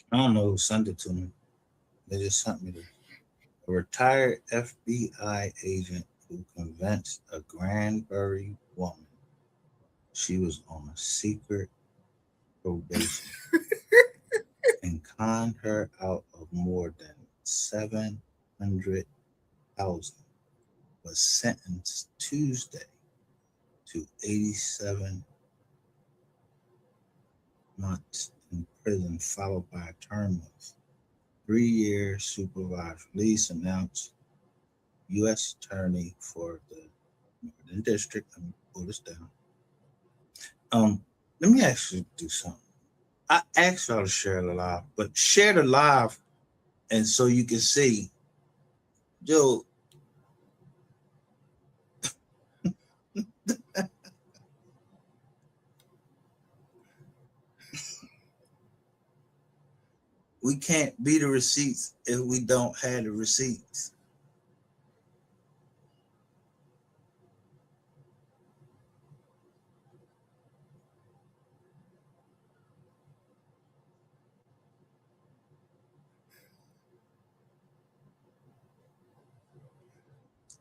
I don't know who sent it to me. They just sent me this. A retired FBI agent who convinced a Granbury woman she was on a secret probation and conned her out of more than 700,000 was sentenced Tuesday to 87 months in prison, followed by a term of 3 years supervised release, announced U.S. Attorney for the Northern District. Let me pull this down. Let me actually do something. I asked y'all to share the live, but share the live, and so you can see, yo. We can't be the receipts if we don't have the receipts.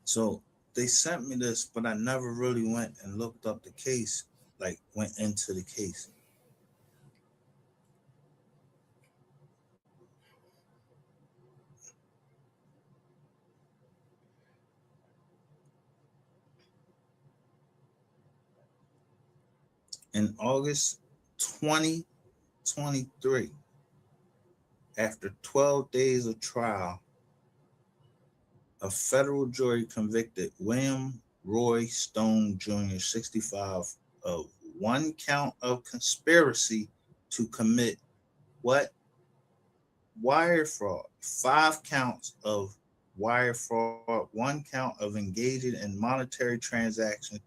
So they sent me this, but I never really went and looked up the case, like went into the case. In August 2023, after 12 days of trial, a federal jury convicted William Roy Stone Jr., 65, of one count of conspiracy to commit what? Wire fraud. 5 counts of wire fraud, 1 count of engaging in monetary transactions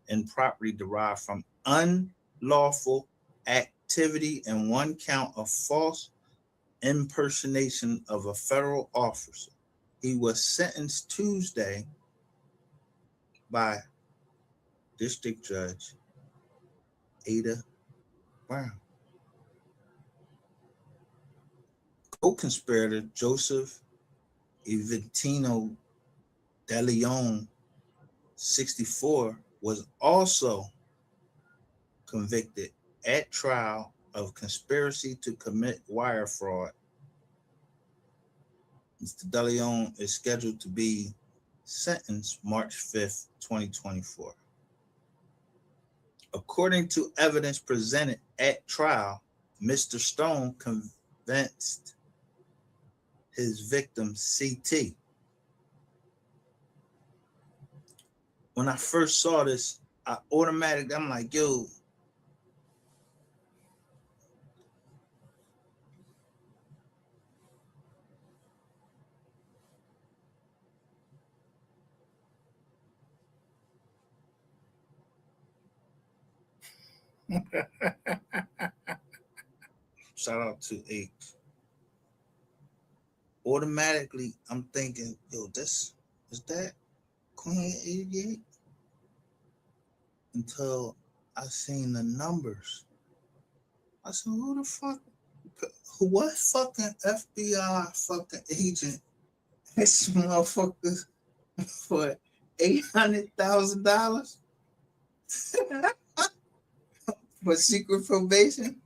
and property derived from unlawful activity, and 1 count of false impersonation of a federal officer. He was sentenced Tuesday by District Judge Ada Brown. Co-conspirator Joseph Eventino De Leon, 64, was also convicted at trial of conspiracy to commit wire fraud. Mr. De Leon is scheduled to be sentenced March 5th, 2024. According to evidence presented at trial, Mr. Stone convinced his victim, CT. When I first saw this, I'm like, yo, shout out to H. Automatically, I'm thinking, yo, this is that Queen 88? Until I seen the numbers. I said, who the fuck? What fucking FBI fucking agent this motherfucker for $800,000 For secret probation.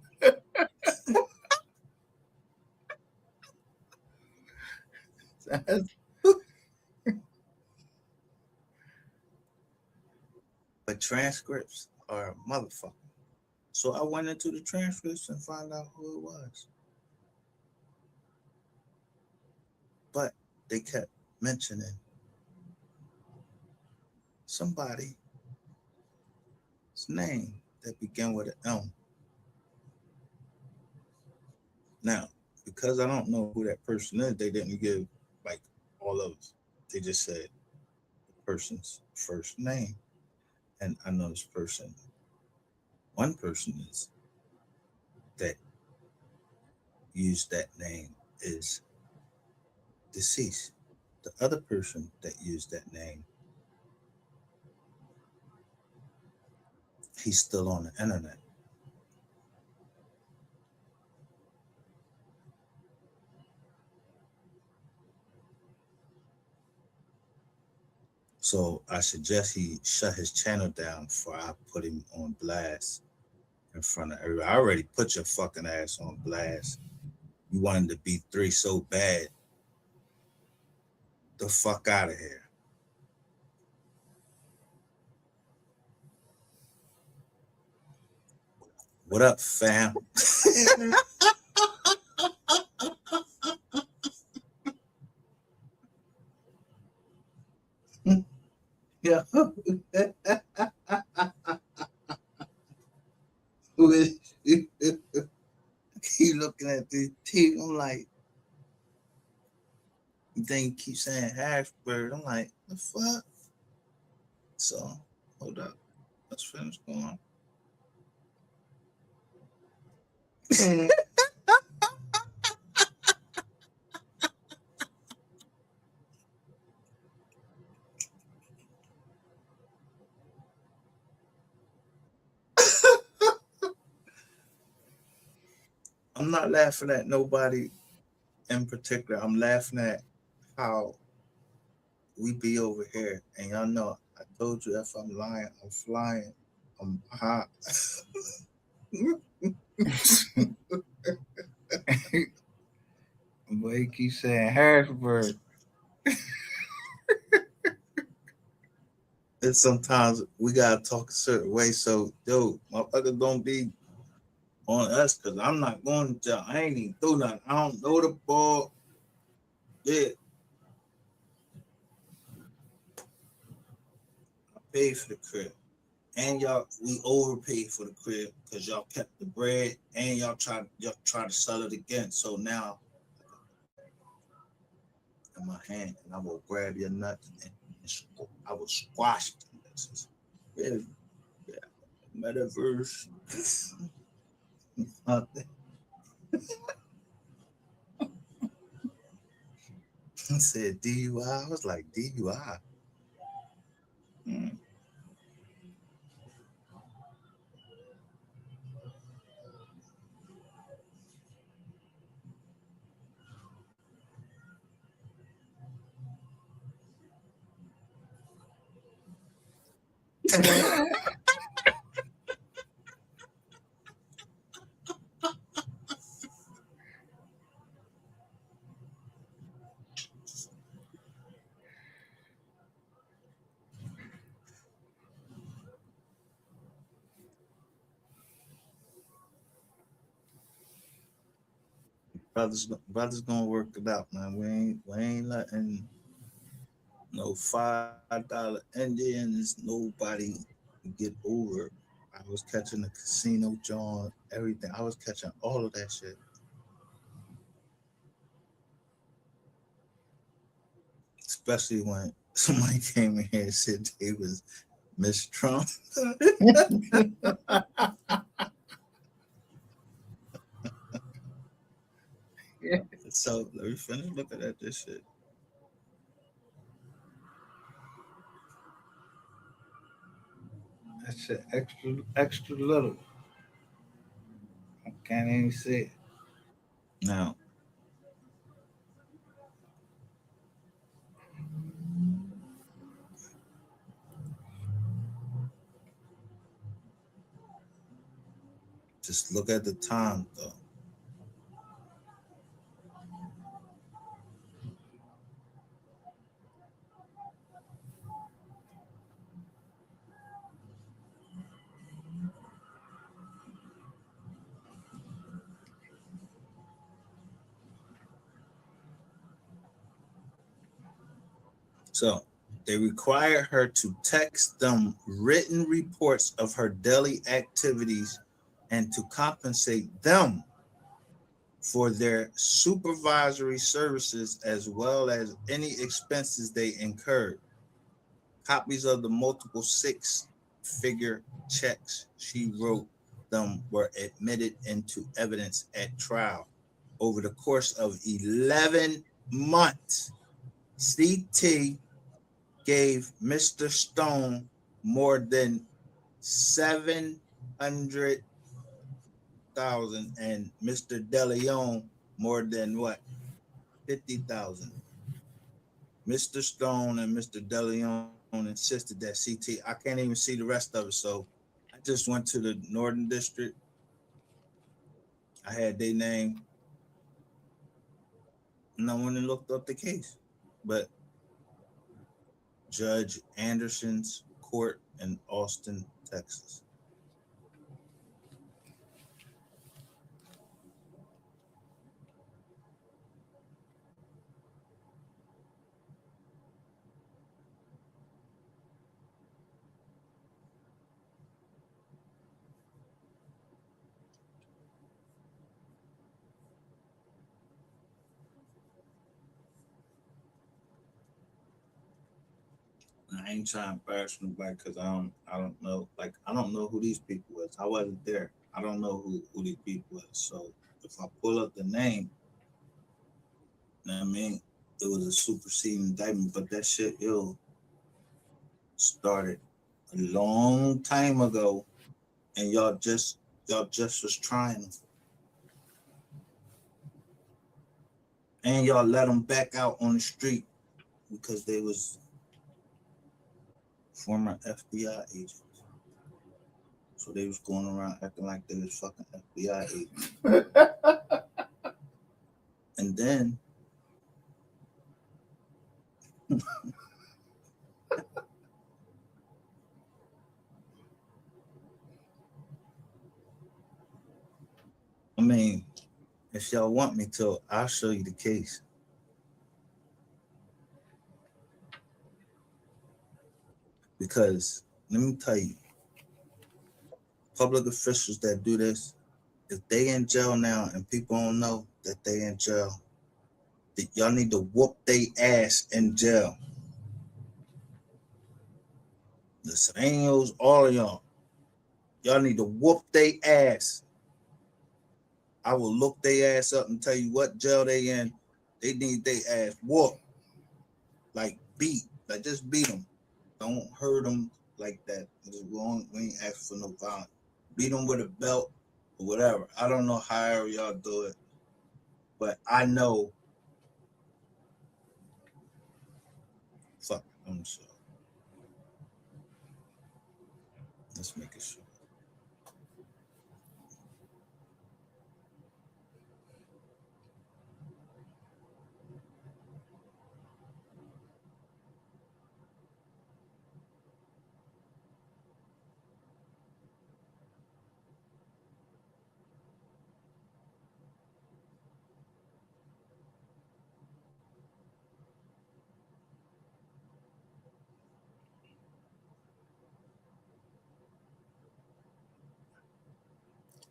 But transcripts are a motherfucker. So I went into the transcripts and found out who it was. But they kept mentioning somebody's name that began with an M. Now, because I don't know who that person is, they didn't give like all of us. They just said the person's first name. And I know this person, one person is that used that name is deceased. The other person that used that name, he's still on the internet. So I suggest he shut his channel down before I put him on blast in front of everybody. I already put your fucking ass on blast. You wanted to be 3 so bad. The fuck out of here. What up, fam? Yeah. He looking at the TV. I'm like, then he keep saying Harrisburg. I'm like, the fuck? So, hold up. Let's finish going. I'm not laughing at nobody in particular. I'm laughing at how we be over here. And y'all know, I told you if I'm lying, I'm flying. I'm hot. But he keeps saying Harrisburg. And sometimes we gotta talk a certain way. So, dude, motherfuckers don't be on us because I'm not going to jail. I ain't even do nothing. I don't know the ball. Yeah. I paid for the crib. And we overpaid for the crib because y'all kept the bread and y'all try to sell it again. So now in my hand, and I will grab your nuts and I will squash them. Yeah, yeah. Metaverse. He said DUI. I was like, DUI. Mm. Brothers gonna work it out, man. We ain't letting no $5 Indians, nobody get over. I was catching the casino John, everything. I was catching all of that shit. Especially when somebody came in here and said they was Miss Trump. Yeah. So let me finish looking at this shit. That shit extra little. I can't even see it. Now, Just look at the time, though. So they require her to text them written reports of her daily activities and to compensate them for their supervisory services as well as any expenses they incurred. Copies of the multiple six-figure checks she wrote them were admitted into evidence at trial. Over the course of 11 months, CT gave Mr. Stone more than 700,000 and Mr. DeLeon more than what? 50,000. Mr. Stone and Mr. DeLeon insisted that CT, I can't even see the rest of it, so I just went to the Northern District. I had their name, and I went and looked up the case. But Judge Anderson's court in Austin, Texas. I ain't trying to embarrass nobody because I don't know. Like, I don't know who these people was. I wasn't there. I don't know who these people was. So if I pull up the name, you know what I mean, it was a superseding indictment. But that shit, started a long time ago, and y'all just was trying them, and y'all let them back out on the street because they was former FBI agents. So they was going around acting like they was fucking FBI agents. And then I mean, if y'all want me to, I'll show you the case. Because let me tell you, public officials that do this, if they in jail now and people don't know that they in jail, that y'all need to whoop they ass in jail. The Sanos, all of y'all need to whoop they ass. I will look their ass up and tell you what jail they in. They need their ass whoop. Like beat. Like just beat them. Don't hurt them like that. We ain't asking for no violence. Beat them with a belt or whatever. I don't know how y'all do it, but I know. Fuck, I'm sorry. Let's make it sure.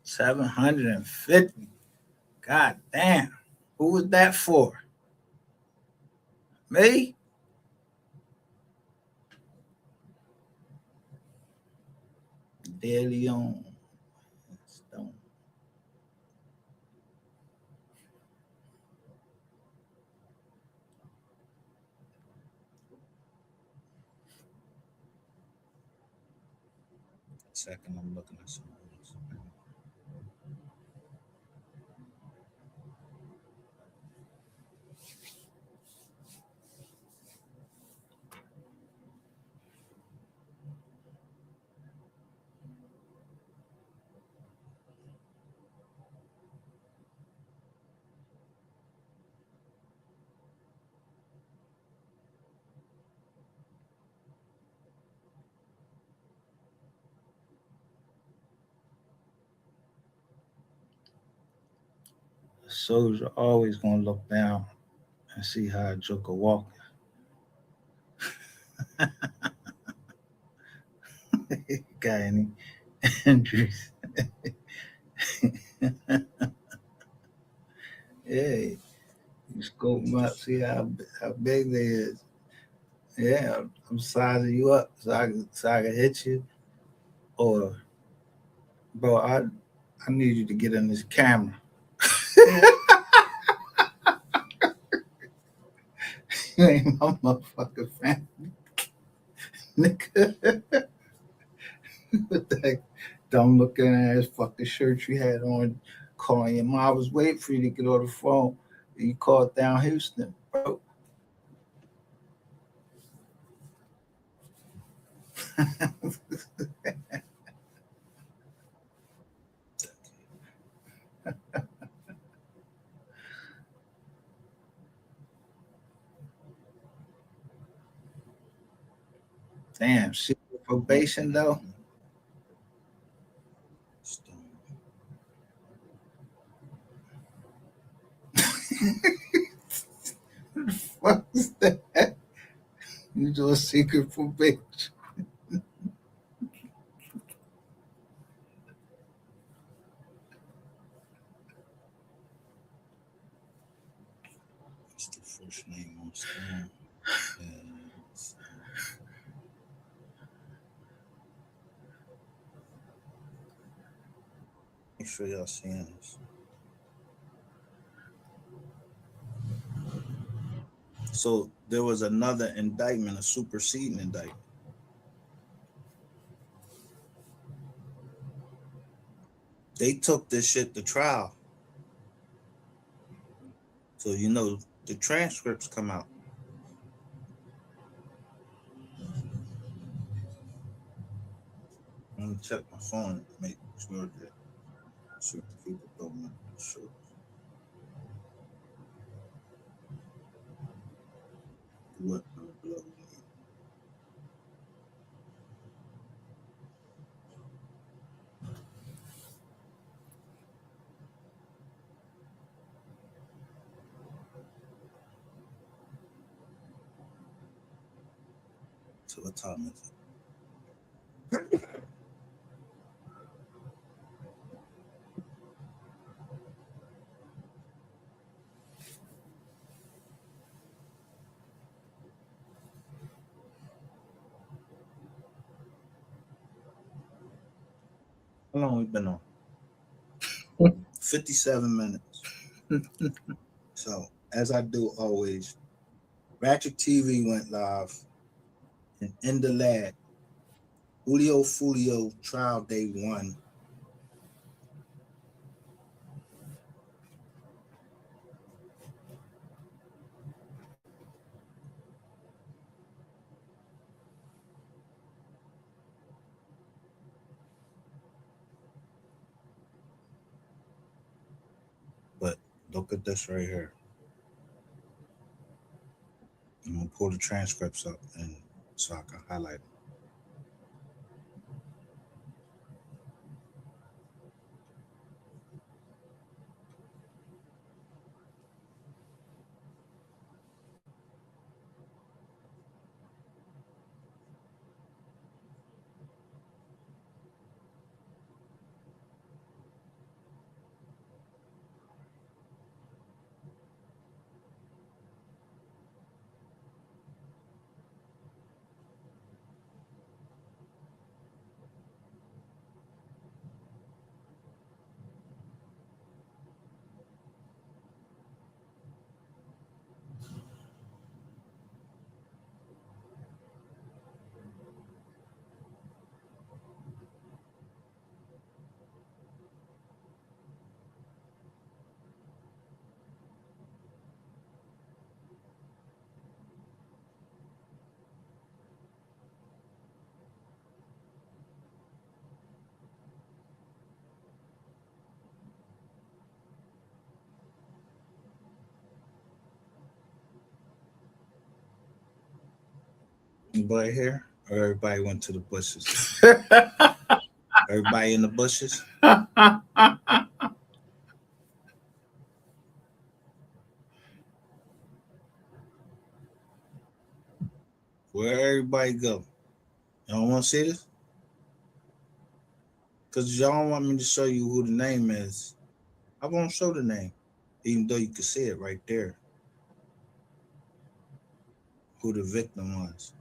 $750. God damn. Who was that for? Me? De Leon. Stone. Second, I'm looking at something else. A soldier always gonna look down and see how a joker walking. Got any injuries? Hey, you scope them up, see how big they is. Yeah, I'm sizing you up so I can hit you. Or, bro, I need you to get in this camera. You ain't my motherfucking fan, nigga. With that dumb looking ass fucking shirt you had on, calling your mom. I was waiting for you to get on the phone. You called down Houston, bro. Damn, secret probation though. What is that? You do a secret probation. What's the first name on Storm? Make sure y'all seeing this. So there was another indictment, a superseding indictment. They took this shit to trial. So you know the transcripts come out. Let me check my phone, make sure that certain people don't show. What blood? So what time is it? How long we been on? 57 minutes. So, as I do always, Ratchet TV went live and in the lab, Julio Fulio trial day 1. But look at this right here. I'm gonna pull the transcripts up and so I can highlight it. Anybody here? Or everybody went to the bushes? Everybody in the bushes? Where everybody go? Y'all want to see this? Because y'all want me to show you who the name is. I won't show the name, even though you can see it right there. Who the victim was.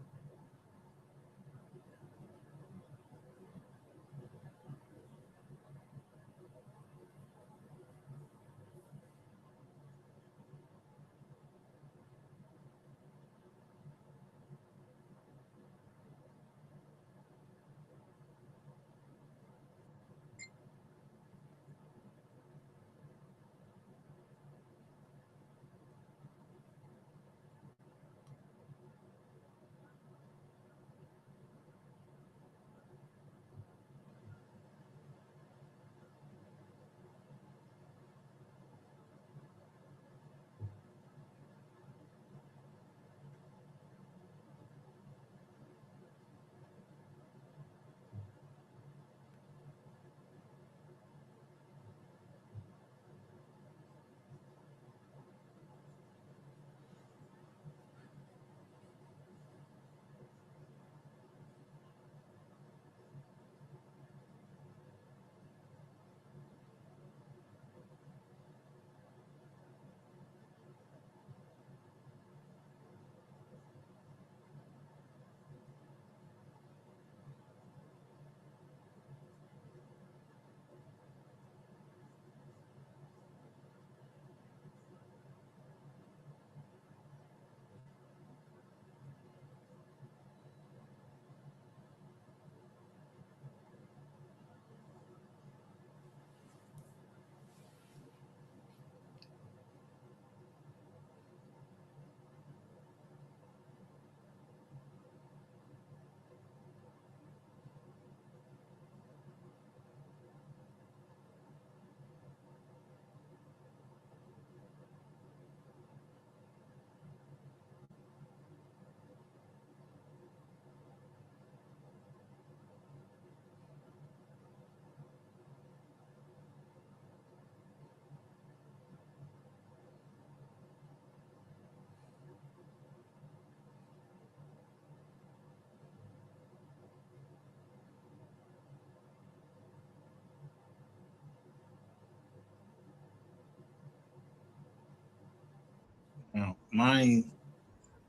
Now, mine,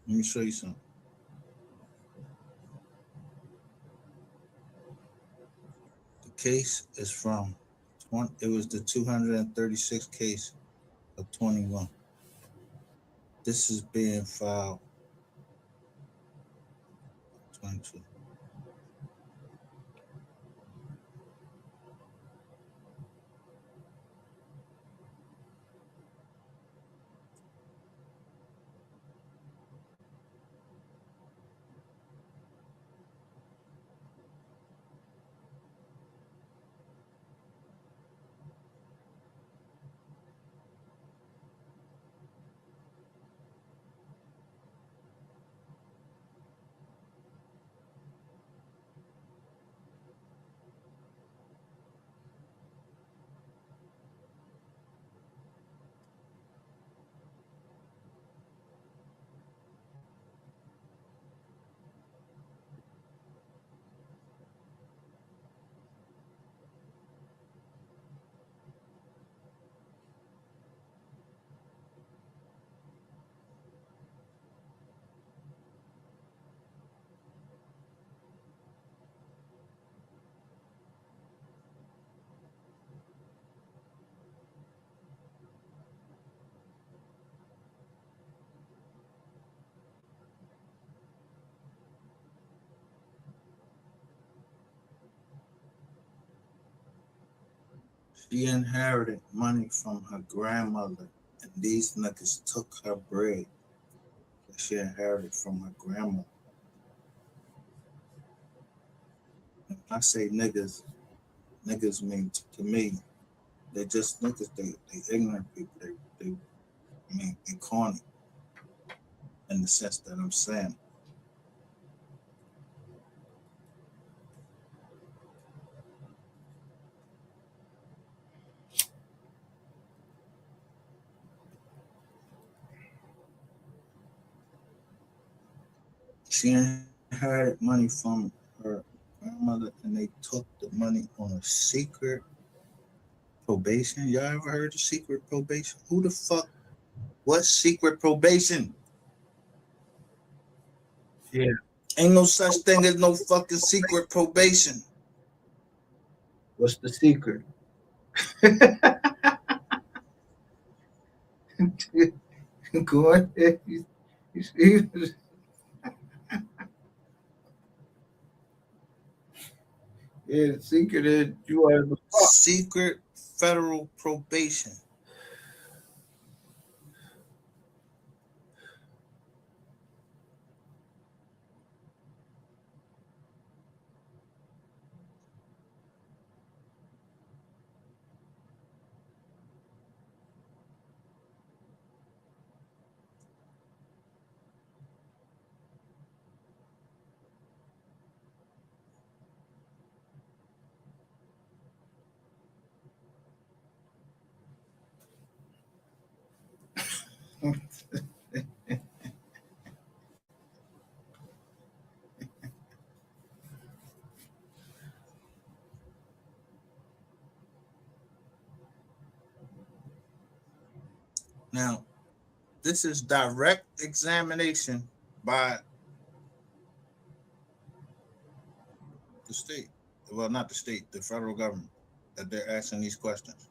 let me show you something. The case is from, it was the 236 case of 21. This is being filed 22. She inherited money from her grandmother, and these niggas took her bread that she inherited from her grandmother. And when I say niggas, niggas mean to me, they just niggas. They ignorant people. I mean, they corny in the sense that I'm saying. She inherited money from her grandmother, and they took the money on a secret probation. Y'all ever heard of secret probation? Who the fuck? What's secret probation? Yeah. Ain't no such thing as no fucking secret probation. What's the secret? Go ahead. Yeah, the secret is you are the fuck. Secret federal probation. Now, this is direct examination by the state. Well, not the state, the federal government, that they're asking these questions.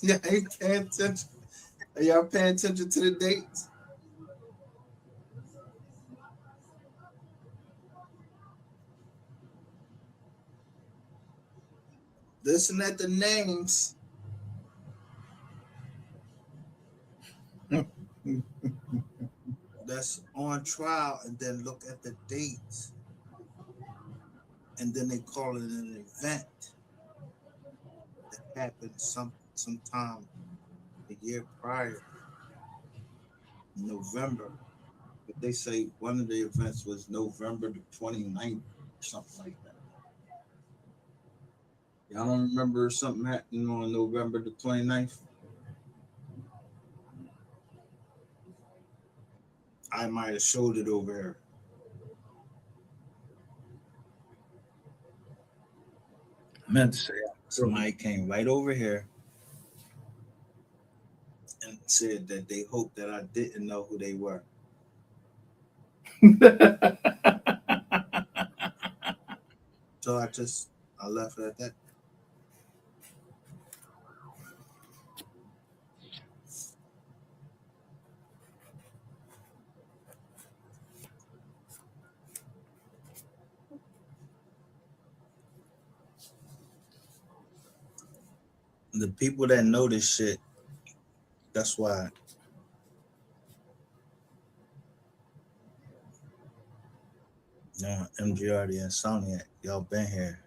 Yeah, ain't paying attention. Are y'all paying attention to the dates? Listen at the names. That's on trial, and then look at the dates, and then they call it an event that happened sometime the year prior, in November. But they say one of the events was November the 29th, or something like that. Y'all don't remember something happening on November the 29th? I might have showed it over here. I meant to say somebody came right over here and said that they hoped that I didn't know who they were. So I left it at that. The people that know this shit, that's why. MGR the Insomniac, y'all been here.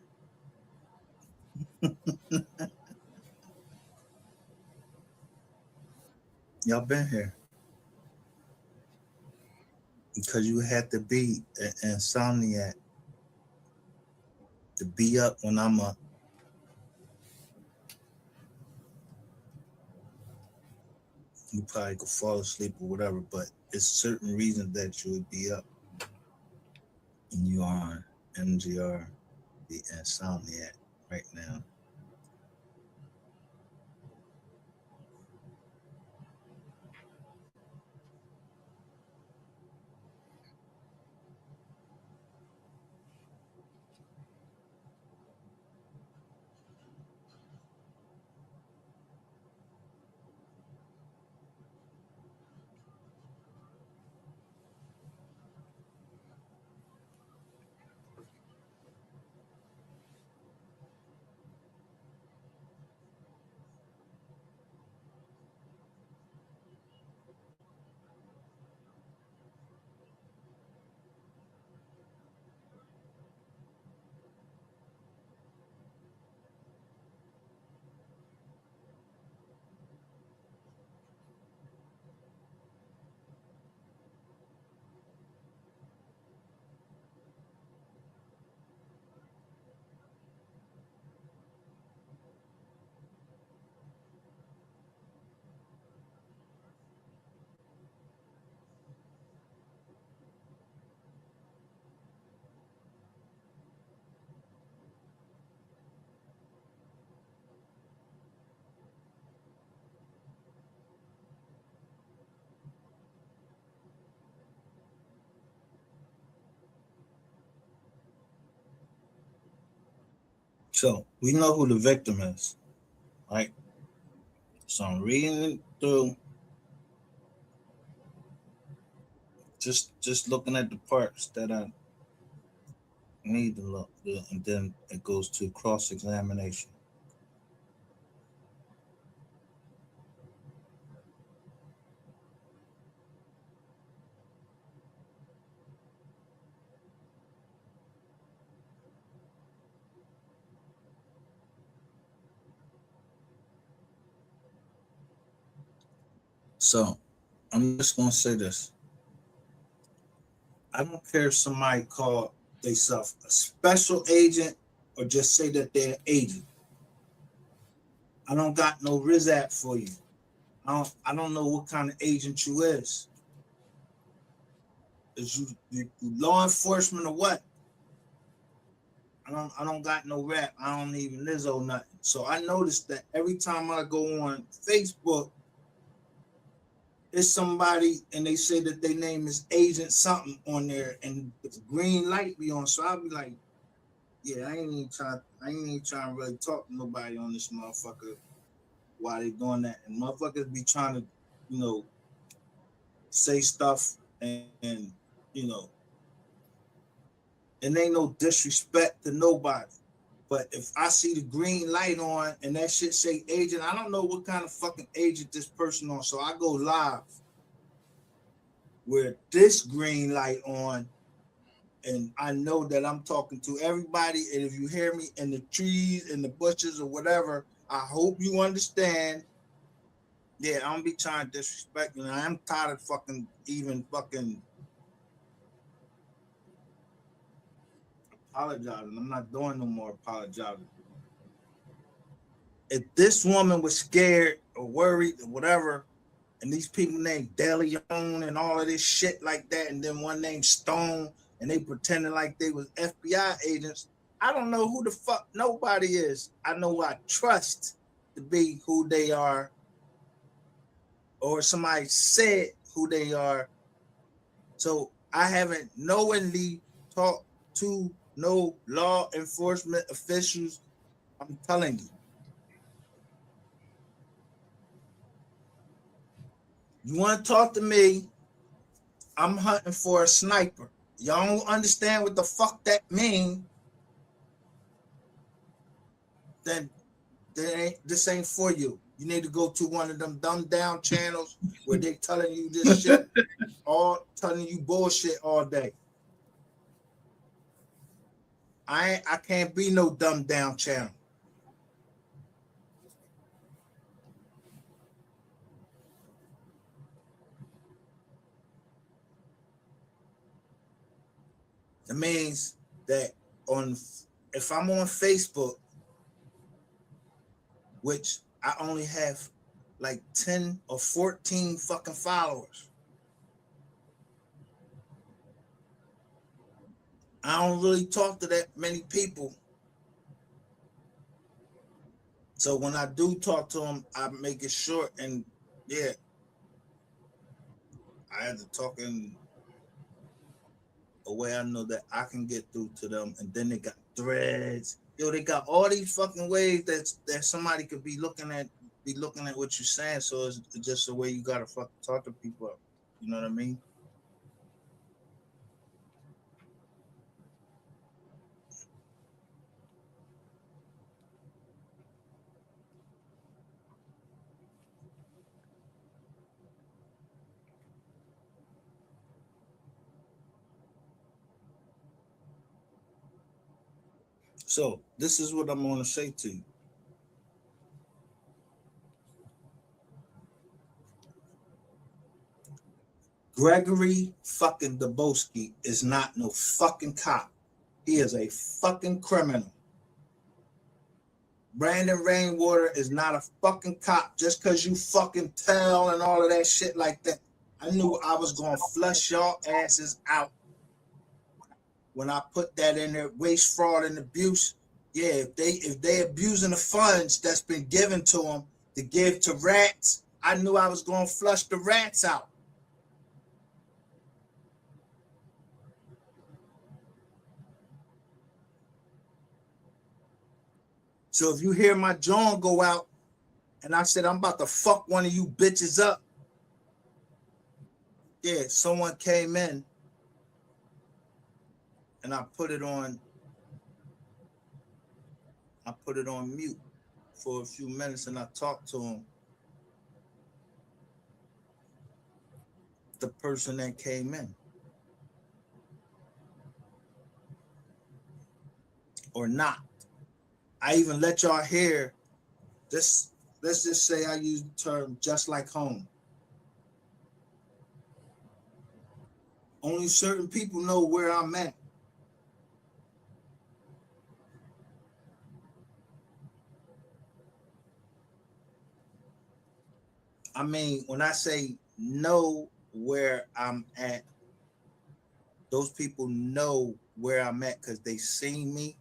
Y'all been here. Because you had to be an insomniac to be up when I'm up. You probably could fall asleep or whatever, but it's certain reasons that you would be up. And you are on MGR, the Insomniac, right now. So we know who the victim is, right? So I'm reading it through, just looking at the parts that I need to look, and then it goes to cross-examination. So I'm just gonna say this. I don't care if somebody call themselves a special agent or just say that they're an agent. I don't got no Rizap for you. I don't know what kind of agent you is. Is you law enforcement or what? I don't got no rap. I don't even Lizzo nothing. So I noticed that every time I go on Facebook, it's somebody and they say that their name is Agent something on there, and the green light be on. So I'll be like, yeah, I ain't even trying to really talk to nobody on this motherfucker. why they doing that. And motherfuckers be trying to, say stuff and and ain't no disrespect to nobody. But if I see the green light on and that shit say agent, I don't know what kind of fucking agent this person on. So I go live with this green light on, and I know that I'm talking to everybody. And if you hear me in the trees, in the bushes, or whatever, I hope you understand. Yeah, I don't be trying to disrespect you. I am tired of fucking apologizing. I'm not doing no more apologizing. If this woman was scared or worried or whatever, and these people named DeLeon and all of this shit like that, and then one named Stone, and they pretending like they was FBI agents, I don't know who the fuck nobody is. I know who I trust to be who they are, or somebody said who they are. So I haven't knowingly talked to no law enforcement officials. I'm telling you. You want to talk to me? I'm hunting for a sniper. Y'all don't understand what the fuck that means. Then this ain't for you. You need to go to one of them dumbed down channels where they telling you this shit, telling you bullshit all day. I can't be no dumbed down channel. It means that if I'm on Facebook, which I only have like 10 or 14 fucking followers, I don't really talk to that many people. So when I do talk to them, I make it short, and yeah, I had to talk in a way I know that I can get through to them. And then they got threads. Yo, they got all these fucking ways that somebody could be looking at what you're saying. So it's just the way you gotta fucking talk to people. You know what I mean? So this is what I'm gonna say to you. Gregory fucking Dabowski is not no fucking cop. He is a fucking criminal. Brandon Rainwater is not a fucking cop just because you fucking tell and all of that shit like that. I knew I was gonna flush y'all asses out when I put that in there. Waste, fraud, and abuse. Yeah, if they abusing the funds that's been given to them to give to rats, I knew I was gonna flush the rats out. So if you hear my jaw go out and I said I'm about to fuck one of you bitches up, yeah, someone came in and I put it on mute for a few minutes and I talked to him. The person that came in. Or not. I even let y'all hear this. Let's just say I use the term just like home. Only certain people know where I'm at. I mean, when I say know where I'm at, those people know where I'm at because they seen me.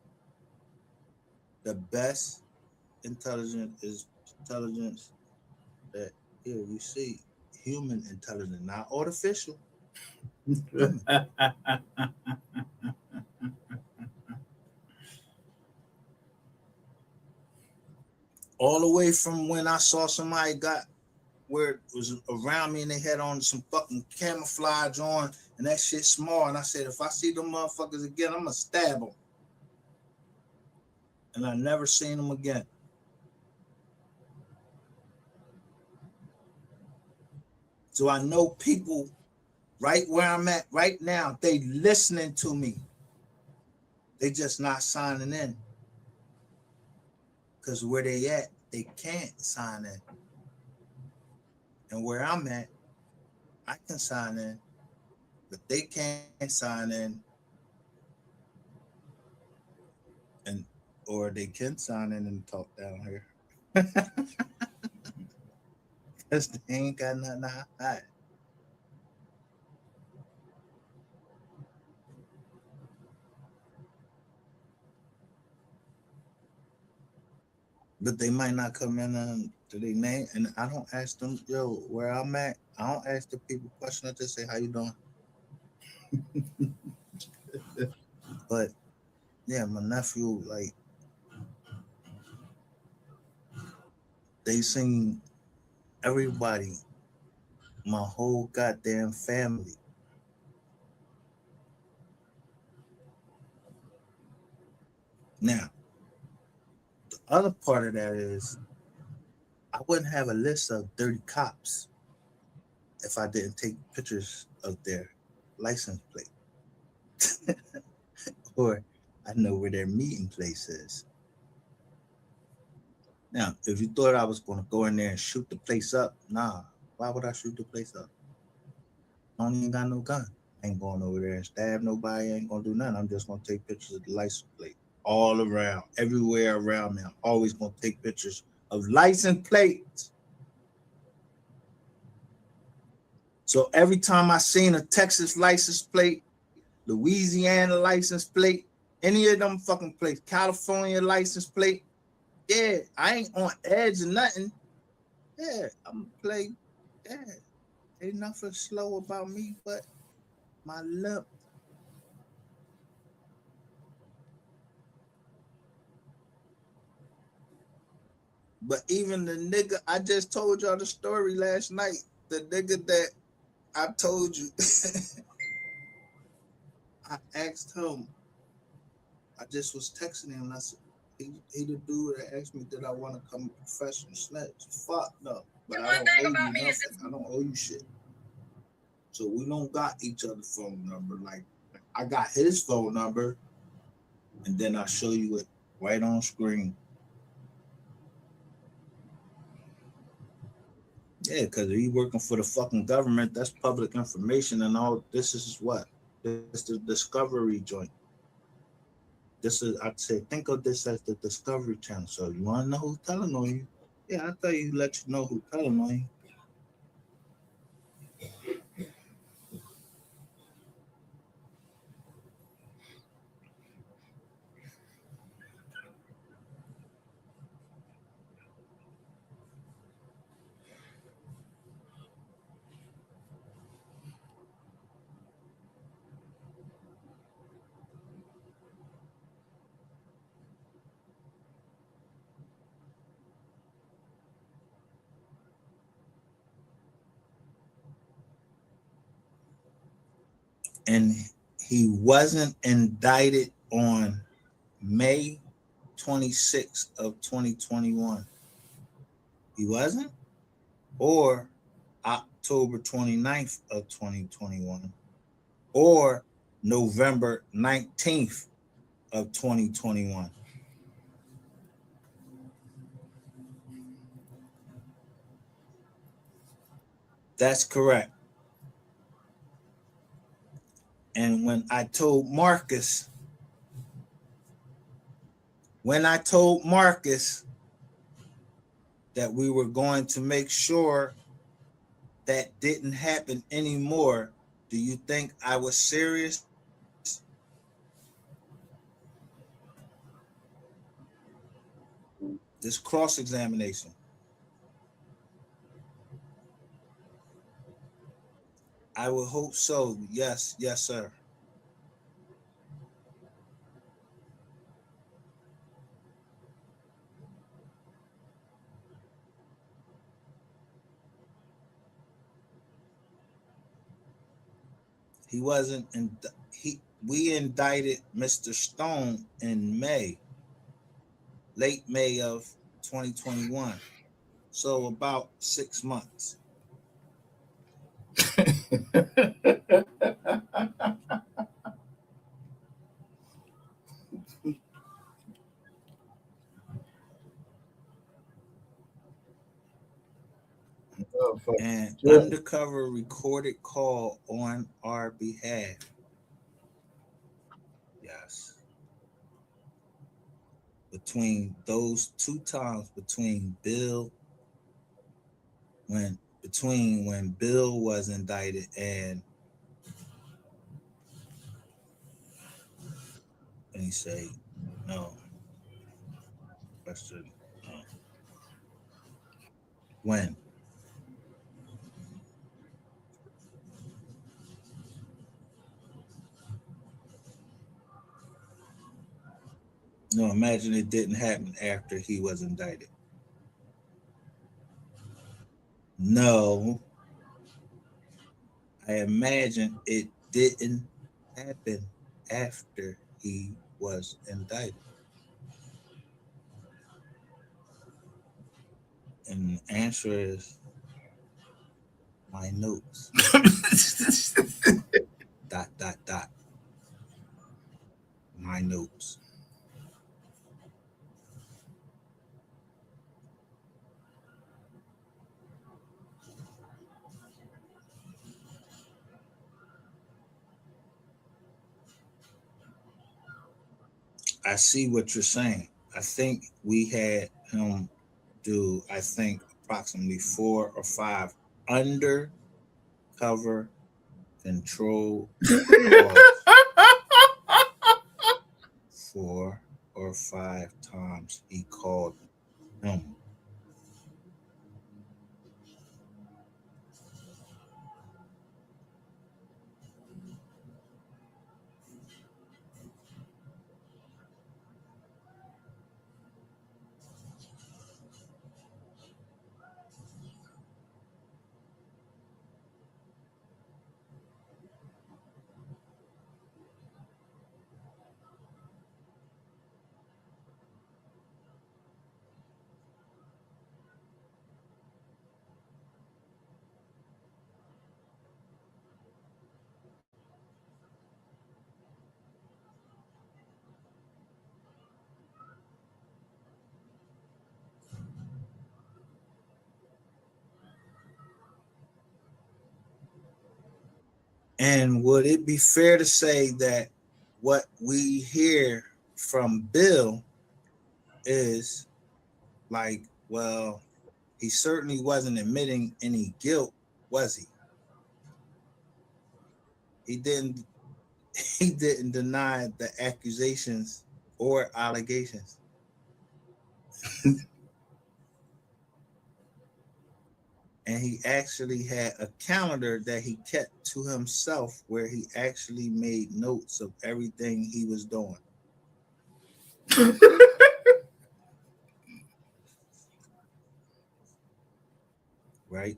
The best intelligence is intelligence that here you see human intelligence, not artificial. All the way away from when I saw somebody got where it was around me and they had on some fucking camouflage on and that shit small. And I said, if I see them motherfuckers again, I'm gonna stab them. And I never seen them again. So I know people right where I'm at right now, they listening to me. They just not signing in. Because where they at, they can't sign in. And where I'm at, I can sign in, but they can't sign in. And or they can sign in and talk down here. Because they ain't got nothing to hide. But they might not come in to their name, and I don't ask them, yo, where I'm at. I don't ask the people questions. I just say, how you doing? But yeah, my nephew, like, they seen everybody, my whole goddamn family. Now, the other part of that is I wouldn't have a list of dirty cops if I didn't take pictures of their license plate. Or I know where their meeting place is. Now, if you thought I was going to go in there and shoot the place up, nah. Why would I shoot the place up? I don't even got no gun. I ain't going over there and stab nobody. I ain't going to do nothing. I'm just going to take pictures of the license plate all around, everywhere around me. I'm always going to take pictures of license plates. So every time I seen a Texas license plate, Louisiana license plate, any of them fucking plates, California license plate, yeah, I ain't on edge or nothing. Yeah, I'm gonna play. Yeah, ain't nothing slow about me but my lip. But even the nigga, I just told y'all the story last night. The nigga that I told you, I asked him. I just was texting him. And I said, he the dude that asked me, did I want to come a professional snatch? Fuck no. But I don't owe you nothing. I don't owe you shit. So we don't got each other's phone number. Like I got his phone number, and then I show you it right on screen. Yeah, because he working for the fucking government. That's public information, and all this is what? This the Discovery joint. This is, I'd say, think of this as the Discovery Channel. So you want to know who's telling on you? Yeah, I tell you, let you know who's telling on you. And he wasn't indicted on May 26th of 2021. He wasn't? Or October 29th of 2021. Or November 19th of 2021. That's correct. And when I told Marcus that we were going to make sure that didn't happen anymore, do you think I was serious? This cross-examination. I would hope so. Yes, yes, sir. He wasn't in. We indicted Mr. Stone in late May of 2021. So about 6 months. And undercover recorded call on our behalf. Yes. Between those 2 times, between when Bill was indicted and he say no. Question. No. When? No, imagine it didn't happen after he was indicted. No, I imagine it didn't happen after he was indicted. And the answer is my notes. ... My notes. I see what you're saying. I think we had him do, approximately 4 or 5 undercover control calls. 4 or 5 times he called him. And would it be fair to say that what we hear from Bill is like, well, he certainly wasn't admitting any guilt, was he? He didn't deny the accusations or allegations. And he actually had a calendar that he kept to himself where he actually made notes of everything he was doing. Right?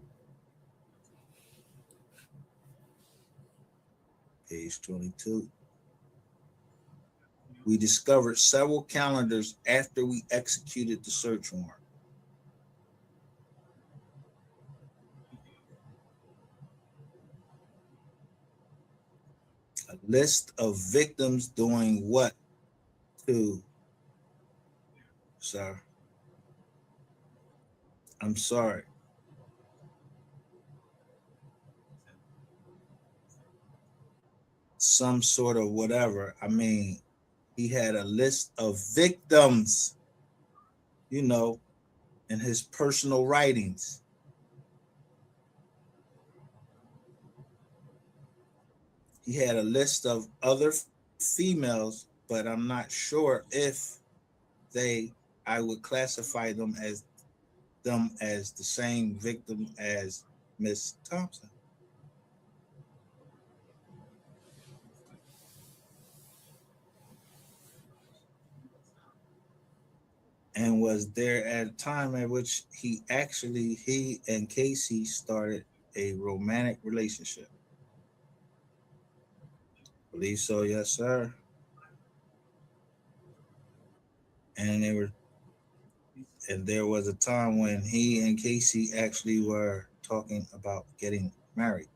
Page 22. We discovered several calendars after we executed the search warrant. A list of victims doing what to, sir? I'm sorry. Some sort of whatever. I mean, he had a list of victims, in his personal writings. He had a list of other females, but I'm not sure if I would classify them as the same victim as Miss Thompson. And was there at a time at which he and Casey started a romantic relationship. Believe so, yes, sir. And they were, and there was a time when he and Casey actually were talking about getting married.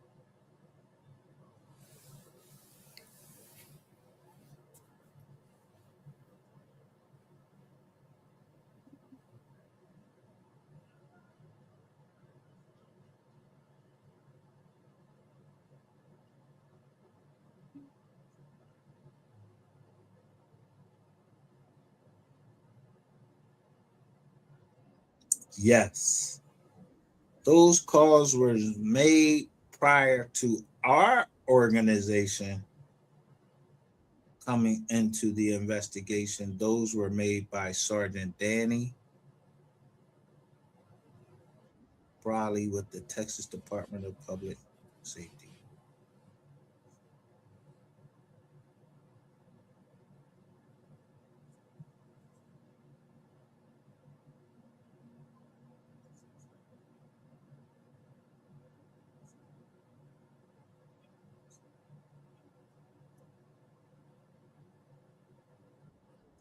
Yes, those calls were made prior to our organization coming into the investigation. Those were made by Sergeant Danny Brawley with the Texas Department of Public Safety.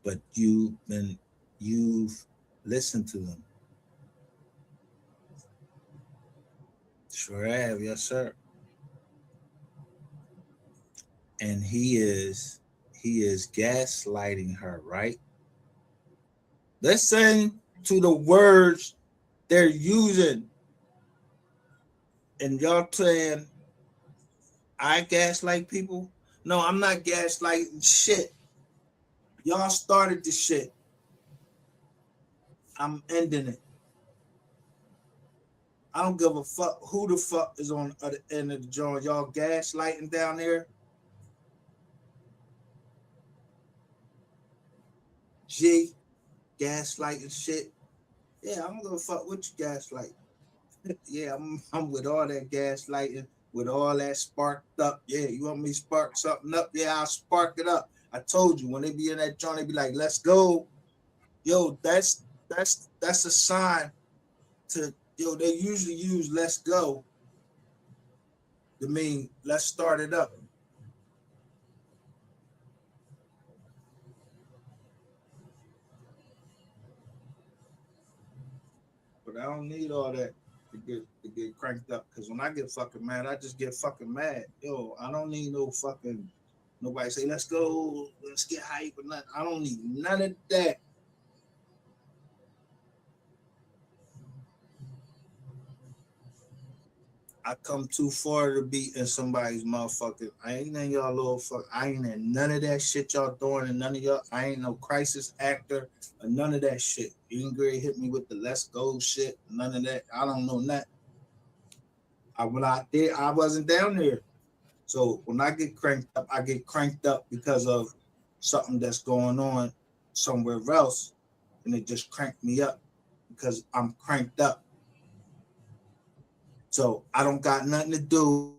But you've listened to them. Sure have, yes, sir. And he is gaslighting her, right? Listen to the words they're using. And y'all saying I gaslight people? No, I'm not gaslighting shit. Y'all started this shit. I'm ending it. I don't give a fuck who the fuck is on the other end of the joint. Y'all gaslighting down there. G, gaslighting shit. Yeah, I'm gonna fuck with you gaslight. Yeah, I'm with all that gaslighting, with all that sparked up. Yeah, you want me to spark something up? Yeah, I'll spark it up. I told you when they be in that joint, they be like, let's go. Yo, that's a sign to yo, they usually use let's go to mean let's start it up. But I don't need all that to get cranked up. Cause when I get fucking mad, I just get fucking mad. Yo, I don't need no fucking nobody say let's go, let's get hype or nothing. I don't need none of that. I come too far to be in somebody's motherfucker. I ain't in y'all little fuck. I ain't in none of that shit y'all doing, and none of y'all. I ain't no crisis actor or none of that shit. You ain't gonna hit me with the let's go shit. None of that. I don't know nothing. When I did, I wasn't down there. So when I get cranked up, I get cranked up because of something that's going on somewhere else, and it just cranked me up because I'm cranked up. So I don't got nothing to do